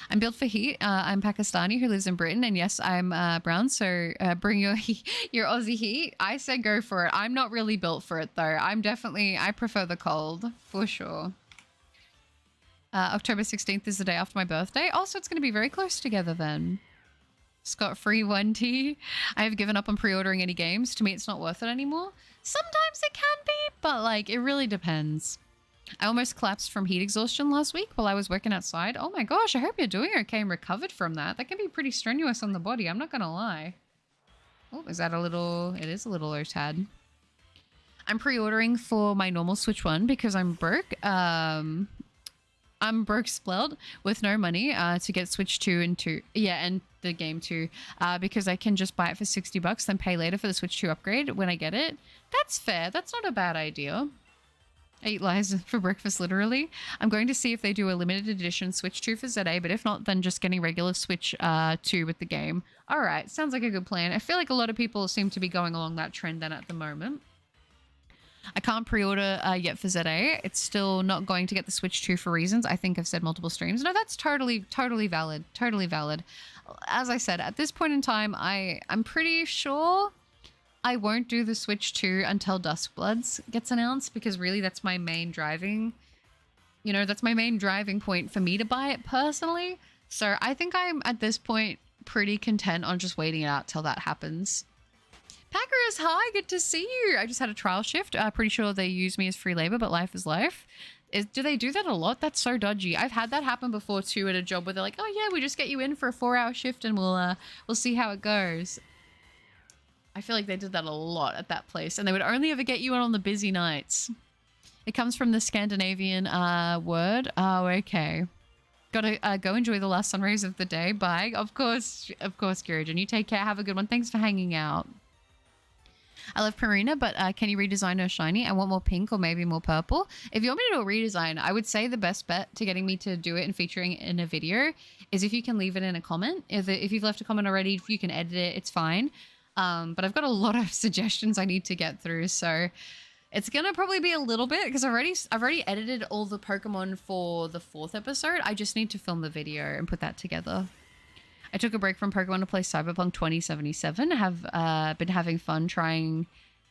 I'm built for heat. I'm Pakistani who lives in Britain. And yes, I'm brown, so bring your Aussie heat. I said go for it. I'm not really built for it, though. I prefer the cold, for sure. October 16th is the day after my birthday. Also, it's going to be very close together then. Scot-free 1T. I have given up on pre-ordering any games. To me, it's not worth it anymore. Sometimes it can be, but like it really depends. I almost collapsed from heat exhaustion last week while I was working outside. Oh my gosh, I hope you're doing okay and recovered from that. That can be pretty strenuous on the body, I'm not gonna lie. Oh, is that a little... It is a little Lotad. I'm pre-ordering for my normal Switch 1 because I'm broke. I'm broke split with no money to get Switch 2 and 2. Yeah, and the game 2 because I can just buy it for $60, then pay later for the Switch 2 upgrade when I get it. That's fair. That's not a bad idea. I eat lies for breakfast, literally. I'm going to see if they do a limited edition Switch 2 for ZA, but if not, then just getting regular Switch 2 with the game. All right, sounds like a good plan. I feel like a lot of people seem to be going along that trend then at the moment. I can't pre-order yet for ZA. It's still not going to get the Switch 2 for reasons I think I've said multiple streams. No, that's totally valid. Totally valid. As I said, at this point in time, I'm pretty sure I won't do the Switch 2 until Duskbloods gets announced because really that's my main driving, you know, that's my main driving point for me to buy it personally. So I think I'm at this point pretty content on just waiting it out till that happens. Packers, hi, good to see you. I just had a trial shift. Pretty sure they use me as free labor, but life is life. Do they do that a lot? That's so dodgy. I've had that happen before too at a job where they're like, oh yeah, we just get you in for a 4-hour shift and we'll see how it goes. I feel like they did that a lot at that place and they would only ever get you in on the busy nights. It comes from the Scandinavian word. Oh, okay. Gotta go enjoy the last sun rays of the day. Bye. Of course, Gurijan. You take care. Have a good one. Thanks for hanging out. I love Primarina, but can you redesign her shiny? I want more pink or maybe more purple. If you want me to do a redesign, I would say the best bet to getting me to do it and featuring it in a video is if you can leave it in a comment. If you've left a comment already, if you can edit it, it's fine. But I've got a lot of suggestions I need to get through, so it's gonna probably be a little bit because I've already edited all the Pokemon for the 4th episode. I just need to film the video and put that together. I took a break from Pokemon to play Cyberpunk 2077. Have been having fun trying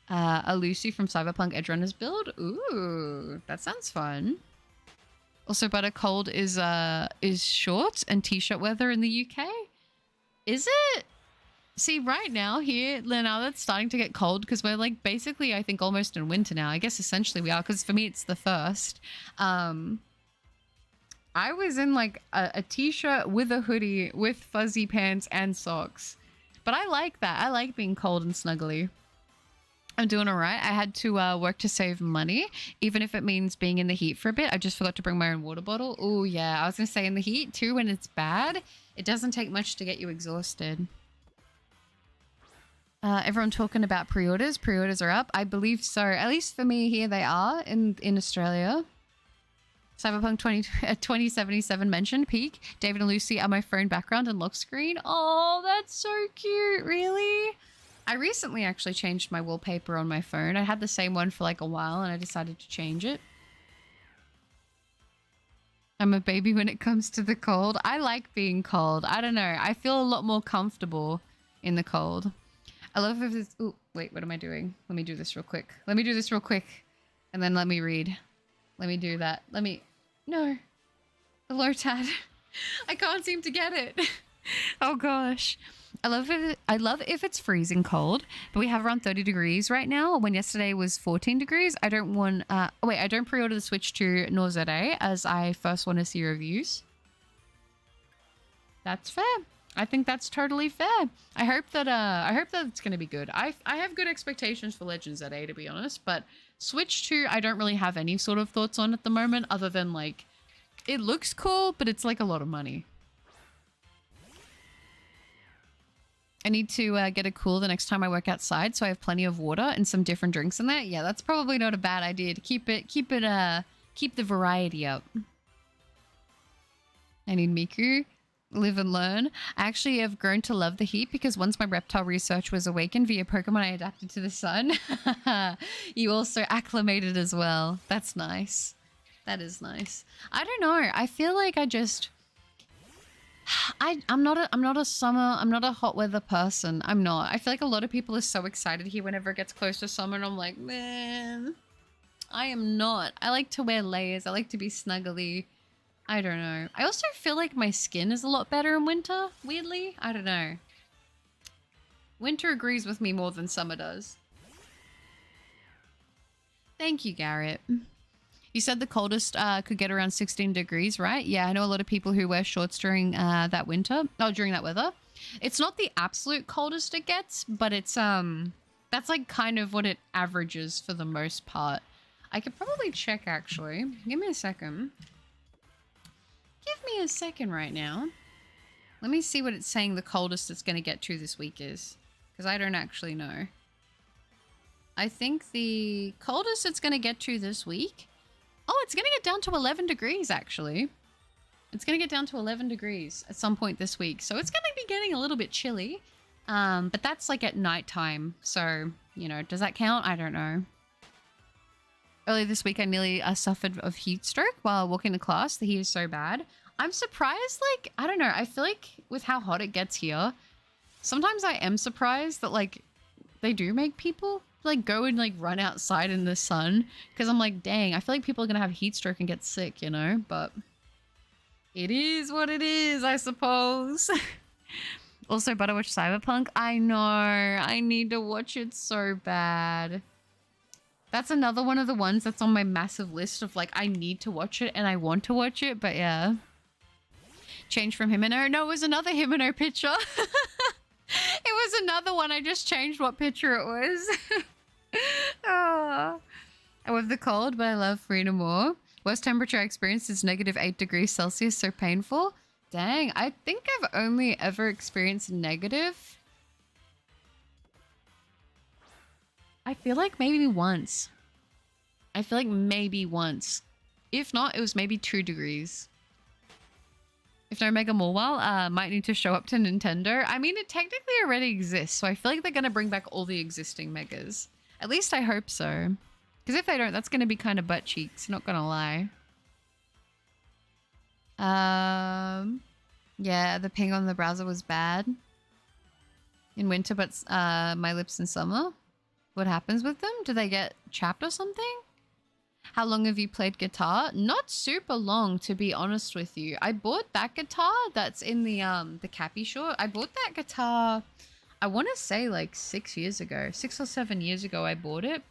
a Lucy from Cyberpunk Edgerunners build. Ooh, that sounds fun. Also, Butter Cold is shorts and t-shirt weather in the UK. Is it? See, right now here, now that's starting to get cold because we're like basically, I think, almost in winter now. I guess essentially we are because for me it's the first. I was in like a t-shirt with a hoodie with fuzzy pants and socks. But I like that. I like being cold and snuggly. I'm doing all right. I had to work to save money, even if it means being in the heat for a bit. I just forgot to bring my own water bottle. Oh, yeah. I was going to say in the heat, too, when it's bad, it doesn't take much to get you exhausted. Everyone talking about pre-orders. Pre-orders are up. I believe so. At least for me here, they are in Australia. Cyberpunk 2077 mentioned peak. David and Lucy are my phone background and lock screen. Oh, that's so cute. Really? I recently actually changed my wallpaper on my phone. I had the same one for like a while and I decided to change it. I'm a baby when it comes to the cold. I like being cold. I don't know. I feel a lot more comfortable in the cold. I love if it's... Oh, wait, what am I doing? Let me do this real quick. Let me do this real quick. And then let me read. Let me do that. Let me... No. The Lotad. I can't seem to get it. Oh gosh. I love if it's freezing cold, but we have around 30 degrees right now when yesterday was 14 degrees. I don't want... I don't pre-order the Switch 2 nor ZA as I first want to see reviews. That's fair. I think that's totally fair. I hope that it's going to be good. I have good expectations for Legends ZA, to be honest, but Switch 2 I don't really have any sort of thoughts on at the moment other than like it looks cool, but it's like a lot of money. I need to get a cool the next time I work outside so I have plenty of water and some different drinks in there. Yeah, that's probably not a bad idea to keep the variety up. I need Miku. Live and learn. I actually have grown to love the heat because once my reptile research was awakened via Pokemon, I adapted to the sun. You also acclimated as well. That's nice. That is nice. I don't know. I feel like I'm not a hot weather person. I'm not. I feel like a lot of people are so excited here whenever it gets close to summer and I'm like, man, I am not. I like to wear layers. I like to be snuggly. I don't know. I also feel like my skin is a lot better in winter, weirdly. I don't know. Winter agrees with me more than summer does. Thank you, Garrett. You said the coldest could get around 16 degrees, right? Yeah, I know a lot of people who wear shorts during that winter. Oh, during that weather. It's not the absolute coldest it gets, but it's that's like kind of what it averages for the most part. I could probably check actually. Give me a second. Give me a second right now. Let me see what it's saying the coldest it's going to get to this week is. Because I don't actually know. I think the coldest it's going to get to this week... Oh, it's going to get down to 11 degrees, actually. It's going to get down to 11 degrees at some point this week. So it's going to be getting a little bit chilly. But that's like at nighttime. So, you know, does that count? I don't know. Earlier this week, I nearly suffered of heat stroke while walking to class. The heat is so bad. I'm surprised, like, I don't know. I feel like with how hot it gets here, sometimes I am surprised that, like, they do make people, like, go and, like, run outside in the sun. Because I'm like, dang, I feel like people are going to have heat stroke and get sick, you know? But it is what it is, I suppose. Also, better watch Cyberpunk. I know. I need to watch it so bad. That's another one of the ones that's on my massive list of like, I need to watch it and I want to watch it, but yeah. Change from Himeno. No, it was another Himeno picture. It was another one. I just changed what picture it was. Oh. I love the cold, but I love freedom more. Worst temperature I experienced is -8 degrees Celsius, so painful. Dang, I think I've only ever experienced negative. I feel like maybe once. I feel like maybe once. If not, it was maybe 2 degrees. If no Mega Mawile, might need to show up to Nintendo. I mean, it technically already exists, so I feel like they're going to bring back all the existing Megas. At least I hope so. Because if they don't, that's going to be kind of butt cheeks, not going to lie. Yeah, the ping on the browser was bad in winter, but my lips in summer. What happens with them? Do they get chapped or something? How long have you played guitar? Not super long, to be honest with you. I bought that guitar that's in the Cappy short. I bought that guitar, I want to say like 6 years ago. 6 or 7 years ago I bought it.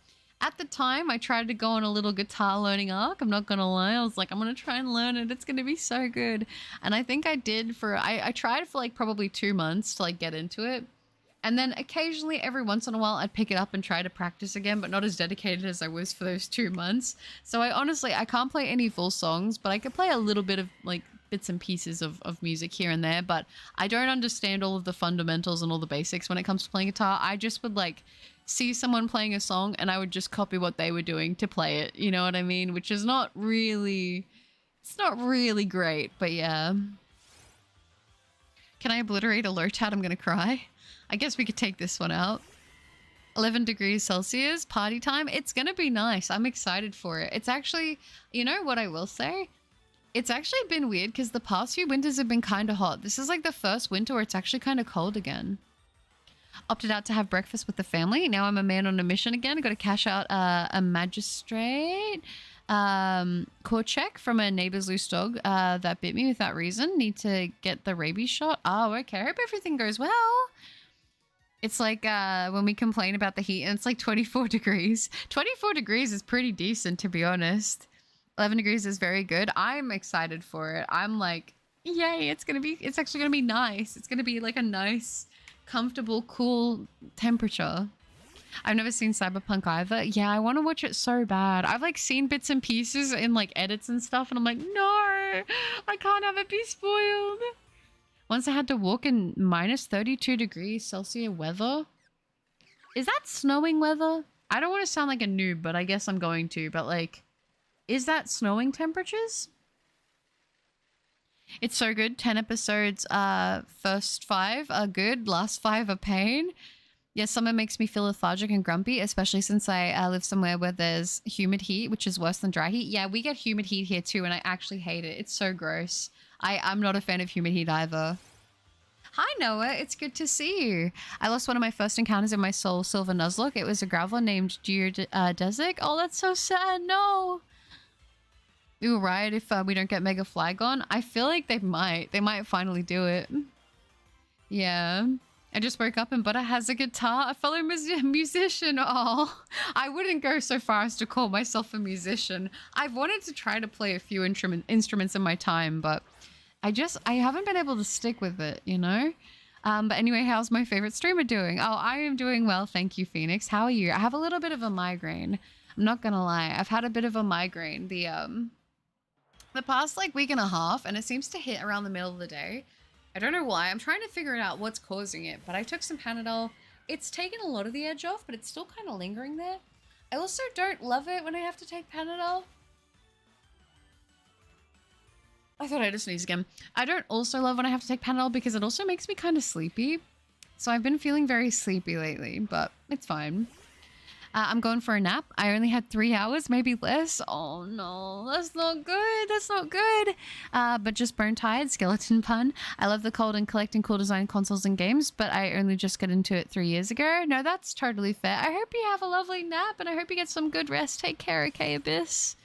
At the time, I tried to go on a little guitar learning arc. I'm not going to lie. I was like, I'm going to try and learn it. It's going to be so good. And I think I did for... I tried for like probably 2 months to like get into it. And then occasionally, every once in a while, I'd pick it up and try to practice again, but not as dedicated as I was for those 2 months. So I can't play any full songs, but I could play a little bit of like bits and pieces of music here and there. But I don't understand all of the fundamentals and all the basics when it comes to playing guitar. I just would like see someone playing a song and I would just copy what they were doing to play it. You know what I mean? Which is not really... It's not really great, but yeah. Can I obliterate a Lotad? I'm going to cry. I guess we could take this one out. 11 degrees Celsius, party time. It's going to be nice. I'm excited for it. It's actually, you know what I will say? It's actually been weird because the past few winters have been kind of hot. This is like the first winter where it's actually kind of cold again. Opted out to have breakfast with the family. Now I'm a man on a mission again. Got to cash out a magistrate court check from a neighbor's loose dog that bit me without reason. Need to get the rabies shot. Oh, okay. I hope everything goes well. It's like when we complain about the heat and it's like 24 degrees. 24 degrees is pretty decent, to be honest. 11 degrees is very good. I'm excited for it. I'm like, yay, it's actually going to be nice. It's going to be like a nice, comfortable, cool temperature. I've never seen Cyberpunk either. Yeah, I want to watch it so bad. I've like seen bits and pieces in like edits and stuff and I'm like, no, I can't have it be spoiled. Once I had to walk in minus 32 degrees Celsius weather. Is that snowing weather? I don't want to sound like a noob, but I guess I'm going to. But like, is that snowing temperatures? It's so good. 10 episodes, first 5 are good. Last 5 are pain. Yes, summer makes me feel lethargic and grumpy, especially since I live somewhere where there's humid heat, which is worse than dry heat. Yeah, we get humid heat here too, and I actually hate it. It's so gross. I'm not a fan of humid heat either. Hi, Noah. It's good to see you. I lost one of my first encounters in my Soul Silver Nuzlocke. It was a Graveler named Desik. Oh, that's so sad. No. We will riot if we don't get Mega Flygon. I feel like they might. They might finally do it. Yeah. I just woke up and Butter has a guitar. A fellow musician. Oh, I wouldn't go so far as to call myself a musician. I've wanted to try to play a few instruments in my time, but I haven't been able to stick with it, you know? But anyway, how's my favorite streamer doing? Oh, I am doing well. Thank you, Phoenix. How are you? I have a little bit of a migraine. I'm not going to lie. I've had a bit of a migraine the past like week and a half, and it seems to hit around the middle of the day. I don't know why. I'm trying to figure out what's causing it, but I took some Panadol. It's taken a lot of the edge off, but it's still kind of lingering there. I also don't love it when I have to take Panadol. I thought I just sneezed again. I don't also love when I have to take Panadol because it also makes me kind of sleepy. So I've been feeling very sleepy lately, but it's fine. I'm going for a nap. I only had 3 hours, maybe less. Oh no, that's not good. That's not good. But just bone tired, skeleton pun. I love the cold and collecting cool design consoles and games, but I only just got into it 3 years ago. No, that's totally fair. I hope you have a lovely nap and I hope you get some good rest. Take care, okay, Abyss?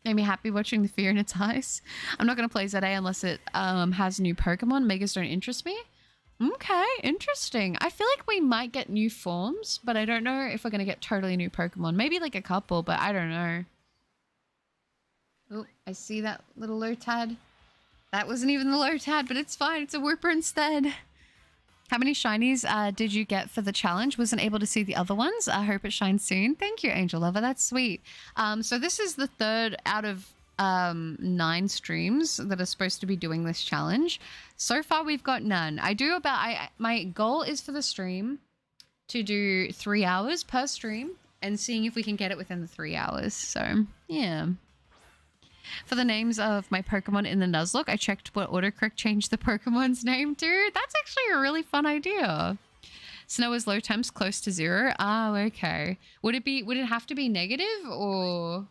Made me happy watching the fear in its eyes. I'm not going to play ZA unless it has new Pokemon. Megas don't interest me. Okay, interesting. I feel like we might get new forms, but I don't know if we're going to get totally new Pokemon. Maybe like a couple, but I don't know. Oh, I see that little Lotad. That wasn't even the Lotad, but it's fine. It's a Whooper instead. How many shinies did you get for the challenge? Wasn't able to see the other ones. I hope it shines soon. Thank you, Angel Lover. That's sweet. So this is the 3rd out of 9 streams that are supposed to be doing this challenge. So far, we've got none. My goal is for the stream to do 3 hours per stream and seeing if we can get it within the 3 hours. So, yeah. For the names of my Pokemon in the Nuzlocke, I checked what autocorrect changed the Pokemon's name to. That's actually a really fun idea. Snow is low temps close to 0. Oh, okay. Would it have to be negative or...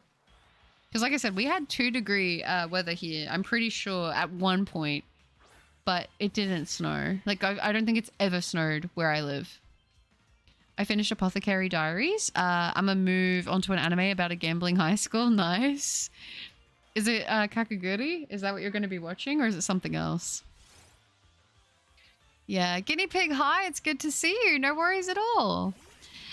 Because like I said, we had 2 degree weather here. I'm pretty sure at one point but it didn't snow. Like, I don't think it's ever snowed where I live. I finished Apothecary Diaries. I'm gonna move on to an anime about a gambling high school. Nice. Is it Kakaguri? Is that what you're going to be watching, or is it something else? Yeah, Guinea Pig, hi. It's good to see you. No worries at all.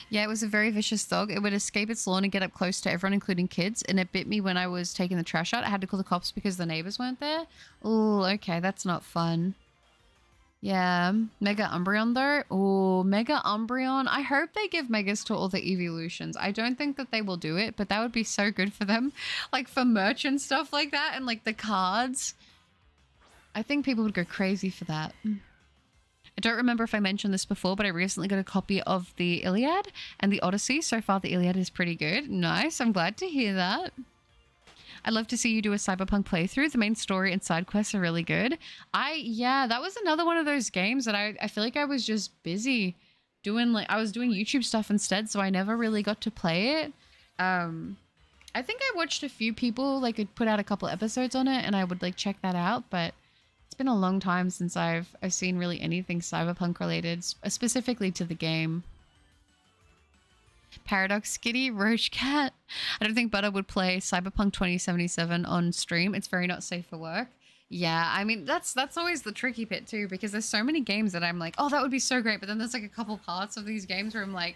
Yeah, it was a very vicious dog. It would escape its lawn and get up close to everyone, including kids. And it bit me when I was taking the trash out. I had to call the cops because the neighbors weren't there. Oh, okay. That's not fun. Yeah. Mega Umbreon, though. Oh, Mega Umbreon. I hope they give Megas to all the evolutions. I don't think that they will do it, but that would be so good for them. Like, for merch and stuff like that, and, like, the cards. I think people would go crazy for that. I don't remember if I mentioned this before, but I recently got a copy of the Iliad and the Odyssey. So far, the Iliad is pretty good. Nice. I'm glad to hear that. I'd love to see you do a Cyberpunk playthrough. The main story and side quests are really good. Yeah, that was another one of those games that I feel like I was just busy doing, like, I was doing YouTube stuff instead, so I never really got to play it. I think I watched a few people, like, had put out a couple episodes on it, and I would, like, check that out, but it's been a long time since I've seen really anything Cyberpunk related, specifically to the game. Paradox Skitty, Roach Cat. I don't think Butter would play Cyberpunk 2077 on stream. It's very not safe for work. Yeah, I mean, that's always the tricky bit too, because there's so many games that I'm like, oh, that would be so great. But then there's like a couple parts of these games where I'm like,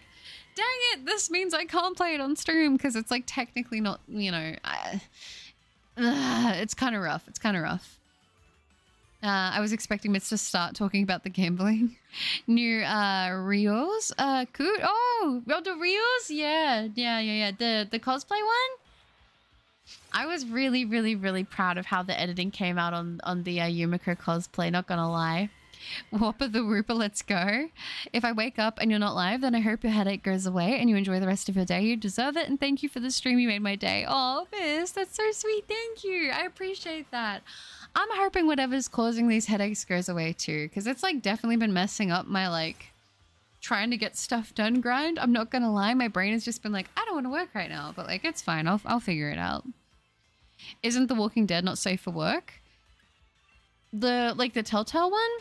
dang it, this means I can't play it on stream because it's like technically not, you know, it's kind of rough. It's kind of rough. I was expecting Mitz to start talking about the gambling. New Reels. Cool. Oh, the Reels? Yeah. The cosplay one? I was really, really, really proud of how the editing came out on the Yumiko cosplay, not gonna lie. Whopper the Whooper, let's go. If I wake up and you're not live, then I hope your headache goes away and you enjoy the rest of your day. You deserve it, and thank you for the stream. You made my day. Oh, Miss, that's so sweet. Thank you. I appreciate that. I'm hoping whatever's causing these headaches goes away too, because it's like definitely been messing up my like trying to get stuff done grind. I'm not gonna lie, my brain has just been like, I don't want to work right now, but like it's fine. I'll figure it out. Isn't The Walking Dead not safe for work? The Telltale one?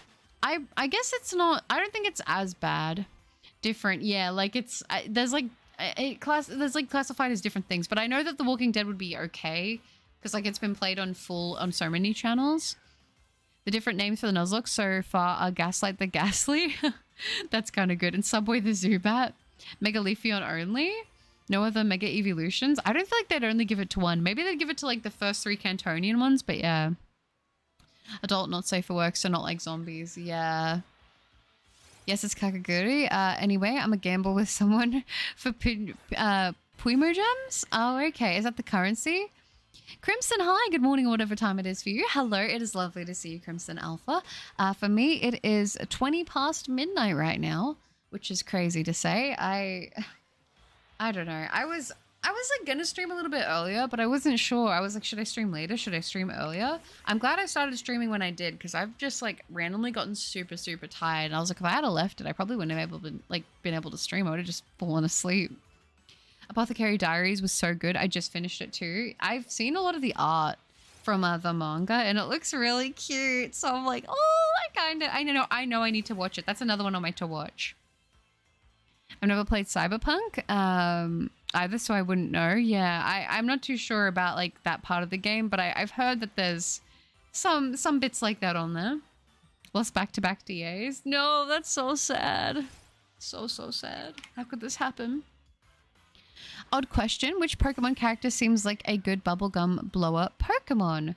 I guess it's not. I don't think it's as bad. Different, yeah. Like it's there's classified as different things, but I know that The Walking Dead would be okay. Because, like, it's been played on so many channels. The different names for the Nuzlocke so far are Gaslight the Ghastly. That's kind of good. And Subway the Zubat. Megalefion only. No other Mega Evolutions. I don't feel like they'd only give it to one. Maybe they'd give it to, like, the first 3 Cantonian ones. But, yeah. Adult, not safe for work, so not like zombies. Yeah. Yes, it's Kakaguri. Anyway, I'm a gamble with someone for Puimo Gems. Oh, okay. Is that the currency? Crimson, hi, good morning or whatever time it is for you. Hello, it is lovely to see you, Crimson Alpha. For me, it is 20 past midnight right now, which is crazy to say. I don't know. I was like gonna stream a little bit earlier, but I wasn't sure. I was like, should I stream later? Should I stream earlier? I'm glad I started streaming when I did, because I've just like randomly gotten super, super tired. And I was like, if I had left it, I probably wouldn't have been able to stream. I would have just fallen asleep. Apothecary Diaries was so good. I just finished it too. I've seen a lot of the art from the manga, and it looks really cute. So I'm like, oh, I know I need to watch it. That's another one on my to watch. I've never played Cyberpunk either, so I wouldn't know. Yeah, I'm not too sure about like that part of the game, but I've heard that there's some bits like that on there. Lost back-to-back DAs. No, that's so sad. So sad. How could this happen? Odd question. Which Pokemon character seems like a good bubblegum blower Pokemon?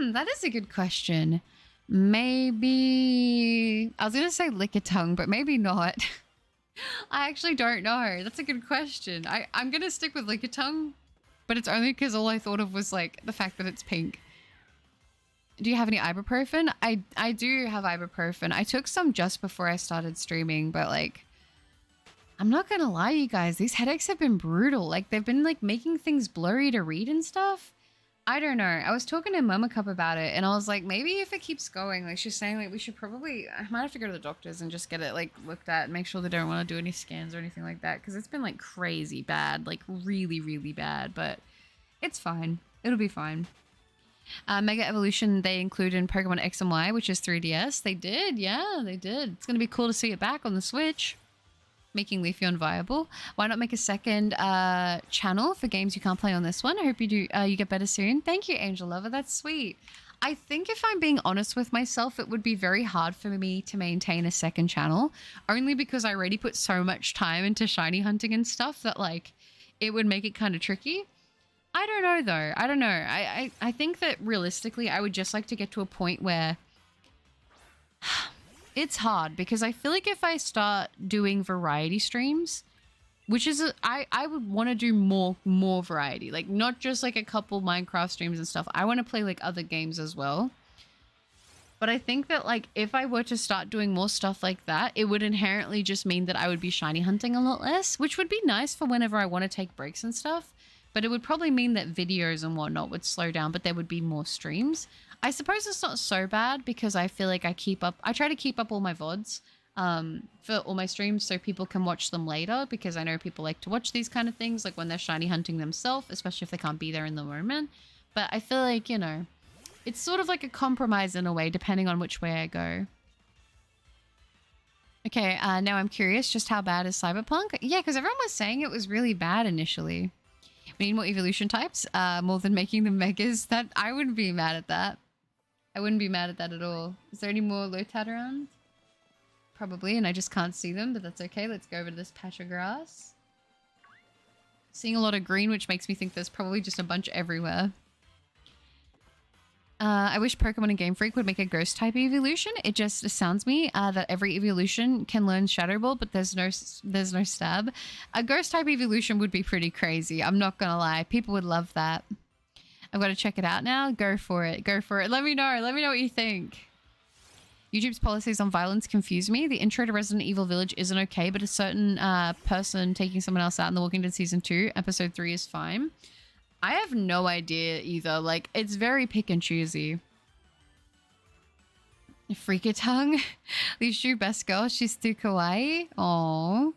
That is a good question. Maybe... I was going to say Lickitung, but maybe not. I actually don't know. That's a good question. I'm going to stick with Lickitung, but it's only because all I thought of was like the fact that it's pink. Do you have any ibuprofen? I do have ibuprofen. I took some just before I started streaming, but like... I'm not gonna lie, you guys, these headaches have been brutal. Like, they've been, like, making things blurry to read and stuff. I don't know. I was talking to Mama Cup about it, and I was like, maybe if it keeps going, like, she's saying, like, we should probably... I might have to go to the doctors and just get it, like, looked at and make sure they don't want to do any scans or anything like that, because it's been, like, crazy bad. Like, really, really bad, but it's fine. It'll be fine. Mega Evolution they include in Pokemon X and Y, which is 3DS. They did, yeah, they did. It's going to be cool to see it back on the Switch, making Leafeon viable. Why not make a second channel for games you can't play on this one? I hope you do. You get better soon. Thank you, Angel Lover. That's sweet. I think if I'm being honest with myself, it would be very hard for me to maintain a second channel, only because I already put so much time into shiny hunting and stuff that like it would make it kind of tricky. I don't know though. I don't know. I think that realistically, I would just like to get to a point where it's hard because I feel like if I start doing variety streams, which is I would want to do more variety, like not just like a couple Minecraft streams and stuff. I want to play like other games as well. But I think that like if I were to start doing more stuff like that, it would inherently just mean that I would be shiny hunting a lot less, which would be nice for whenever I want to take breaks and stuff. But it would probably mean that videos and whatnot would slow down, but there would be more streams. I suppose it's not so bad because I feel like I try to keep up all my VODs for all my streams so people can watch them later, because I know people like to watch these kind of things, like when they're shiny hunting themselves, especially if they can't be there in the moment. But I feel like, you know, it's sort of like a compromise in a way, depending on which way I go. Okay, now I'm curious, just how bad is Cyberpunk? Yeah, because everyone was saying it was really bad initially. We need more evolution types, more than making them megas. That I wouldn't be mad at that. I wouldn't be mad at that at all. Is there any more Lotad around? Probably, and I just can't see them, but that's okay. Let's go over to this patch of grass. Seeing a lot of green, which makes me think there's probably just a bunch everywhere. I wish Pokemon and Game Freak would make a ghost type evolution. It just astounds me that every evolution can learn Shadow Ball, but there's no stab. A ghost type evolution would be pretty crazy. I'm not gonna lie. People would love that. I've got to check it out now. Go for it. Go for it. Let me know. Let me know what you think. YouTube's policies on violence confuse me. The intro to Resident Evil Village isn't okay, but a certain person taking someone else out in The Walking Dead Season 2, Episode 3 is fine. I have no idea either. Like, it's very pick and choosy. Freaker tongue. Lishu, best girl. She's too kawaii. Aww.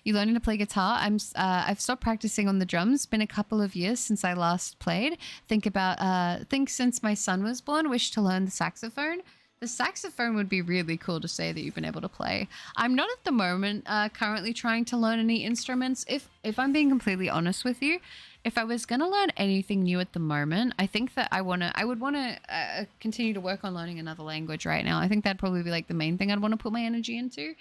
You learning to play guitar? I've stopped practicing on the drums. Been a couple of years since I last played. Think since my son was born, wish to learn the saxophone. The saxophone would be really cool to say that you've been able to play. I'm not at the moment currently trying to learn any instruments. If I'm being completely honest with you, if I was going to learn anything new at the moment, I think that I would want to continue to work on learning another language right now. I think that'd probably be like the main thing I'd want to put my energy into.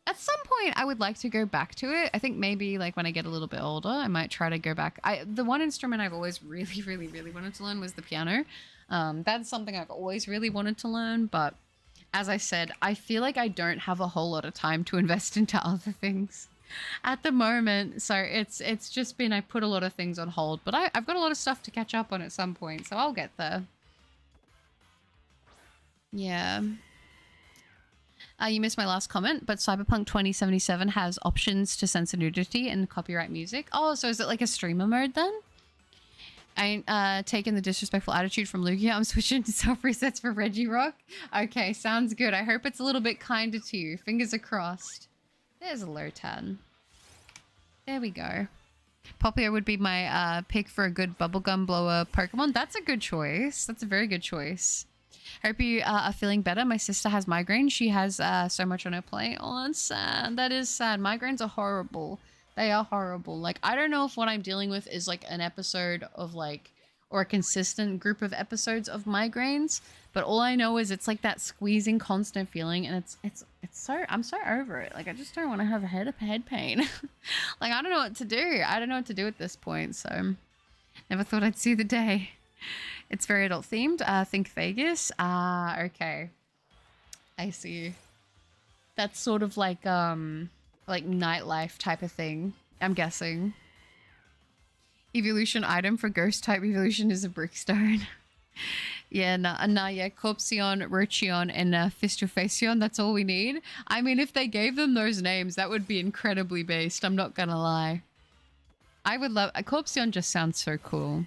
At some point, I would like to go back to it. I think maybe like when I get a little bit older, I might try to go back. The one instrument I've always really, really, really wanted to learn was the piano. That's something I've always really wanted to learn. But as I said, I feel like I don't have a whole lot of time to invest into other things at the moment. So it's just been, I put a lot of things on hold. But I've got a lot of stuff to catch up on at some point. So I'll get there. Yeah. You missed my last comment, but Cyberpunk 2077 has options to censor nudity and copyright music. Oh, so is it like a streamer mode then? I ain't taking the disrespectful attitude from Lugia. I'm switching to self-resets for Regirock. Okay, sounds good. I hope it's a little bit kinder to you. Fingers are crossed. There's a Lotad. There we go. Popplio would be my pick for a good bubblegum blower Pokemon. That's a good choice. That's a very good choice. Hope you are feeling better. My sister has migraine. She has so much on her plate. Oh, that's sad. That is sad. Migraines are horrible. They are horrible. Like, I don't know if what I'm dealing with is like an episode of like, or a consistent group of episodes of migraines. But all I know is it's like that squeezing constant feeling, and it's so, I'm so over it. Like, I just don't want to have a head pain. Like, I don't know what to do. I don't know what to do at this point. So never thought I'd see the day. It's very adult themed. Think Vegas. Okay. I see. That's sort of like nightlife type of thing, I'm guessing. Evolution item for ghost type evolution is a brickstone. Yeah, yeah. Corpsion, Rochion, and Fistofacion. That's all we need. I mean, if they gave them those names, that would be incredibly based. I'm not gonna lie. I would love... Corpsion just sounds so cool.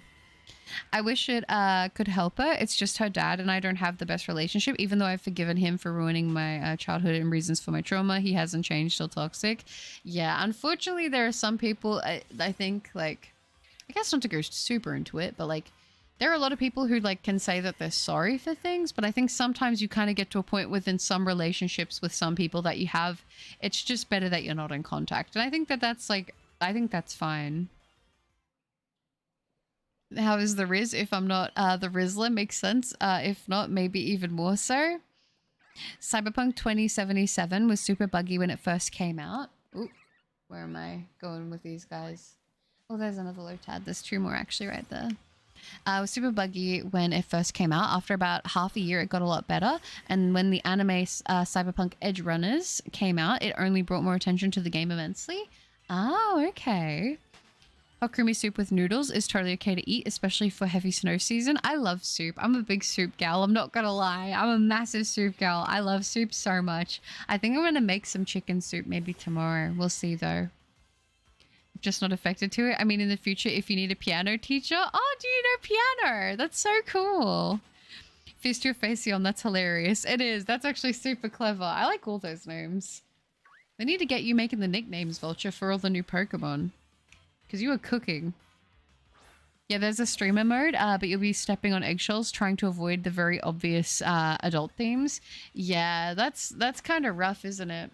I wish it could help her. It's just her dad and I don't have the best relationship. Even though I've forgiven him for ruining my childhood and reasons for my trauma, he hasn't changed, still toxic. Yeah, unfortunately, there are some people, I think, like, I guess not to go super into it, but like, There are a lot of people who like can say that they're sorry for things, but I think sometimes you kind of get to a point within some relationships with some people that you have, it's just better that you're not in contact. And I think that that's like, I think that's fine. How is the Riz if I'm not the Rizzler? Makes sense. If not, maybe even more so. Cyberpunk 2077 was super buggy when it first came out. Ooh, where am I going with these guys? Oh, there's another Lotad. There's two more actually right there. It was super buggy when it first came out. After about half a year, it got a lot better. And when the anime Cyberpunk Edge Runners came out, it only brought more attention to the game immensely. Oh, okay. Hot creamy soup with noodles is totally okay to eat, especially for heavy snow season. I love soup. I'm a big soup gal. I'm not gonna lie. I'm a massive soup gal. I love soup so much. I think I'm gonna make some chicken soup maybe tomorrow. We'll see though. Just not affected to it. I mean, in the future, if you need a piano teacher. Oh, do you know piano? That's so cool. Fist your face on. That's hilarious. It is. That's actually super clever. I like all those names. They need to get you making the nicknames, Vulture, for all the new Pokemon. Because you are cooking. Yeah, there's a streamer mode, but you'll be stepping on eggshells trying to avoid the very obvious adult themes. Yeah, that's kind of rough, isn't it?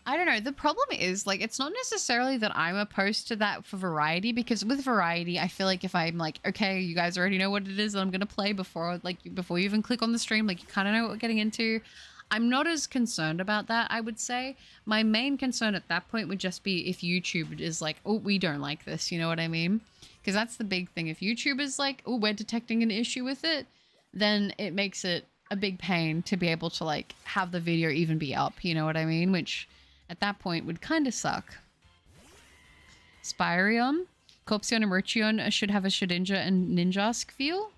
I don't know. The problem is, like, it's not necessarily that I'm opposed to that for variety, because with variety, I feel like if I'm like, okay, you guys already know what it is that I'm going to play before you even click on the stream, like, you kind of know what we're getting into. I'm not as concerned about that, I would say. My main concern at that point would just be if YouTube is like, oh, we don't like this, you know what I mean? Because that's the big thing. If YouTube is like, oh, we're detecting an issue with it, then it makes it a big pain to be able to, like, have the video even be up, you know what I mean? Which at that point would kind of suck. Spyrion. Corpsion and Rochion should have a Shedinja and Ninjask feel.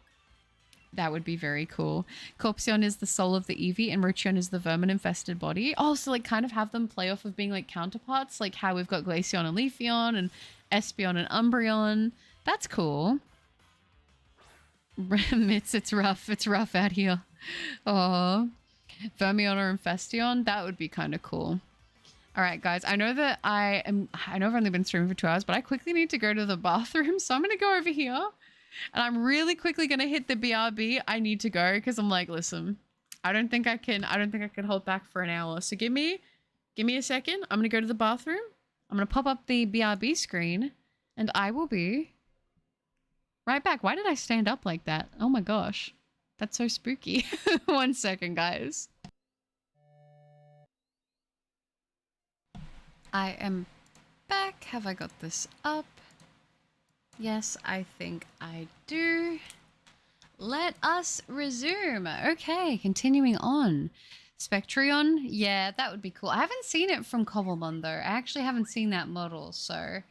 That would be very cool. Corpsion is the soul of the Eevee and Rochion is the vermin-infested body. Oh, so like kind of have them play off of being like counterparts, like how we've got Glaceon and Leafeon and Espeon and Umbreon. That's cool. It's rough. It's rough out here. Oh, Vermion or Infestion. That would be kind of cool. All right, guys, I know I've only been streaming for 2 hours, but I quickly need to go to the bathroom. So I'm going to go over here and I'm really quickly going to hit the BRB. I need to go because I'm like, listen, I don't think I can hold back for an hour. So give me a second. I'm going to go to the bathroom. I'm going to pop up the BRB screen and I will be right back. Why did I stand up like that? Oh my gosh. That's so spooky. 1 second, guys. I am back. Have I got this up? Yes, I think I do. Let us resume. Okay, continuing on. Spectrion. Yeah, that would be cool. I haven't seen it from Cobblemon though. I actually haven't seen that model, so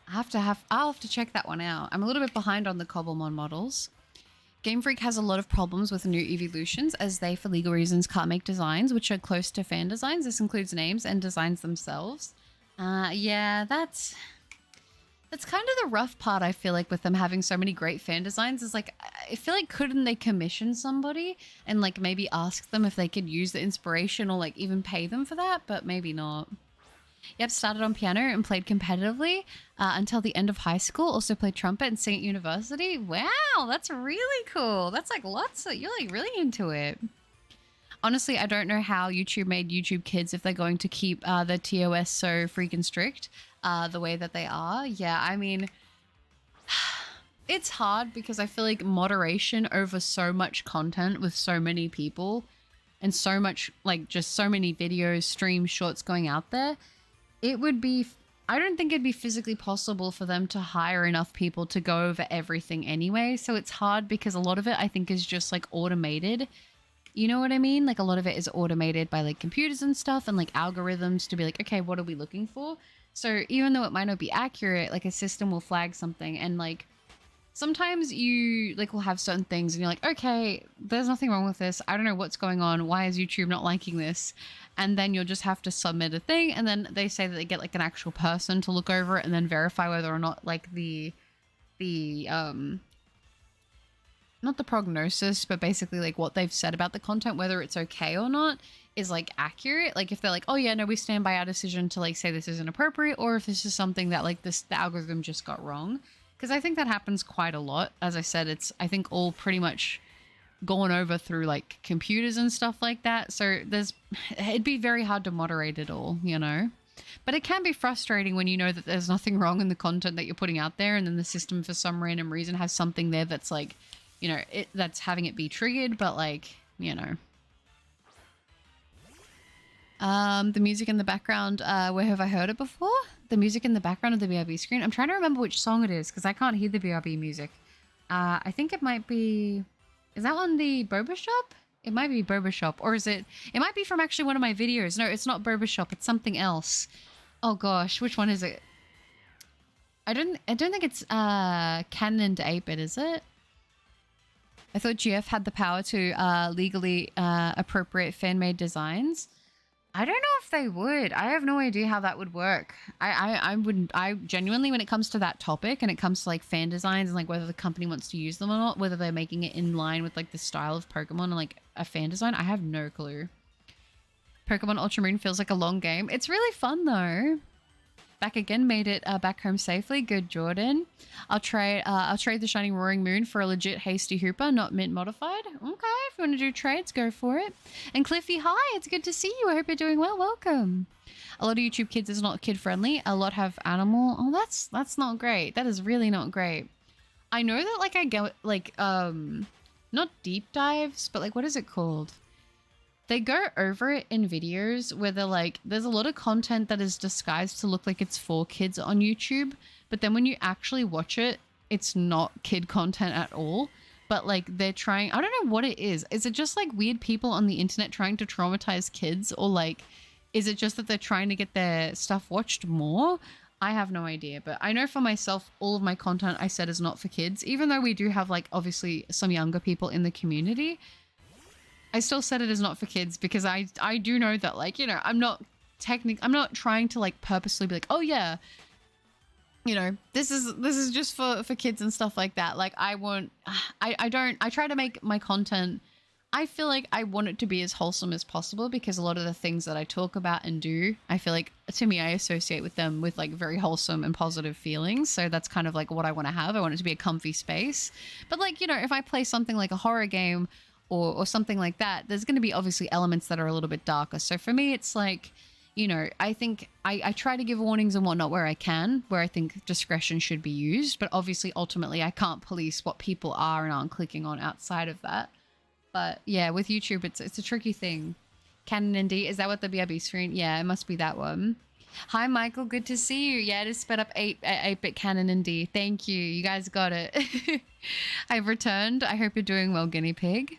I'll have to check that one out. I'm a little bit behind on the Cobblemon models. Game Freak has a lot of problems with new evolutions as they, for legal reasons, can't make designs which are close to fan designs. This includes names and designs themselves. Yeah, that's kind of the rough part, I feel like, with them having so many great fan designs is like, I feel like couldn't they commission somebody and like maybe ask them if they could use the inspiration or like even pay them for that, but maybe not. Yep, started on piano and played competitively until the end of high school. Also played trumpet and sang at university. Wow, that's really cool. That's like you're like really into it. Honestly, I don't know how YouTube made YouTube Kids if they're going to keep the TOS so freaking strict the way that they are. Yeah, I mean, it's hard because I feel like moderation over so much content with so many people and so much, like, just so many videos, streams, shorts going out there. It would be, I don't think it'd be physically possible for them to hire enough people to go over everything anyway. So it's hard because a lot of it I think is just like automated. You know what I mean? Like a lot of it is automated by like computers and stuff and like algorithms to be like, okay, what are we looking for? So even though it might not be accurate, like a system will flag something and like sometimes you like will have certain things and you're like, okay, there's nothing wrong with this. I don't know what's going on. Why is YouTube not liking this? And then you'll just have to submit a thing. And then they say that they get like an actual person to look over it and then verify whether or not like not the prognosis, but basically like what they've said about the content, whether it's okay or not, is like accurate. Like if they're like, oh yeah, no, we stand by our decision to like say this isn't appropriate, or if this is something that like the algorithm just got wrong. Because I think that happens quite a lot. As I said, it's, I think, all pretty much gone over through like computers and stuff like that. So it'd be very hard to moderate it all, you know? But it can be frustrating when you know that there's nothing wrong in the content that you're putting out there, and then the system for some random reason has something there that's like, you know, that's having it be triggered, but like, you know. The music in the background, where have I heard it before? The music in the background of the BRB screen. I'm trying to remember which song it is because I can't hear the BRB music. I think it might be, is that on the Boba Shop? It might be Boba Shop, or is it might be from actually one of my videos. No, it's not Boba Shop, it's something else. Oh gosh, which one is it? I don't think it's Canon and 8-bit, is it? I thought GF had the power to legally appropriate fan-made designs. I don't know if they would. I have no idea how that would work. I wouldn't. I genuinely, when it comes to that topic and it comes to like fan designs and like whether the company wants to use them or not, whether they're making it in line with like the style of Pokemon and like a fan design, I have no clue. Pokemon Ultramarine feels like a long game. It's really fun though. Back again, made it back home safely. Good, Jordan. I'll trade the Shining Roaring Moon for a legit Hasty Hooper, not mint modified. Okay, if you want to do trades, go for it. And Cliffy, hi, it's good to see you. I hope you're doing well. Welcome. A lot of YouTube kids is not kid friendly. A lot have animal. Oh, that's not great. That is really not great. I know that like I go like not deep dives, but like what is it called? They go over it in videos where they're like, there's a lot of content that is disguised to look like it's for kids on YouTube. But then when you actually watch it, it's not kid content at all. But like they're trying, I don't know what it is. Is it just like weird people on the internet trying to traumatize kids? Or like, is it just that they're trying to get their stuff watched more? I have no idea. But I know for myself, all of my content I said is not for kids. Even though we do have like obviously some younger people in the community, I still said it is not for kids because I do know that like, you know, I'm not trying to like purposely be like, oh yeah, you know, this is just for kids and stuff like that. Like I try to make my content, I feel like I want it to be as wholesome as possible because a lot of the things that I talk about and do, I feel like to me, I associate with them with like very wholesome and positive feelings. So that's kind of like what I want to have. I want it to be a comfy space. But like, you know, if I play something like a horror game or something like that, there's going to be obviously elements that are a little bit darker. So for me, it's like, you know, I think I try to give warnings and whatnot where I can, where I think discretion should be used. But obviously, ultimately, I can't police what people are and aren't clicking on outside of that. But yeah, with YouTube, it's a tricky thing. Canon ND, is that what the BRB screen? Yeah, it must be that one. Hi, Michael. Good to see you. Yeah, it is sped up 8-bit Canon ND. Thank you. You guys got it. I've returned. I hope you're doing well, guinea pig.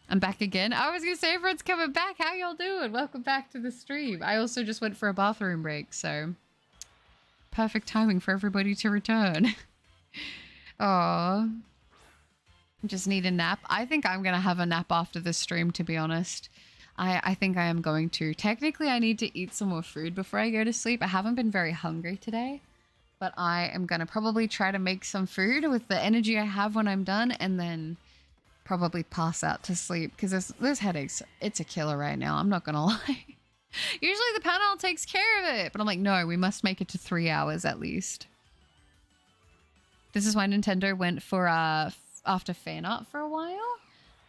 I'm back again. I was going to say everyone's coming back. How y'all doing? Welcome back to the stream. I also just went for a bathroom break, so perfect timing for everybody to return. Aw. Just need a nap. I think I'm going to have a nap after this stream, to be honest. I think I am going to. Technically, I need to eat some more food before I go to sleep. I haven't been very hungry today, but I am going to probably try to make some food with the energy I have when I'm done and then probably pass out to sleep because this headache's, it's a killer right now. I'm not gonna lie. Usually the panel takes care of it, but I'm like, no, we must make it to 3 hours at least. This is why Nintendo went for after fan art for a while.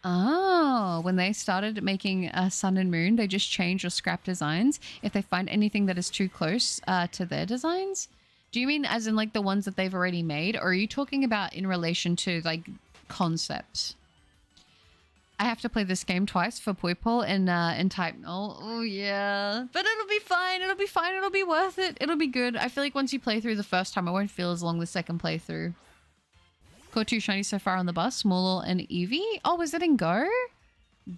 Oh, when they started making Sun and Moon, they just change or scrap designs if they find anything that is too close to their designs. Do you mean as in like the ones that they've already made, or are you talking about in relation to like concepts? I have to play this game twice for Poipol and Type Null. Oh yeah, but it'll be fine. It'll be fine. It'll be worth it. It'll be good. I feel like once you play through the first time, it won't feel as long the second playthrough. Caught 2 shiny so far on the bus, Smolol and Eevee. Oh, was it in Go?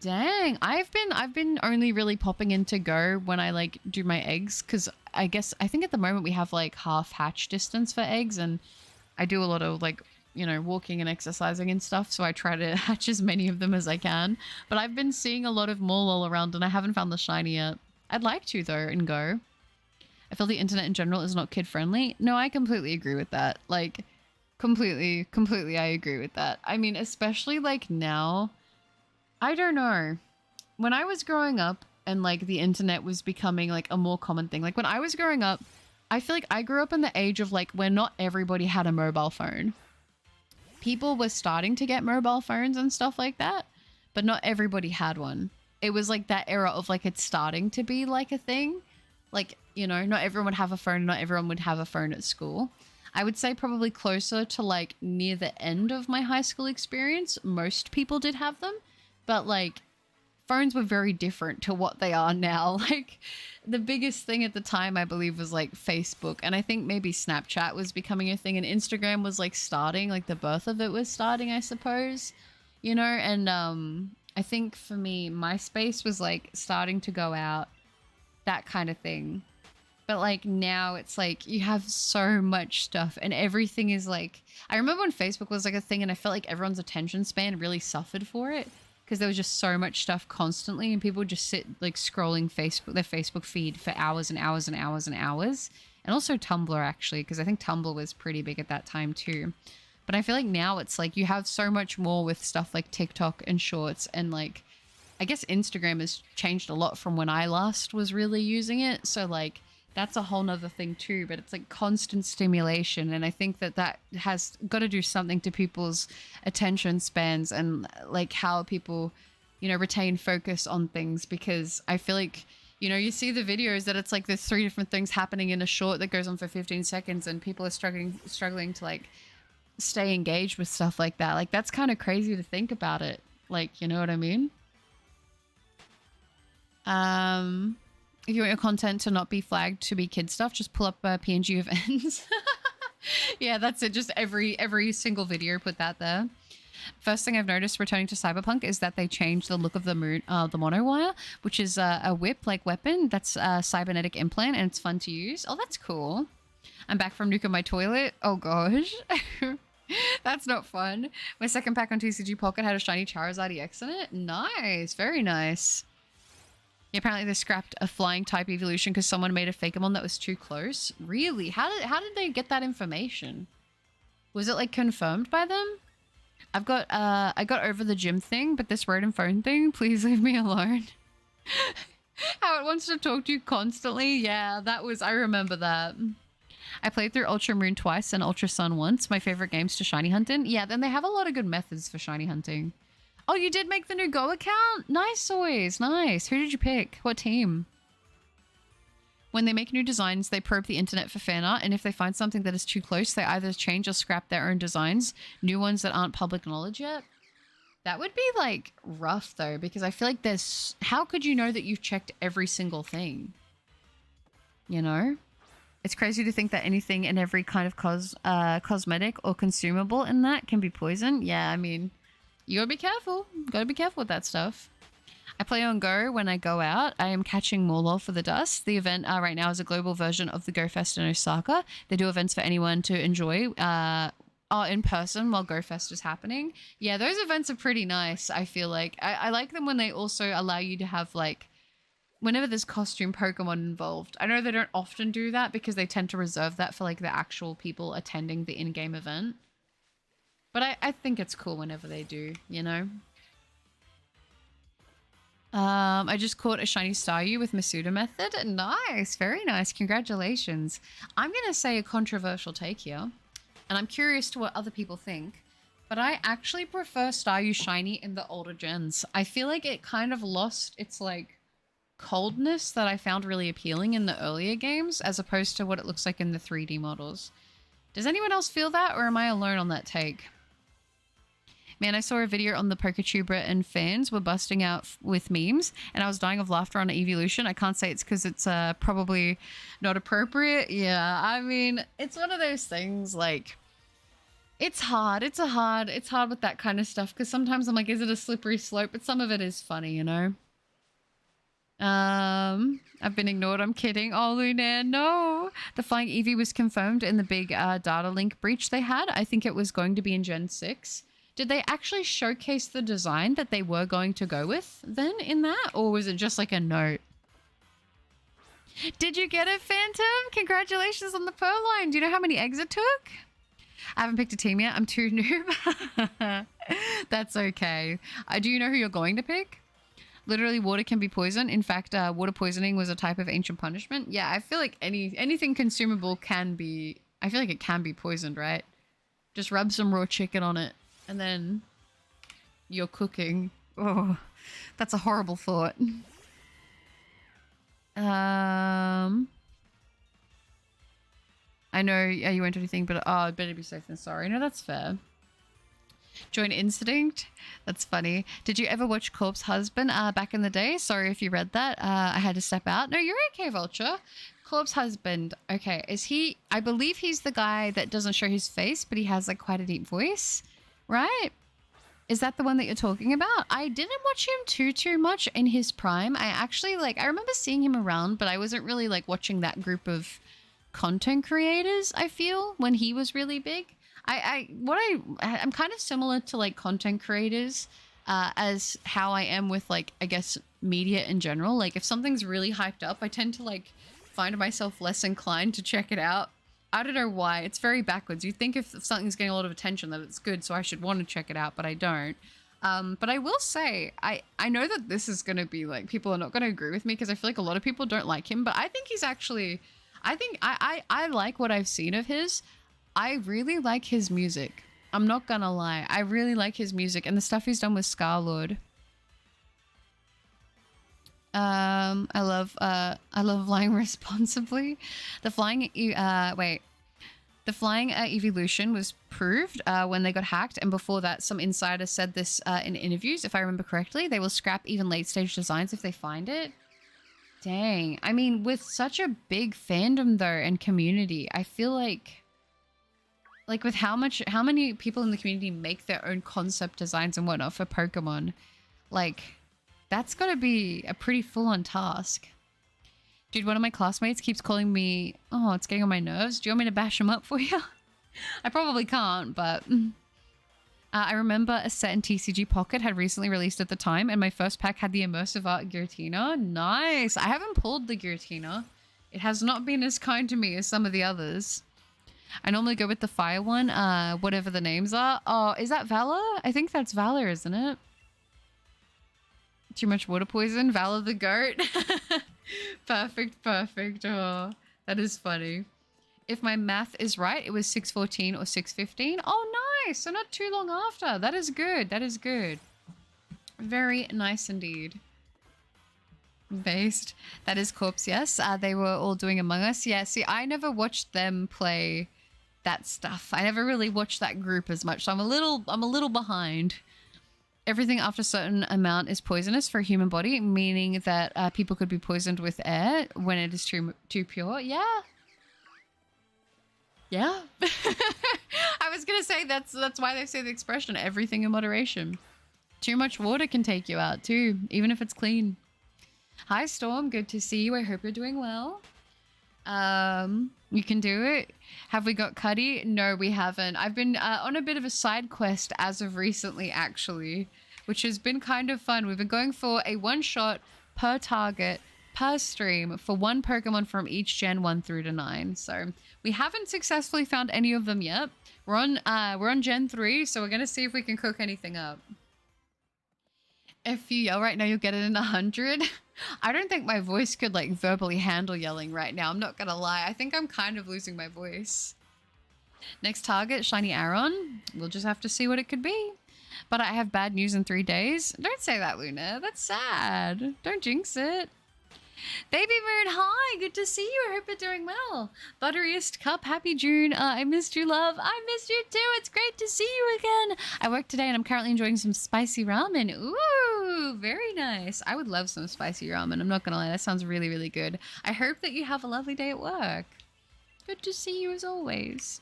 Dang, I've been only really popping into Go when I like do my eggs because I think at the moment we have like half hatch distance for eggs, and I do a lot of like, you know, walking and exercising and stuff, so I try to hatch as many of them as I can. But I've been seeing a lot of Molol around and I haven't found the shiny yet. I'd like to though in Go. I feel the internet in general is not kid friendly. No, I completely agree with that. Like completely I agree with that. I mean, especially like now, I don't know. When I was growing up and like the internet was becoming like a more common thing, like when I was growing up, I feel like I grew up in the age of like where not everybody had a mobile phone. people were starting to get mobile phones and stuff like that, but not everybody had one. It was like that era of like it's starting to be like a thing. Like, you know, not everyone would have a phone, not everyone would have a phone at school. I would say probably closer to like near the end of my high school experience, most people did have them, but like phones were very different to what they are now. Like the biggest thing at the time, I believe, was like Facebook. And I think maybe Snapchat was becoming a thing and Instagram was like starting, like the birth of it was starting, I suppose, you know? And I think for me, MySpace was like starting to go out, that kind of thing. But like now it's like you have so much stuff and everything is like, I remember when Facebook was like a thing and I felt like everyone's attention span really suffered for it because there was just so much stuff constantly and people would just sit like scrolling their Facebook feed for hours and hours and hours and hours. And also Tumblr actually, because I think Tumblr was pretty big at that time too. But I feel like now it's like you have so much more with stuff like TikTok and Shorts and like, I guess Instagram has changed a lot from when I last was really using it. So like, that's a whole nother thing too, but it's like constant stimulation. And I think that that has got to do something to people's attention spans and like how people, you know, retain focus on things, because I feel like, you know, you see the videos that it's like there's 3 different things happening in a short that goes on for 15 seconds and people are struggling to like stay engaged with stuff like that. Like that's kind of crazy to think about it. Like, you know what I mean? If you want your content to not be flagged to be kid stuff, just pull up PNG events. Yeah, that's it. Just every single video, put that there. First thing I've noticed returning to Cyberpunk is that they changed the look of the monowire, which is a whip like weapon. That's a cybernetic implant and it's fun to use. Oh, that's cool. I'm back from nuking my toilet. Oh gosh. That's not fun. My second pack on TCG Pocket had a shiny Charizard EX in it. Nice. Very nice. Yeah, apparently they scrapped a flying type evolution because someone made a Fakemon that was too close. Really? How did they get that information? Was it like confirmed by them? I got over the gym thing, but this rodent phone thing, please leave me alone. How it wants to talk to you constantly. Yeah, I remember that. I played through Ultra Moon twice and Ultra Sun once. My favorite games to shiny hunt in. Yeah, then they have a lot of good methods for shiny hunting. Oh, you did make the new Go account? Nice, always. Nice. Who did you pick? What team? When they make new designs, they probe the internet for fan art, and if they find something that is too close, they either change or scrap their own designs, new ones that aren't public knowledge yet. That would be, like, rough, though, because I feel like there's... How could you know that you've checked every single thing? You know? It's crazy to think that anything and every kind of cosmetic or consumable in that can be poison. Yeah, I mean... You gotta be careful. Gotta be careful with that stuff. I play on Go when I go out. I am catching more lol for the dust. The event right now is a global version of the Go Fest in Osaka. They do events for anyone to enjoy in person while Go Fest is happening. Yeah, those events are pretty nice, I feel like. I like them when they also allow you to have like, whenever there's costume Pokemon involved. I know they don't often do that because they tend to reserve that for like the actual people attending the in-game event. But I think it's cool whenever they do, you know? I just caught a shiny Staryu with Masuda method. Nice. Very nice. Congratulations. I'm going to say a controversial take here. And I'm curious to what other people think. But I actually prefer Staryu shiny in the older gens. I feel like it kind of lost its, like, coldness that I found really appealing in the earlier games, as opposed to what it looks like in the 3D models. Does anyone else feel that, or am I alone on that take? Man, I saw a video on the PokeTuber and fans were busting out with memes, and I was dying of laughter on Evolution. I can't say it's because it's probably not appropriate. Yeah, I mean, it's one of those things, like, it's hard. It's hard with that kind of stuff, because sometimes I'm like, is it a slippery slope? But some of it is funny, you know? I've been ignored. I'm kidding. Oh, Lunan, no. The flying Eevee was confirmed in the big data link breach they had. I think it was going to be in Gen 6. Did they actually showcase the design that they were going to go with then in that? Or was it just like a note? Did you get it, Phantom? Congratulations on the Purrloin. Do you know how many eggs it took? I haven't picked a team yet. I'm too noob. That's okay. Do you know who you're going to pick? Literally, water can be poison. In fact, water poisoning was a type of ancient punishment. Yeah, I feel like anything consumable can be... I feel like it can be poisoned, right? Just rub some raw chicken on it and then you're cooking. Oh, that's a horrible thought. I know you won't do anything, but better be safe than sorry. No, that's fair. Join Instinct. That's funny. Did you ever watch Corpse Husband back in the day? Sorry if you read that. I had to step out. No, you're okay, Vulture. Corpse Husband. Okay, is he... I believe he's the guy that doesn't show his face, but he has like quite a deep voice, right? Is that the one that you're talking about? I didn't watch him too much in his prime. I actually I remember seeing him around, but I wasn't really like watching that group of content creators, I feel, when he was really big. I'm kind of similar to like content creators as how I am with like, I guess, media in general. Like if something's really hyped up, I tend to like find myself less inclined to check it out. I don't know why. It's very backwards. You think if something's getting a lot of attention that it's good, so I should want to check it out, but I don't. But I will say, I know that this is going to be like, people are not going to agree with me because I feel like a lot of people don't like him, but I think he's actually, I like what I've seen of his. I really like his music. I'm not gonna lie. I really like his music and the stuff he's done with Star-Lord. I love flying responsibly. The flying evolution was proved when they got hacked, and before that some insider said this in interviews, if I remember correctly. They will scrap even late stage designs if they find it. Dang. I mean, with such a big fandom though and community, I feel like with how many people in the community make their own concept designs and whatnot for Pokemon, like that's got to be a pretty full-on task. Dude, one of my classmates keeps calling me, oh, it's getting on my nerves. Do you want me to bash him up for you? I probably can't, but I remember a set in TCG Pocket had recently released at the time, and my first pack had the immersive art Giratina. Nice. I haven't pulled the Giratina. It has not been as kind to me as some of the others. I normally go with the fire one, whatever the names are. Oh, is that Valor? I think that's Valor, isn't it? Too much water poison? Valor the goat? Perfect, perfect. Oh, that is funny. If my math is right, it was 6:14 or 6:15. Oh, nice. So not too long after. That is good. That is good. Very nice indeed. Based. That is Corpse, yes. They were all doing Among Us. Yeah, see, I never watched them play that stuff. I never really watched that group as much, so I'm a little behind. Everything after a certain amount is poisonous for a human body, meaning that people could be poisoned with air when it is too pure. Yeah. Yeah. I was gonna say that's why they say the expression, everything in moderation. Too much water can take you out too, even if it's clean. Hi Storm, good to see you. I hope you're doing well. You can do it. Have we got Cuddy? No, we haven't. I've been on a bit of a side quest as of recently, actually, which has been kind of fun. We've been going for a one-shot per target per stream for one Pokemon from each Gen 1 through to 9. So we haven't successfully found any of them yet. We're on Gen 3, so we're gonna see if we can cook anything up. If you yell right now, you'll get it in 100. I don't think my voice could like verbally handle yelling right now. I'm not gonna lie. I think I'm kind of losing my voice. Next target, Shiny Aron. We'll just have to see what it could be. But I have bad news in 3 days. Don't say that, Luna. That's sad. Don't jinx it. Baby Moon, hi. Good to see you. I hope you're doing well. Butteriest Cup, happy June. I missed you, love. I missed you too. It's great to see you again. I work today and I'm currently enjoying some spicy ramen. Ooh, very nice. I would love some spicy ramen. I'm not going to lie. That sounds really, really good. I hope that you have a lovely day at work. Good to see you as always.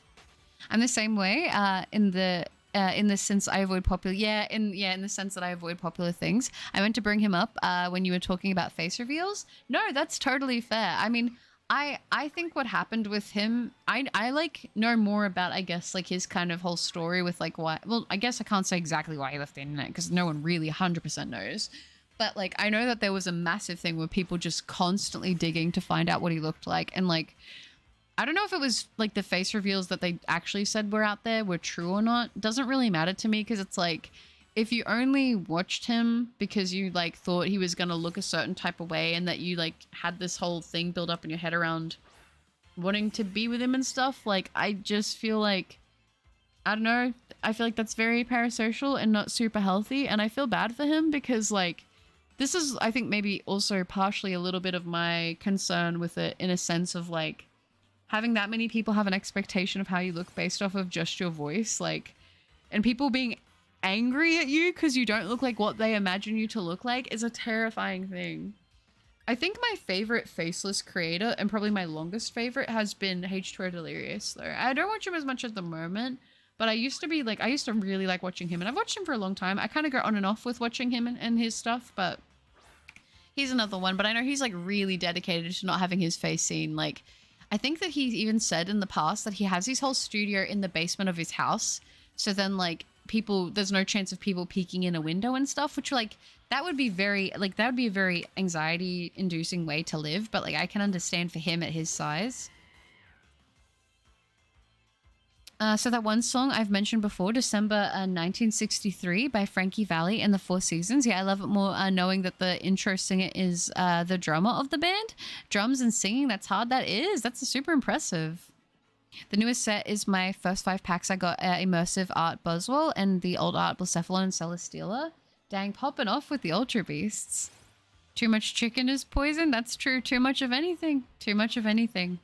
I'm the same way in the sense I avoid popular in the sense that I avoid popular things. I meant to bring him up when you were talking about face reveals. No, that's totally fair. I mean, I think what happened with him, I like know more about, I guess, like his kind of whole story with like why, well, I guess I can't say exactly why he left the internet because no one really 100% knows. But like, I know that there was a massive thing where people just constantly digging to find out what he looked like. And like, I don't know if it was like the face reveals that they actually said were out there were true or not. It doesn't really matter to me because it's like, if you only watched him because you like thought he was going to look a certain type of way and that you like had this whole thing built up in your head around wanting to be with him and stuff, like I just feel like I don't know. I feel like that's very parasocial and not super healthy. And I feel bad for him because, like, this is, I think, maybe also partially a little bit of my concern with it in a sense of, like, having that many people have an expectation of how you look based off of just your voice. Like, and people being angry at you because you don't look like what they imagine you to look like is a terrifying thing. I think my favorite faceless creator, and probably my longest favorite, has been H2O Delirious, though. I don't watch him as much at the moment, but I used to really like watching him, and I've watched him for a long time. I kind of go on and off with watching him and his stuff, but he's another one. But I know he's like really dedicated to not having his face seen. Like, I think that he's even said in the past that he has his whole studio in the basement of his house. So then, like, there's no chance of people peeking in a window and stuff, which, like, that would be a very anxiety inducing way to live. But, like, I can understand for him at his size. So that one song I've mentioned before, December 1963 by Frankie Valli and the Four Seasons. Yeah, I love it more knowing that the intro singer is the drummer of the band. Drums and singing, that's hard. That's super impressive. The newest set is my first 5 packs. I got Immersive Art Buzzwell and the Old Art Blacephalon and Celesteela. Dang, popping off with the Ultra Beasts. Too much chicken is poison. That's true. Too much of anything. Too much of anything.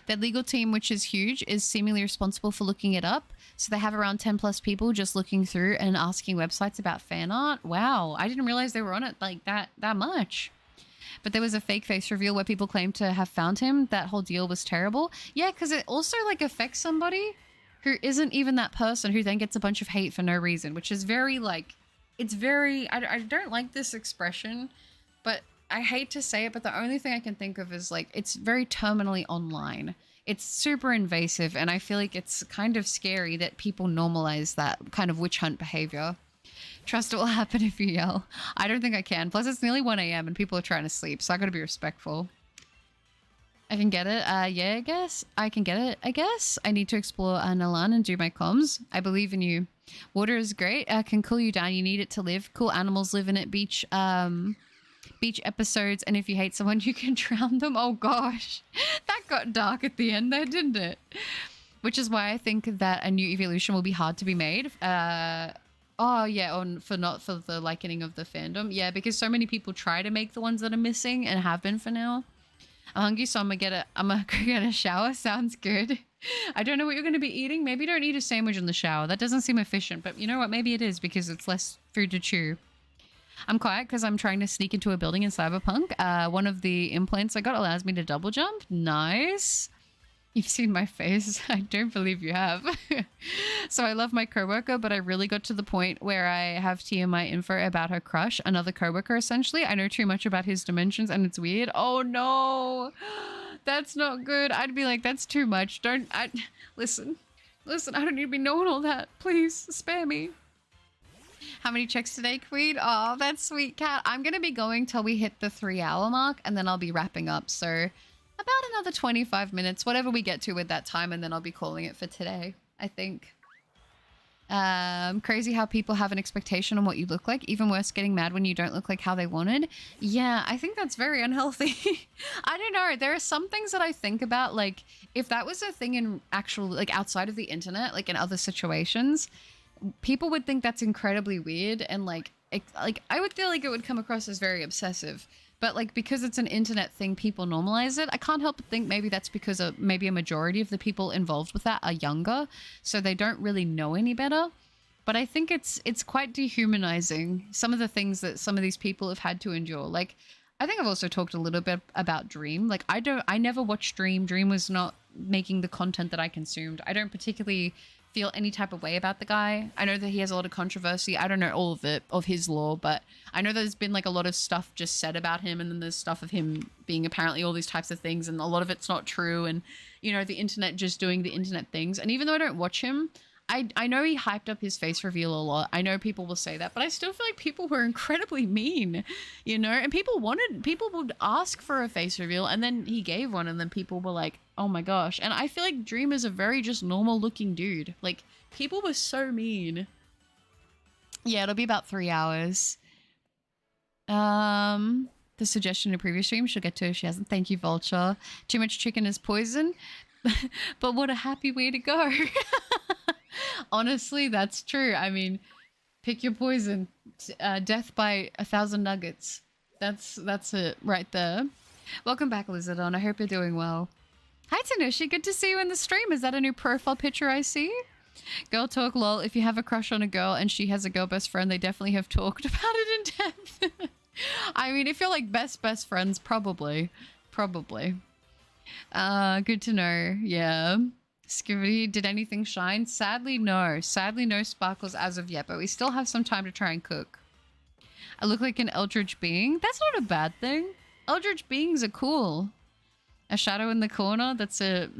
Their legal team, which is huge, is seemingly responsible for looking it up. So they have around 10 plus people just looking through and asking websites about fan art. Wow, I didn't realize they were on it like that much. But there was a fake face reveal where people claimed to have found him. That whole deal was terrible. Yeah, because it also like affects somebody who isn't even that person, who then gets a bunch of hate for no reason, which is very like, it's very, I don't like this expression, but I hate to say it, but the only thing I can think of is like, it's very terminally online. It's super invasive, and I feel like it's kind of scary that people normalize that kind of witch hunt behavior. Trust it will happen if you yell. I don't think I can. Plus, it's nearly 1 a.m. and people are trying to sleep, so I gotta be respectful. I can get it. Yeah, I guess. I can get it, I guess. I need to explore Nalan and do my comms. I believe in you. Water is great. Can cool you down. You need it to live. Cool animals live in it. Beach episodes, and if you hate someone, you can drown them. Oh gosh. That got dark at the end there, didn't it? Which is why I think that a new evolution will be hard to be made. Oh yeah, for the likening of the fandom. Yeah, because so many people try to make the ones that are missing and have been for now. I'm hungry, so I'm gonna go get a shower. Sounds good. I don't know what you're gonna be eating. Maybe don't eat a sandwich in the shower. That doesn't seem efficient, but you know what? Maybe it is because it's less food to chew. I'm quiet because I'm trying to sneak into a building in Cyberpunk. One of the implants I got allows me to double jump. Nice. You've seen my face. I don't believe you have. So I love my coworker, but I really got to the point where I have TMI info about her crush, another coworker essentially. I know too much about his dimensions and it's weird. Oh no, that's not good. I'd be like, that's too much. Listen, I don't need to be knowing all that. Please spare me. How many checks today, Queen? Oh, that's sweet, cat. I'm going to be going till we hit the 3-hour mark, and then I'll be wrapping up. So about another 25 minutes, whatever we get to with that time, and then I'll be calling it for today, I think. Crazy how people have an expectation on what you look like. Even worse, getting mad when you don't look like how they wanted. Yeah, I think that's very unhealthy. I don't know. There are some things that I think about, like, if that was a thing in actual, like, outside of the internet, like in other situations, people would think that's incredibly weird, and like I would feel like it would come across as very obsessive, but like because it's an internet thing, people normalize it. I can't help but think maybe that's because maybe a majority of the people involved with that are younger, so they don't really know any better. But I think it's quite dehumanizing, some of the things that some of these people have had to endure. Like, I think I've also talked a little bit about Dream. Like, I never watched Dream. Dream was not making the content that I consumed. I don't particularly feel any type of way about the guy. I know that he has a lot of controversy. I don't know all of it, of his lore, but I know there's been like a lot of stuff just said about him, and then there's stuff of him being apparently all these types of things, and a lot of it's not true, and you know, the internet just doing the internet things. And even though I don't watch him, I know he hyped up his face reveal a lot. I know people will say that, but I still feel like people were incredibly mean, you know, and people would ask for a face reveal, and then he gave one, and then people were like, oh my gosh. And I feel like Dream is a very just normal looking dude. Like, people were so mean. Yeah, it'll be about 3 hours. The suggestion in a previous stream, she'll get to if she hasn't. Thank you, Vulture. Too much chicken is poison. But what a happy way to go. Honestly, that's true. I mean, pick your poison. Death by 1,000 nuggets. That's it right there. Welcome back, Lizardon. I hope you're doing well. Hi, Tanushi. Good to see you in the stream. Is that a new profile picture I see? Girl talk lol. If you have a crush on a girl and she has a girl best friend, they definitely have talked about it in depth. I mean, if you're like best friends, probably. Good to know. Yeah. Skivity, did anything shine? Sadly, no. Sadly, no sparkles as of yet, but we still have some time to try and cook. I look like an eldritch being. That's not a bad thing. Eldritch beings are cool. A shadow in the corner. That's it.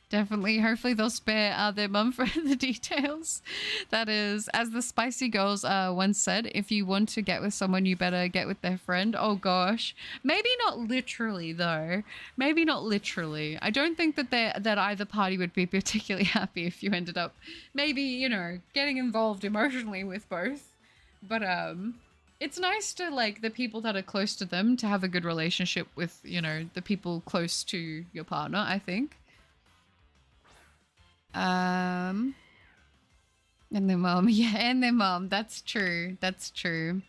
Definitely. Hopefully they'll spare their mum for the details. That is, as the spicy girls once said, if you want to get with someone, you better get with their friend. Oh gosh. Maybe not literally though. Maybe not literally. I don't think that that either party would be particularly happy if you ended up maybe, you know, getting involved emotionally with both. But it's nice to like the people that are close to them to have a good relationship with, you know, the people close to your partner, I think. And their mom. Yeah, and their mom. That's true. That's true.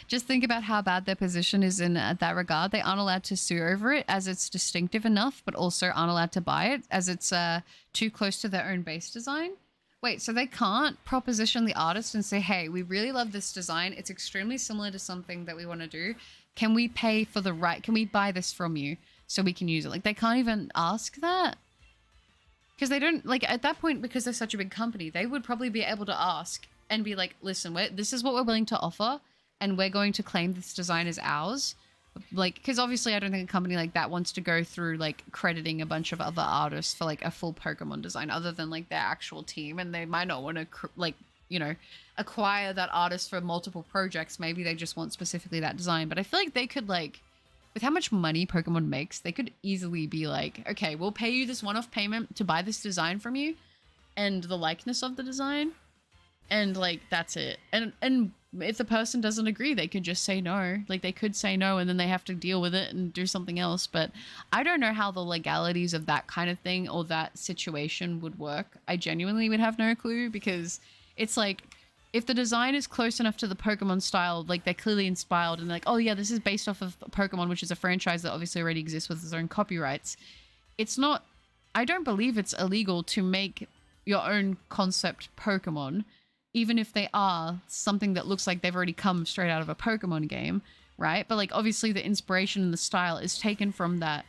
Just think about how bad their position is in that regard. They aren't allowed to sue over it as it's distinctive enough, but also aren't allowed to buy it as it's too close to their own base design. Wait, so they can't proposition the artist and say, hey, we really love this design. It's extremely similar to something that we want to do. Can we pay for the right? Can we buy this from you so we can use it? Like, they can't even ask that. Because they don't, like, at that point, because they're such a big company, they would probably be able to ask and be like, listen, this is what we're willing to offer, and we're going to claim this design as ours. Like, because obviously I don't think a company like that wants to go through, like, crediting a bunch of other artists for, like, a full Pokemon design other than, like, their actual team. And they might not want to, like, you know, acquire that artist for multiple projects. Maybe they just want specifically that design. But I feel like they could, like, with how much money Pokemon makes, they could easily be like, okay, we'll pay you this one-off payment to buy this design from you and the likeness of the design. And, like, that's it. And if the person doesn't agree, they could just say no. Like, they could say no and then they have to deal with it and do something else. But I don't know how the legalities of that kind of thing or that situation would work. I genuinely would have no clue because it's like, if the design is close enough to the Pokemon style, like they're clearly inspired and like, oh yeah, this is based off of Pokemon, which is a franchise that obviously already exists with its own copyrights. It's not, I don't believe it's illegal to make your own concept Pokemon, even if they are something that looks like they've already come straight out of a Pokemon game, right? But like, obviously the inspiration and the style is taken from that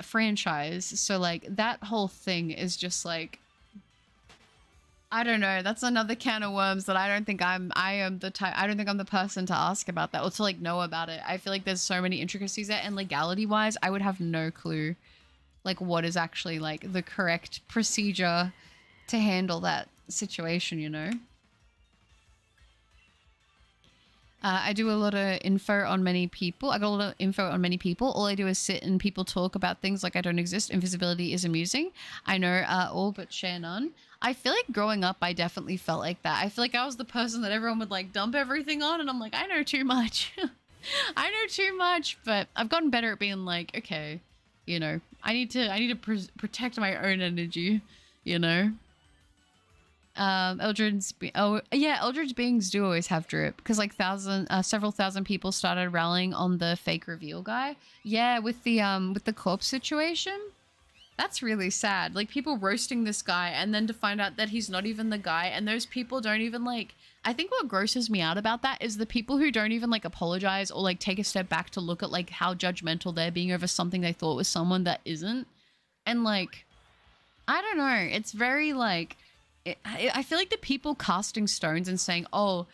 franchise. So like that whole thing is just like, I don't know. That's another can of worms that I don't think I'm the person to ask about that or to like know about it. I feel like there's so many intricacies there, and legality wise, I would have no clue like what is actually like the correct procedure to handle that situation, you know? I do a lot of info on many people. I got a lot of info on many people. All I do is sit and people talk about things like I don't exist. Invisibility is amusing. I know all but share none. I feel like growing up, I definitely felt like that. I feel like I was the person that everyone would like dump everything on, and I'm like, I know too much. I know too much, but I've gotten better at being like, okay, you know, I need to protect my own energy, you know. Eldritch beings do always have drip because like several thousand people started rallying on the fake reveal guy. Yeah, with the corpse situation. That's really sad. Like people roasting this guy and then to find out that he's not even the guy, and those people don't even like, I think what grosses me out about that is the people who don't even like apologize or like take a step back to look at like how judgmental they're being over something they thought was someone that isn't. And like, I don't know, it's very like, I feel like the people casting stones and saying, oh,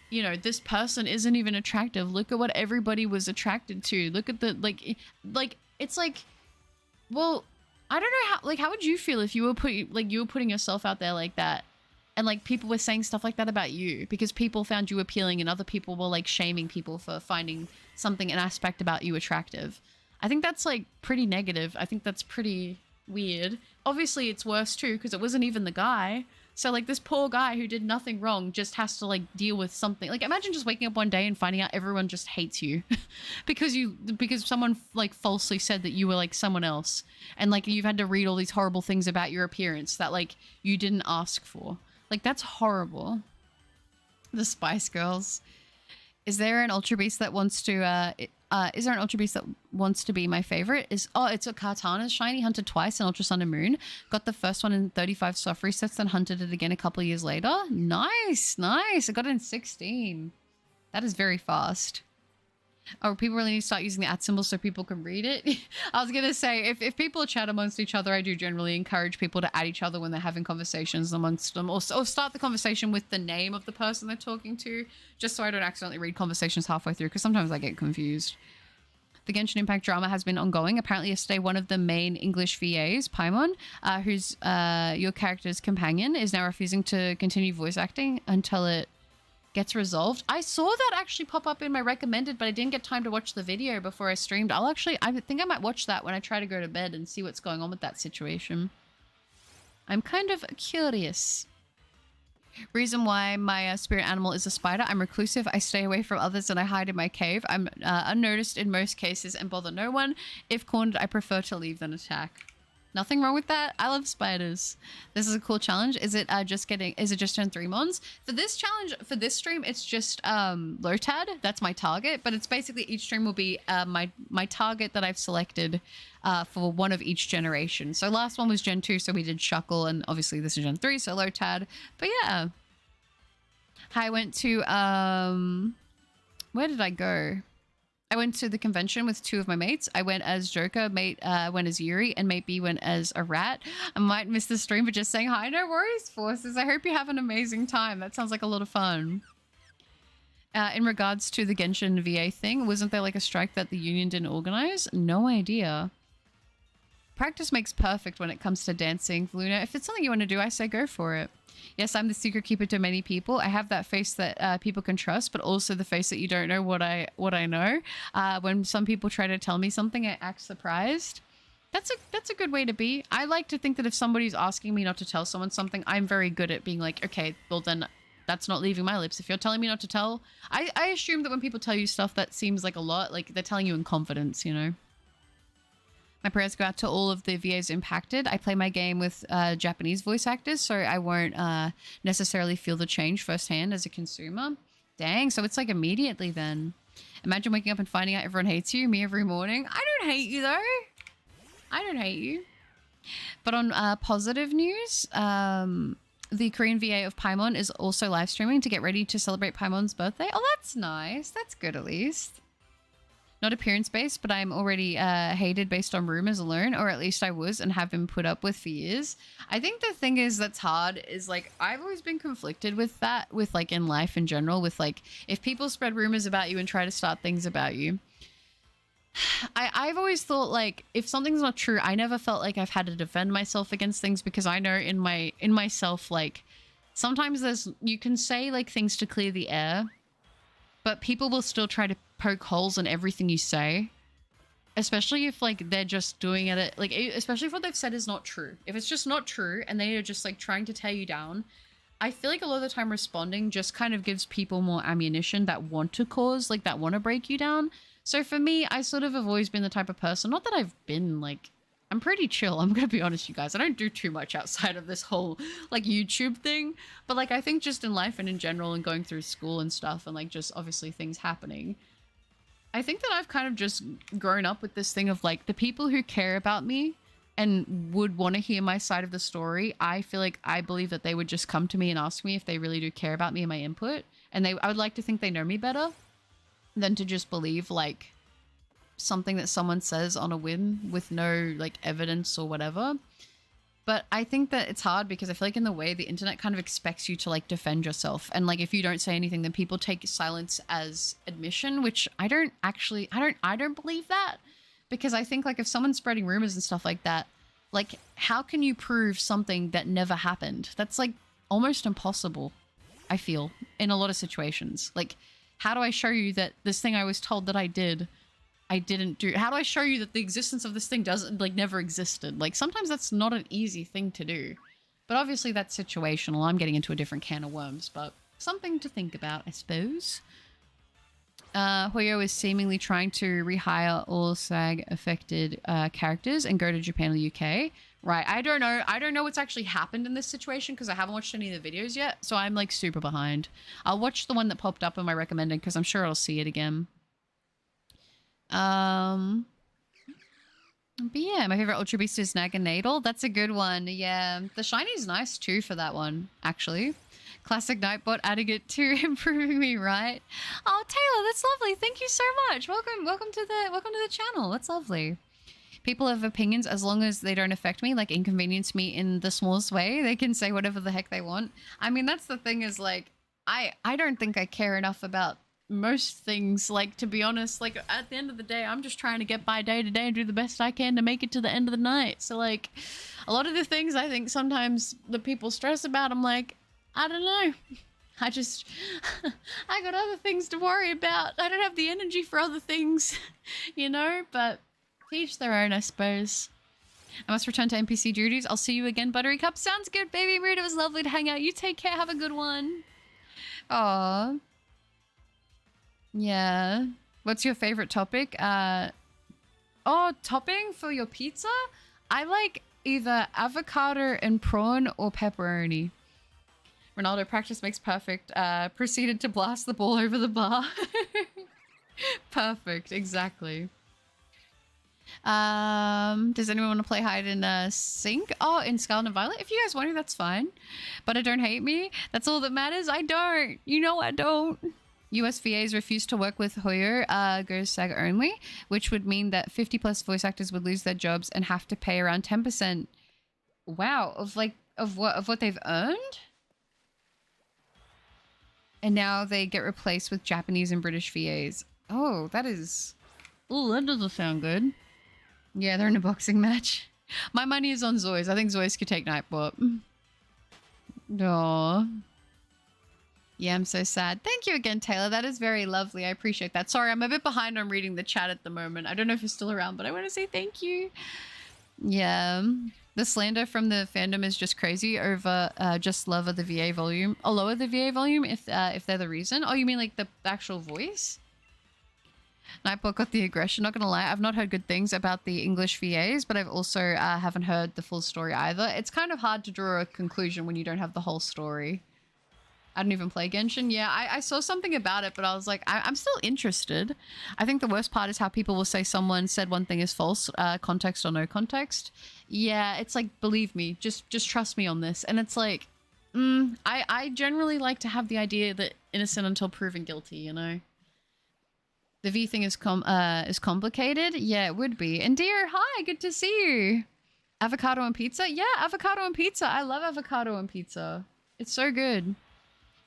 you know, this person isn't even attractive. Look at what everybody was attracted to. Look at the, like, it's like, well, I don't know how would you feel if you were putting yourself out there like that and like people were saying stuff like that about you because people found you appealing and other people were like shaming people for finding something, an aspect about you attractive. I think that's like pretty negative. I think that's pretty weird. Obviously it's worse too because it wasn't even the guy. So like this poor guy who did nothing wrong just has to like deal with something. Like imagine just waking up one day and finding out everyone just hates you because someone like falsely said that you were like someone else, and like you've had to read all these horrible things about your appearance that like you didn't ask for. Like that's horrible. The Spice Girls. Is there an Ultra Beast that wants to is there an Ultra Beast that wants to be my favorite? It's a Kartana's shiny, hunted twice in Ultra Sun and Moon. Got the first one in 35 soft resets, then hunted it again a couple of years later. Nice. I got it in 16. That is very fast. Oh, people really need to start using the @ symbol so people can read it. I was going to say, if people chat amongst each other, I do generally encourage people to add each other when they're having conversations amongst them, or start the conversation with the name of the person they're talking to, just so I don't accidentally read conversations halfway through, because sometimes I get confused. The Genshin Impact drama has been ongoing. Apparently yesterday, one of the main English VAs, Paimon, who's your character's companion, is now refusing to continue voice acting until it gets resolved. I saw that actually pop up in my recommended, but I didn't get time to watch the video before I streamed. I think I might watch that when I try to go to bed and see what's going on with that situation. I'm kind of curious. Reason why my spirit animal is a spider. I'm reclusive. I stay away from others and I hide in my cave. I'm unnoticed in most cases and bother no one. If cornered, I prefer to leave than attack. Nothing wrong with that. I love spiders. This is a cool challenge. Is it just turned 3 mons? For this challenge, for this stream, it's just Lotad. That's my target, but it's basically each stream will be my target that I've selected for one of each generation. So last one was Gen 2, so we did Shuckle, and obviously this is Gen 3, so Lotad. But yeah. I went to where did I go? I went to the convention with 2 of my mates. I went as Joker, mate went as Yuri, and mate B went as a rat. I might miss the stream, but just saying hi. No worries, Forces. I hope you have an amazing time. That sounds like a lot of fun. In regards to the Genshin VA thing, wasn't there like a strike that the union didn't organize? No idea. Practice makes perfect when it comes to dancing, Luna. If it's something you want to do, I say go for it. Yes, I'm the secret keeper to many people. I have that face that people can trust, but also the face that you don't know what I know. When some people try to tell me something, I act surprised. That's a good way to be. I like to think that if somebody's asking me not to tell someone something, I'm very good at being like, okay, well then that's not leaving my lips. If you're telling me not to tell, I assume that when people tell you stuff that seems like a lot, like they're telling you in confidence, you know? My prayers go out to all of the VAs impacted. I play my game with Japanese voice actors, so I won't necessarily feel the change firsthand as a consumer. Dang, so it's like immediately then. Imagine waking up and finding out everyone hates you, me every morning. I don't hate you though. I don't hate you. But on positive news, the Korean VA of Paimon is also live streaming to get ready to celebrate Paimon's birthday. Oh, that's nice. That's good at least. Not appearance-based, but I'm already hated based on rumors alone, or at least I was and have been put up with for years. I think the thing is that's hard is, like, I've always been conflicted with that, with, like, in life in general, with, like, if people spread rumors about you and try to start things about you. I've always thought, like, if something's not true, I never felt like I've had to defend myself against things because I know in myself, like, sometimes you can say, like, things to clear the air, but people will still try to poke holes in everything you say, especially if like they're just doing it like, especially if what they've said is not true. If it's just not true and they are just like trying to tear you down, I feel like a lot of the time responding just kind of gives people more ammunition that want to cause, like that want to break you down. So for me, I sort of have always been the type of person, not that I've been like, I'm pretty chill. I'm gonna be honest, you guys. I don't do too much outside of this whole like YouTube thing, but like I think just in life and in general and going through school and stuff and like just obviously things happening, I think that I've kind of just grown up with this thing of like the people who care about me and would want to hear my side of the story. I feel like I believe that they would just come to me and ask me if they really do care about me and my input, and I would like to think they know me better than to just believe like something that someone says on a whim with no like evidence or whatever. But I think that it's hard because I feel like in the way the internet kind of expects you to like defend yourself, and like if you don't say anything then people take silence as admission, which I don't believe that, because I think like if someone's spreading rumors and stuff like that, like how can you prove something that never happened? That's like almost impossible, I feel, in a lot of situations. Like how do I show you that this thing I was told that I didn't do? How do I show you that the existence of this thing doesn't like never existed? Like sometimes that's not an easy thing to do. But obviously that's situational. I'm getting into a different can of worms, but something to think about, I suppose. Hoyo is seemingly trying to rehire all SAG-affected characters and go to Japan or the UK. Right, I don't know. I don't know what's actually happened in this situation because I haven't watched any of the videos yet, so I'm like super behind. I'll watch the one that popped up in my recommended because I'm sure I'll see it again. But yeah, my favorite Ultra Beast is Naganadel. That's a good one. Yeah, the shiny's nice too for that one, actually. Classic Nightbot adding it to improving me, right? Oh, Taylor, that's lovely. Thank you so much. Welcome to the channel. That's lovely. People have opinions as long as they don't affect me, like inconvenience me in the smallest way. They can say whatever the heck they want. I mean, that's the thing is like, I don't think I care enough about most things. Like, to be honest, like at the end of the day, I'm just trying to get by day to day and do the best I can to make it to the end of the night. So like a lot of the things I think sometimes the people stress about, I'm like, I don't know. I got other things to worry about. I don't have the energy for other things, you know, but each their own, I suppose. I must return to NPC duties. I'll see you again, Buttercup. Sounds good, baby Mood. It was lovely to hang out. You take care. Have a good one. Aww. Yeah. What's your favorite topic? Topping for your pizza? I like either avocado and prawn or pepperoni. Ronaldo, practice makes perfect. Proceeded to blast the ball over the bar. Perfect, exactly. Does anyone want to play hide and seek? Oh, in Scarlet and Violet? If you guys want to, that's fine. But I don't hate me. That's all that matters. I don't. You know I don't. US VAs refuse to work with Hoyo, goes SAG only, which would mean that 50 plus voice actors would lose their jobs and have to pay around 10%. Wow, of what they've earned? And now they get replaced with Japanese and British VAs. Oh, that is... Oh, that doesn't sound good. Yeah, they're in a boxing match. My money is on Zoys. I think Zoys could take Nightbot. Aww. Yeah, I'm so sad. Thank you again, Taylor. That is very lovely. I appreciate that. Sorry, I'm a bit behind on reading the chat at the moment. I don't know if you're still around, but I want to say thank you. Yeah. The slander from the fandom is just crazy over just lower the VA volume. Or lower the VA volume if they're the reason. Oh, you mean like the actual voice? Nightbot got the aggression. Not gonna lie, I've not heard good things about the English VAs, but I've also haven't heard the full story either. It's kind of hard to draw a conclusion when you don't have the whole story. I don't even play Genshin. Yeah, I saw something about it, but I was like, I'm still interested. I think the worst part is how people will say someone said one thing is false, context or no context. Yeah, it's like, believe me, just trust me on this. And it's like, I generally like to have the idea that innocent until proven guilty, you know? The V thing is complicated? Yeah, it would be. And dear, hi, good to see you. Avocado and pizza? Yeah, avocado and pizza. I love avocado and pizza. It's so good.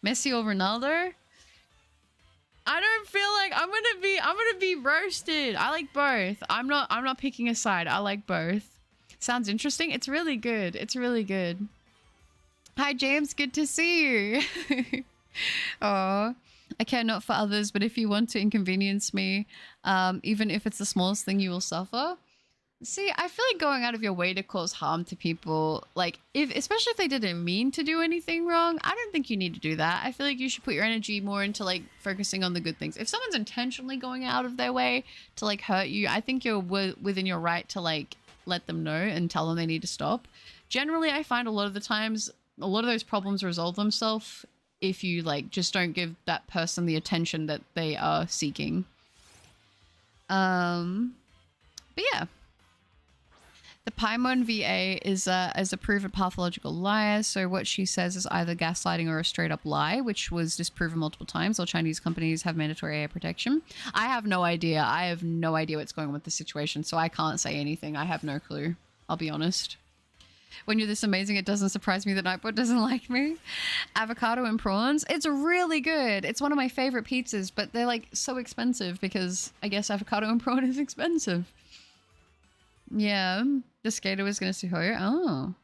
Messi or Ronaldo? I don't feel like I'm gonna be roasted. I like both. I'm not picking a side. I like both. Sounds interesting. It's really good. It's really good. Hi James, good to see you. Oh, I care not for others, but if you want to inconvenience me, even if it's the smallest thing, you will suffer. See, I feel like going out of your way to cause harm to people, like, especially if they didn't mean to do anything wrong, I don't think you need to do that. I feel like you should put your energy more into, like, focusing on the good things. If someone's intentionally going out of their way to, like, hurt you, I think you're within your right to, like, let them know and tell them they need to stop. Generally, I find a lot of the times, a lot of those problems resolve themselves if you, like, just don't give that person the attention that they are seeking. But yeah. The Paimon VA is a proven pathological liar, so what she says is either gaslighting or a straight-up lie, which was disproven multiple times. All Chinese companies have mandatory AI protection. I have no idea. I have no idea what's going on with the situation, so I can't say anything. I have no clue. I'll be honest. When you're this amazing, it doesn't surprise me that Nightbot doesn't like me. Avocado and prawns. It's really good. It's one of my favorite pizzas, but they're, like, so expensive because I guess avocado and prawn is expensive. Yeah. The skater was going to Suhoyo. Oh.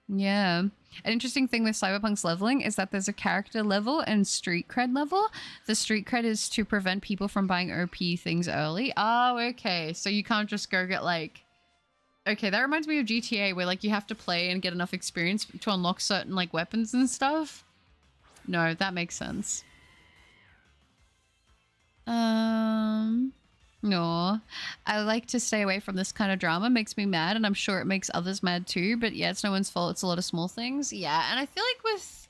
Yeah. An interesting thing with Cyberpunk's leveling is that there's a character level and street cred level. The street cred is to prevent people from buying OP things early. Oh, okay. So you can't just go get, like, Okay, that reminds me of GTA, where like you have to play and get enough experience to unlock certain like weapons and stuff. No, that makes sense. No, I like to stay away from this kind of drama. Makes me mad, and I'm sure it makes others mad too. But yeah, it's no one's fault. It's a lot of small things. Yeah, and I feel like with,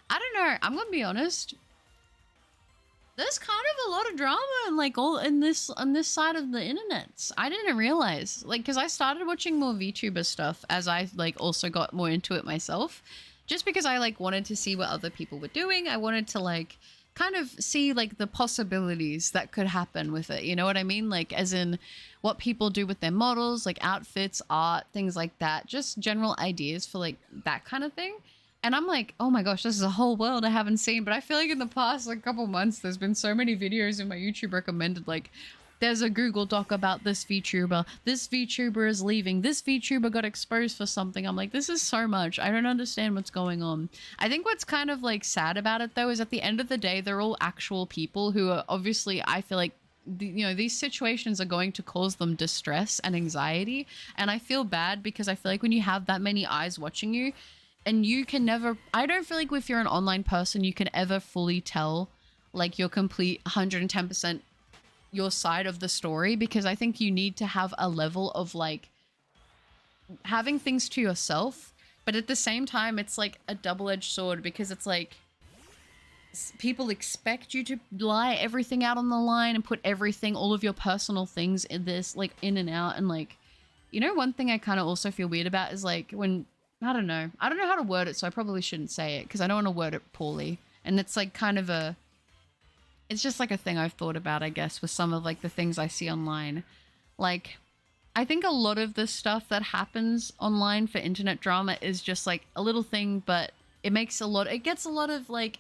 I don't know. I'm gonna be honest. There's kind of a lot of drama and like all in this on this side of the internet. I didn't realize, like, because I started watching more VTuber stuff as I like also got more into it myself, just because I like wanted to see what other people were doing. I wanted to like kind of see like the possibilities that could happen with it. You know what I mean? Like as in what people do with their models, like outfits, art, things like that. Just general ideas for like that kind of thing. And I'm like, oh my gosh, this is a whole world I haven't seen. But I feel like in the past like couple months, there's been so many videos in my YouTube recommended. Like there's a Google Doc about this VTuber. This VTuber is leaving. This VTuber got exposed for something. I'm like, this is so much. I don't understand what's going on. I think what's kind of like sad about it though, is at the end of the day, they're all actual people who are obviously, I feel like, you know, these situations are going to cause them distress and anxiety. And I feel bad because I feel like when you have that many eyes watching you, and you can never, I don't feel like if you're an online person, you can ever fully tell like your complete 110% your side of the story, because I think you need to have a level of like having things to yourself, but at the same time, it's like a double-edged sword, because it's like people expect you to lie everything out on the line and put everything, all of your personal things in this, like in and out. And like, you know, one thing I kind of also feel weird about is like when, I don't know how to word it, so I probably shouldn't say it because I don't want to word it poorly. And it's like kind of a, it's just like a thing I've thought about, I guess, with some of like the things I see online. Like, I think a lot of the stuff that happens online for internet drama is just like a little thing, but it makes a lot, it gets a lot of like,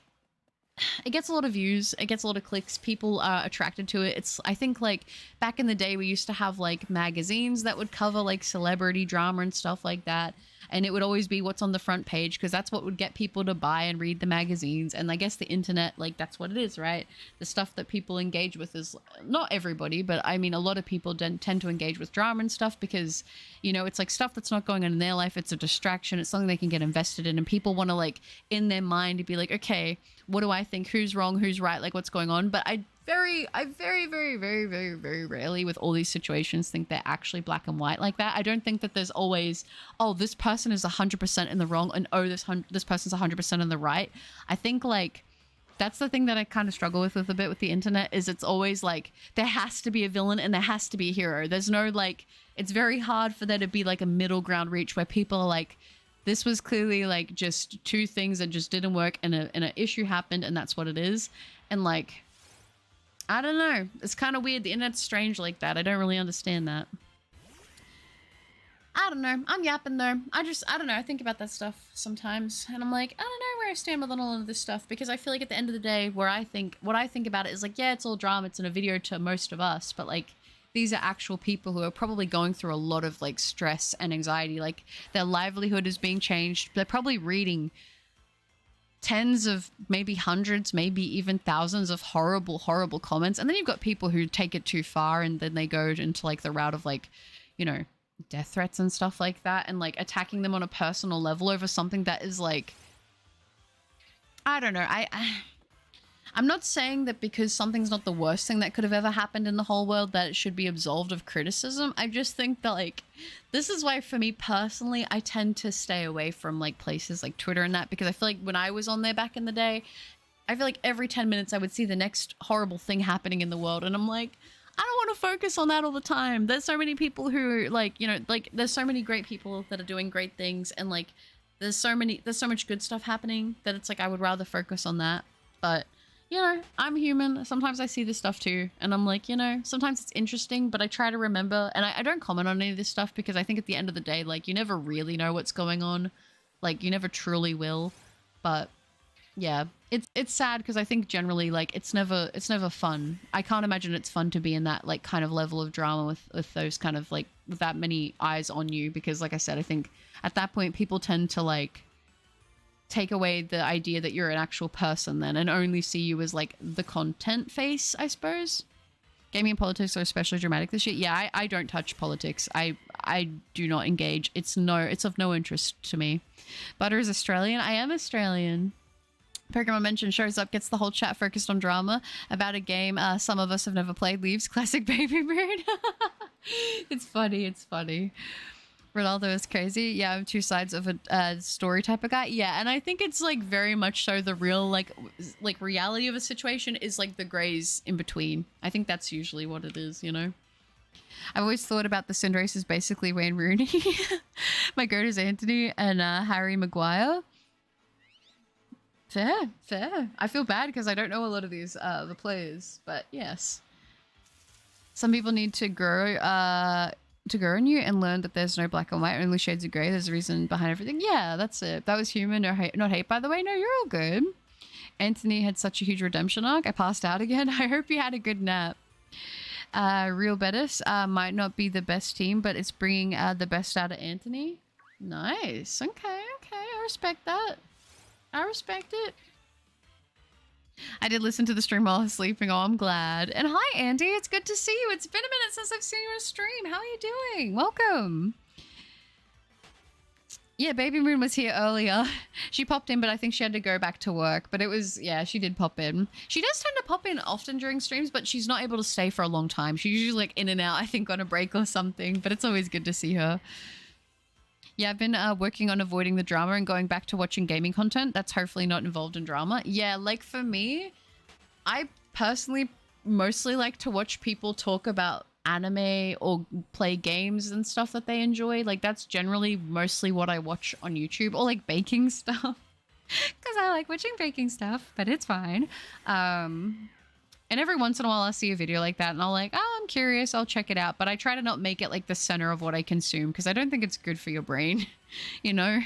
it gets a lot of views, it gets a lot of clicks, people are attracted to it. It's, I think like back in the day we used to have like magazines that would cover like celebrity drama and stuff like that, and it would always be what's on the front page because that's what would get people to buy and read the magazines. And I guess the internet, like that's what it is, right? The stuff that people engage with is, not everybody, but I mean a lot of people tend to engage with drama and stuff because, you know, it's like stuff that's not going on in their life, it's a distraction, it's something they can get invested in, and people want to like in their mind be like, okay, what do I think, who's wrong, who's right, like what's going on. But I very rarely with all these situations think they're actually black and white like that. I don't think that there's always, oh, this person is 100% in the wrong, and oh, this person's 100% in the right. I think like that's the thing that I kind of struggle with a bit with the internet, is it's always like there has to be a villain and there has to be a hero. There's no like, it's very hard for there to be like a middle ground reach where people are like, this was clearly like just two things that just didn't work and an issue happened and that's what it is. And like, I don't know. It's kind of weird. The internet's strange like that. I don't really understand that. I don't know. I'm yapping though. I don't know. I think about that stuff sometimes and I'm like, I don't know where I stand with all of this stuff, because I feel like at the end of the day what I think about it is like, yeah, it's all drama. It's in a video to most of us, but like these are actual people who are probably going through a lot of like stress and anxiety. Like their livelihood is being changed. They're probably reading tens of, maybe hundreds, maybe even thousands of horrible comments. And then you've got people who take it too far and then they go into like the route of like, you know, death threats and stuff like that, and like attacking them on a personal level over something that is like, I don't know. I'm not saying that because something's not the worst thing that could have ever happened in the whole world that it should be absolved of criticism. I just think that like, this is why for me personally, I tend to stay away from like places like Twitter and that, because I feel like when I was on there back in the day, I feel like every 10 minutes I would see the next horrible thing happening in the world. And I'm like, I don't want to focus on that all the time. There's so many people who like, you know, like there's so many great people that are doing great things. And like, there's so much good stuff happening that it's like, I would rather focus on that. But you know, I'm human. Sometimes I see this stuff too. And I'm like, you know, sometimes it's interesting, but I try to remember, and I don't comment on any of this stuff because I think at the end of the day, like you never really know what's going on. Like you never truly will. But yeah, it's sad because I think generally like it's never fun. I can't imagine it's fun to be in that like kind of level of drama with those kind of like with that many eyes on you, because like I said, I think at that point people tend to like take away the idea that you're an actual person then and only see you as like the content face, I suppose. Gaming and politics are especially dramatic this year. Yeah, I don't touch politics. I I do not engage. It's of no interest to me. Butter is Australian. I am Australian. Pokemon Mention shows up, gets the whole chat focused on drama about a game some of us have never played. Leaves classic baby mood. It's funny. It's funny. Ronaldo is crazy. Yeah, I'm two sides of a story type of guy. Yeah, and I think it's like very much so the real like reality of a situation is like the grays in between. I think that's usually what it is, you know? I've always thought about the Cinderace as basically Wayne Rooney. My goat is Anthony and Harry Maguire. Fair, fair. I feel bad because I don't know a lot of these the players, but yes. Some people need to grow on you and learn that there's no black and white, only shades of grey. There's a reason behind everything. Yeah, that's it. That was human, no hate, not hate, by the way. No, you're all good. Anthony had such a huge redemption arc. I passed out again. I hope you had a good nap. Real Betis might not be the best team, but it's bringing the best out of Anthony. Nice. Okay, okay. I respect that. I respect it. I did listen to the stream while I was sleeping. Oh, I'm glad. And hi, Andy. It's good to see you. It's been a minute since I've seen you on stream. How are you doing? Welcome. Yeah, Baby Moon was here earlier. She popped in, but I think she had to go back to work. But it was, yeah, she did pop in. She does tend to pop in often during streams, but she's not able to stay for a long time. She's usually like in and out, I think, on a break or something. But it's always good to see her. Yeah, I've been working on avoiding the drama and going back to watching gaming content that's hopefully not involved in drama. Yeah, like for me, I personally mostly like to watch people talk about anime or play games and stuff that they enjoy. Like that's generally mostly what I watch on YouTube, or like baking stuff. Because I like watching baking stuff, but it's fine. And every once in a while I'll see a video like that and I'll like, oh, I'm curious, I'll check it out. But I try to not make it like the center of what I consume because I don't think it's good for your brain, you know?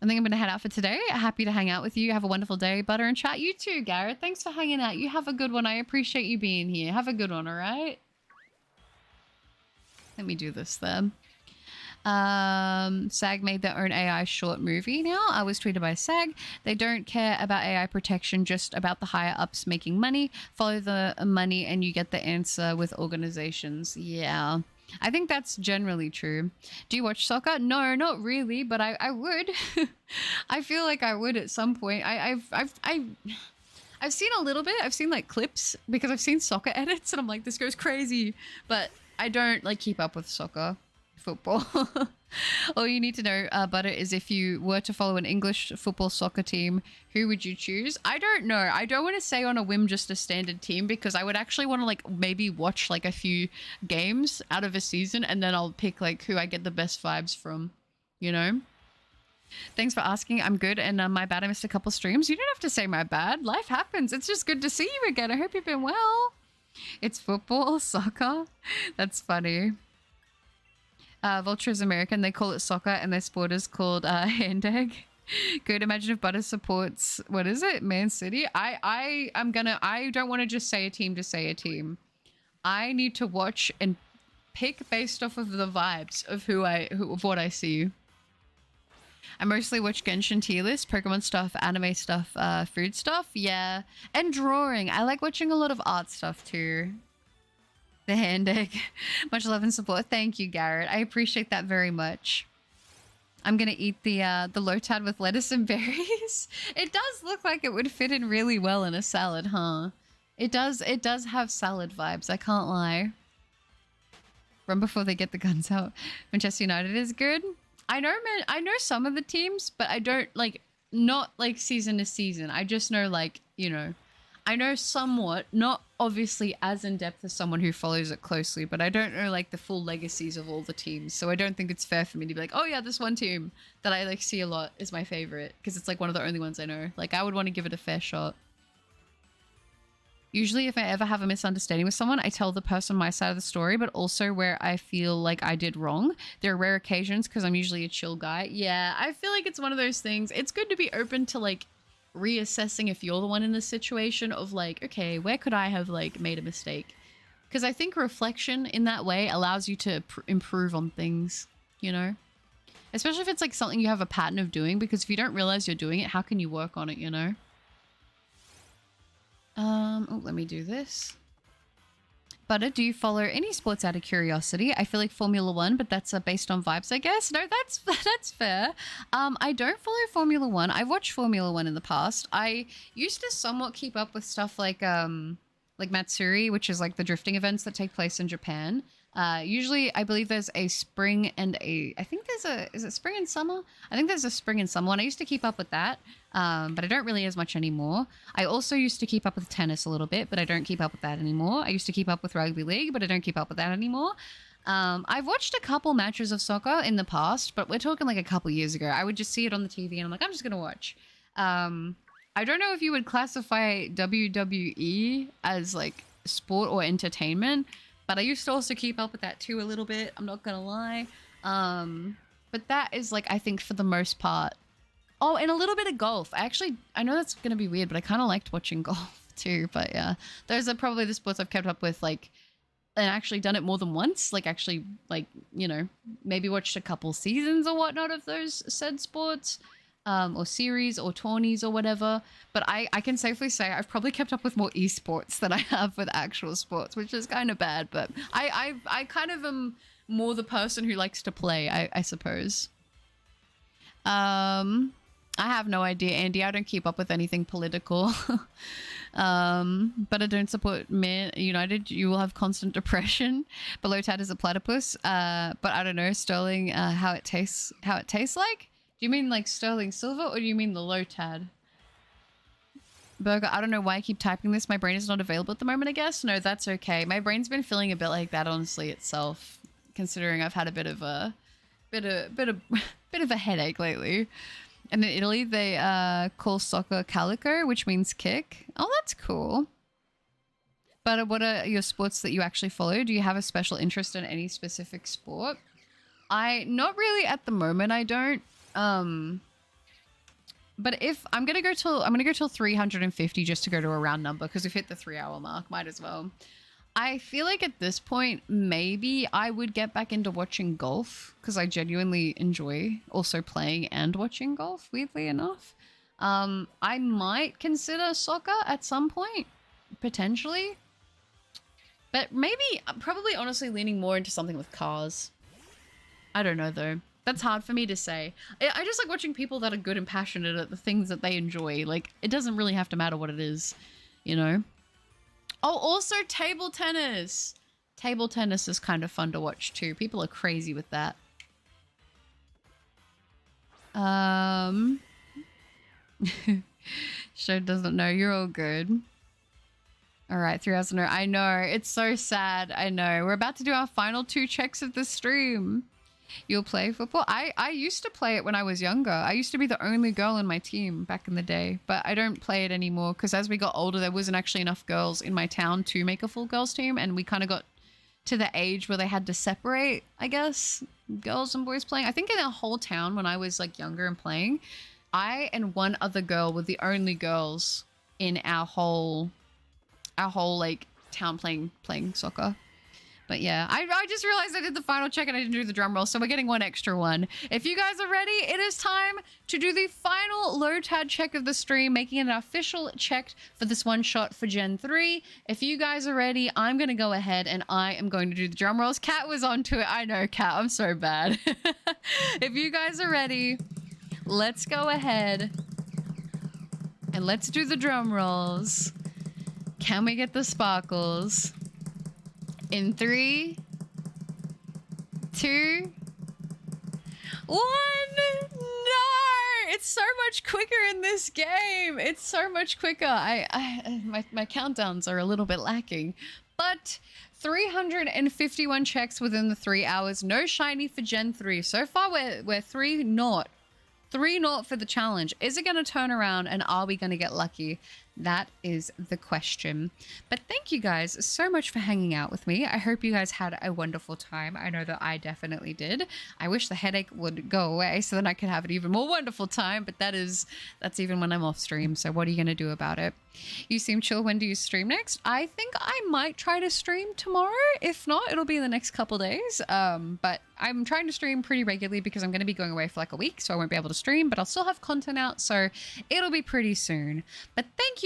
I think I'm going to head out for today. Happy to hang out with you. Have a wonderful day, Butter and chat. You too, Garrett. Thanks for hanging out. You have a good one. I appreciate you being here. Have a good one, all right? Let me do this then. SAG made their own AI short movie now. I was tweeted by SAG. They don't care about AI protection, just about the higher ups making money. Follow the money and you get the answer with organizations. Yeah, I think that's generally true. Do you watch soccer? No, not really, but I would. I feel like I would at some point. I've seen a little bit. I've seen like clips because I've seen soccer edits and I'm like, this goes crazy. But I don't like keep up with soccer. Football. All you need to know, Butter, is if you were to follow an English football soccer team, who would you choose? I don't know. I don't want to say on a whim just a standard team because I would actually want to like maybe watch like a few games out of a season and then I'll pick like who I get the best vibes from, you know? Thanks for asking. I'm good. And my bad, I missed a couple streams. You don't have to say my bad. Life happens. It's just good to see you again. I hope you've been well. It's football, soccer. That's funny. Vulture is American. They call it soccer and their sport is called hand egg. Good. Imagine if Butter supports, what is it? Man City. I don't want to just say a team to say a team. I need to watch and pick based off of the vibes of of what I see. I mostly watch Genshin tier list, Pokemon stuff, anime stuff, food stuff. Yeah. And drawing. I like watching a lot of art stuff too. The hand egg. Much love and support. Thank you, Garrett. I appreciate that very much. I'm going to eat the Lotad with lettuce and berries. It does look like it would fit in really well in a salad, huh? It does have salad vibes. I can't lie. Run before they get the guns out. Manchester United is good. I know some of the teams, but I don't like, not like season to season. I just know like, you know, I know somewhat, not obviously as in-depth as someone who follows it closely, but I don't know like the full legacies of all the teams. So I don't think it's fair for me to be like, oh yeah, this one team that I like see a lot is my favorite because it's like one of the only ones I know. Like I would want to give it a fair shot. Usually if I ever have a misunderstanding with someone, I tell the person my side of the story, but also where I feel like I did wrong. There are rare occasions because I'm usually a chill guy. Yeah, I feel like it's one of those things. It's good to be open to like reassessing if you're the one in the situation of like, okay, where could I have like made a mistake? Because I think reflection in that way allows you to improve on things, you know, especially if it's like something you have a pattern of doing, because if you don't realize you're doing it, how can you work on it, you know? Oh, let me do this. Butter, do you follow any sports out of curiosity? I feel like Formula One, but that's based on vibes, I guess. No, that's fair. I don't follow Formula One. I've watched Formula One in the past. I used to somewhat keep up with stuff like Matsuri, which is like the drifting events that take place in Japan. Usually, I believe there's a spring and I think is it spring and summer? I think there's a spring and summer one. I used to keep up with that, but I don't really as much anymore. I also used to keep up with tennis a little bit, but I don't keep up with that anymore. I used to keep up with rugby league, but I don't keep up with that anymore. I've watched a couple matches of soccer in the past, but we're talking like a couple years ago. I would just see it on the TV and I'm like, I'm just going to watch. I don't know if you would classify WWE as like sport or entertainment, but I used to also keep up with that too a little bit. I'm not gonna lie. But that is like, I think for the most part. Oh, and a little bit of golf. I know that's gonna be weird, but I kind of liked watching golf too. But yeah, those are probably the sports I've kept up with, like, and actually done it more than once. Like actually, like, you know, maybe watched a couple seasons or whatnot of those said sports. Or series or tourneys or whatever. But I can safely say I've probably kept up with more esports than I have with actual sports, which is kind of bad. But I kind of am more the person who likes to play, I suppose. I have no idea, Andy. I don't keep up with anything political. But I don't support Man United. You will have constant depression. But Lotad is a platypus. But I don't know, Sterling, how it tastes like. Do you mean like sterling silver or do you mean the Lotad? Burger, I don't know why I keep typing this. My brain is not available at the moment, I guess. No, that's okay. My brain's been feeling a bit like that, honestly, itself, considering I've had a bit of a headache lately. And in Italy, they call soccer calico, which means kick. Oh, that's cool. But what are your sports that you actually follow? Do you have a special interest in any specific sport? Not really at the moment. I don't. But if I'm gonna go till 350 just to go to a round number because we've hit the 3-hour mark. Might as well. I feel like at this point maybe I would get back into watching golf because I genuinely enjoy also playing and watching golf. Weirdly enough, I might consider soccer at some point potentially, but maybe probably honestly leaning more into something with cars. I don't know though. That's hard for me to say. I just like watching people that are good and passionate at the things that they enjoy. Like, it doesn't really have to matter what it is, you know? Oh, also table tennis. Table tennis is kind of fun to watch too. People are crazy with that. Show doesn't know. You're all good. All right, 3 hours in a row. I know. It's so sad. I know. We're about to do our final 2 checks of the stream. You'll play football? I used to play it when I was younger. I used to be the only girl in my team back in the day, but I don't play it anymore because as we got older, there wasn't actually enough girls in my town to make a full girls team, and we kind of got to the age where they had to separate, I guess, girls and boys playing. I think in our whole town when I was like younger and playing, I and one other girl were the only girls in our whole like town playing soccer. But yeah, I just realized I did the final check and I didn't do the drum roll, so we're getting one extra one. If you guys are ready, it is time to do the final Lotad check of the stream, making it an official check for this one shot for Gen 3. If you guys are ready, I'm going to go ahead and I am going to do the drum rolls. Kat was onto it. I know, Kat, I'm so bad. If you guys are ready, let's go ahead and let's do the drum rolls. Can we get the sparkles? In 3, 2, 1. No, it's so much quicker in this game. It's so much quicker. My countdowns are a little bit lacking, but 351 checks within the 3 hours. No shiny for Gen 3. So far, we're 3-0. 3-0 for the challenge. Is it going to turn around and are we going to get lucky? That is the question. But thank you guys so much for hanging out with me. I hope you guys had a wonderful time. I know that I definitely did. I wish the headache would go away so then I could have an even more wonderful time, but that's even when I'm off stream. So what are you going to do about it? You seem chill. When do you stream next? I think I might try to stream tomorrow. If not, it'll be in the next couple days. But I'm trying to stream pretty regularly because I'm going to be going away for like a week, so I won't be able to stream, but I'll still have content out, so it'll be pretty soon. But thank you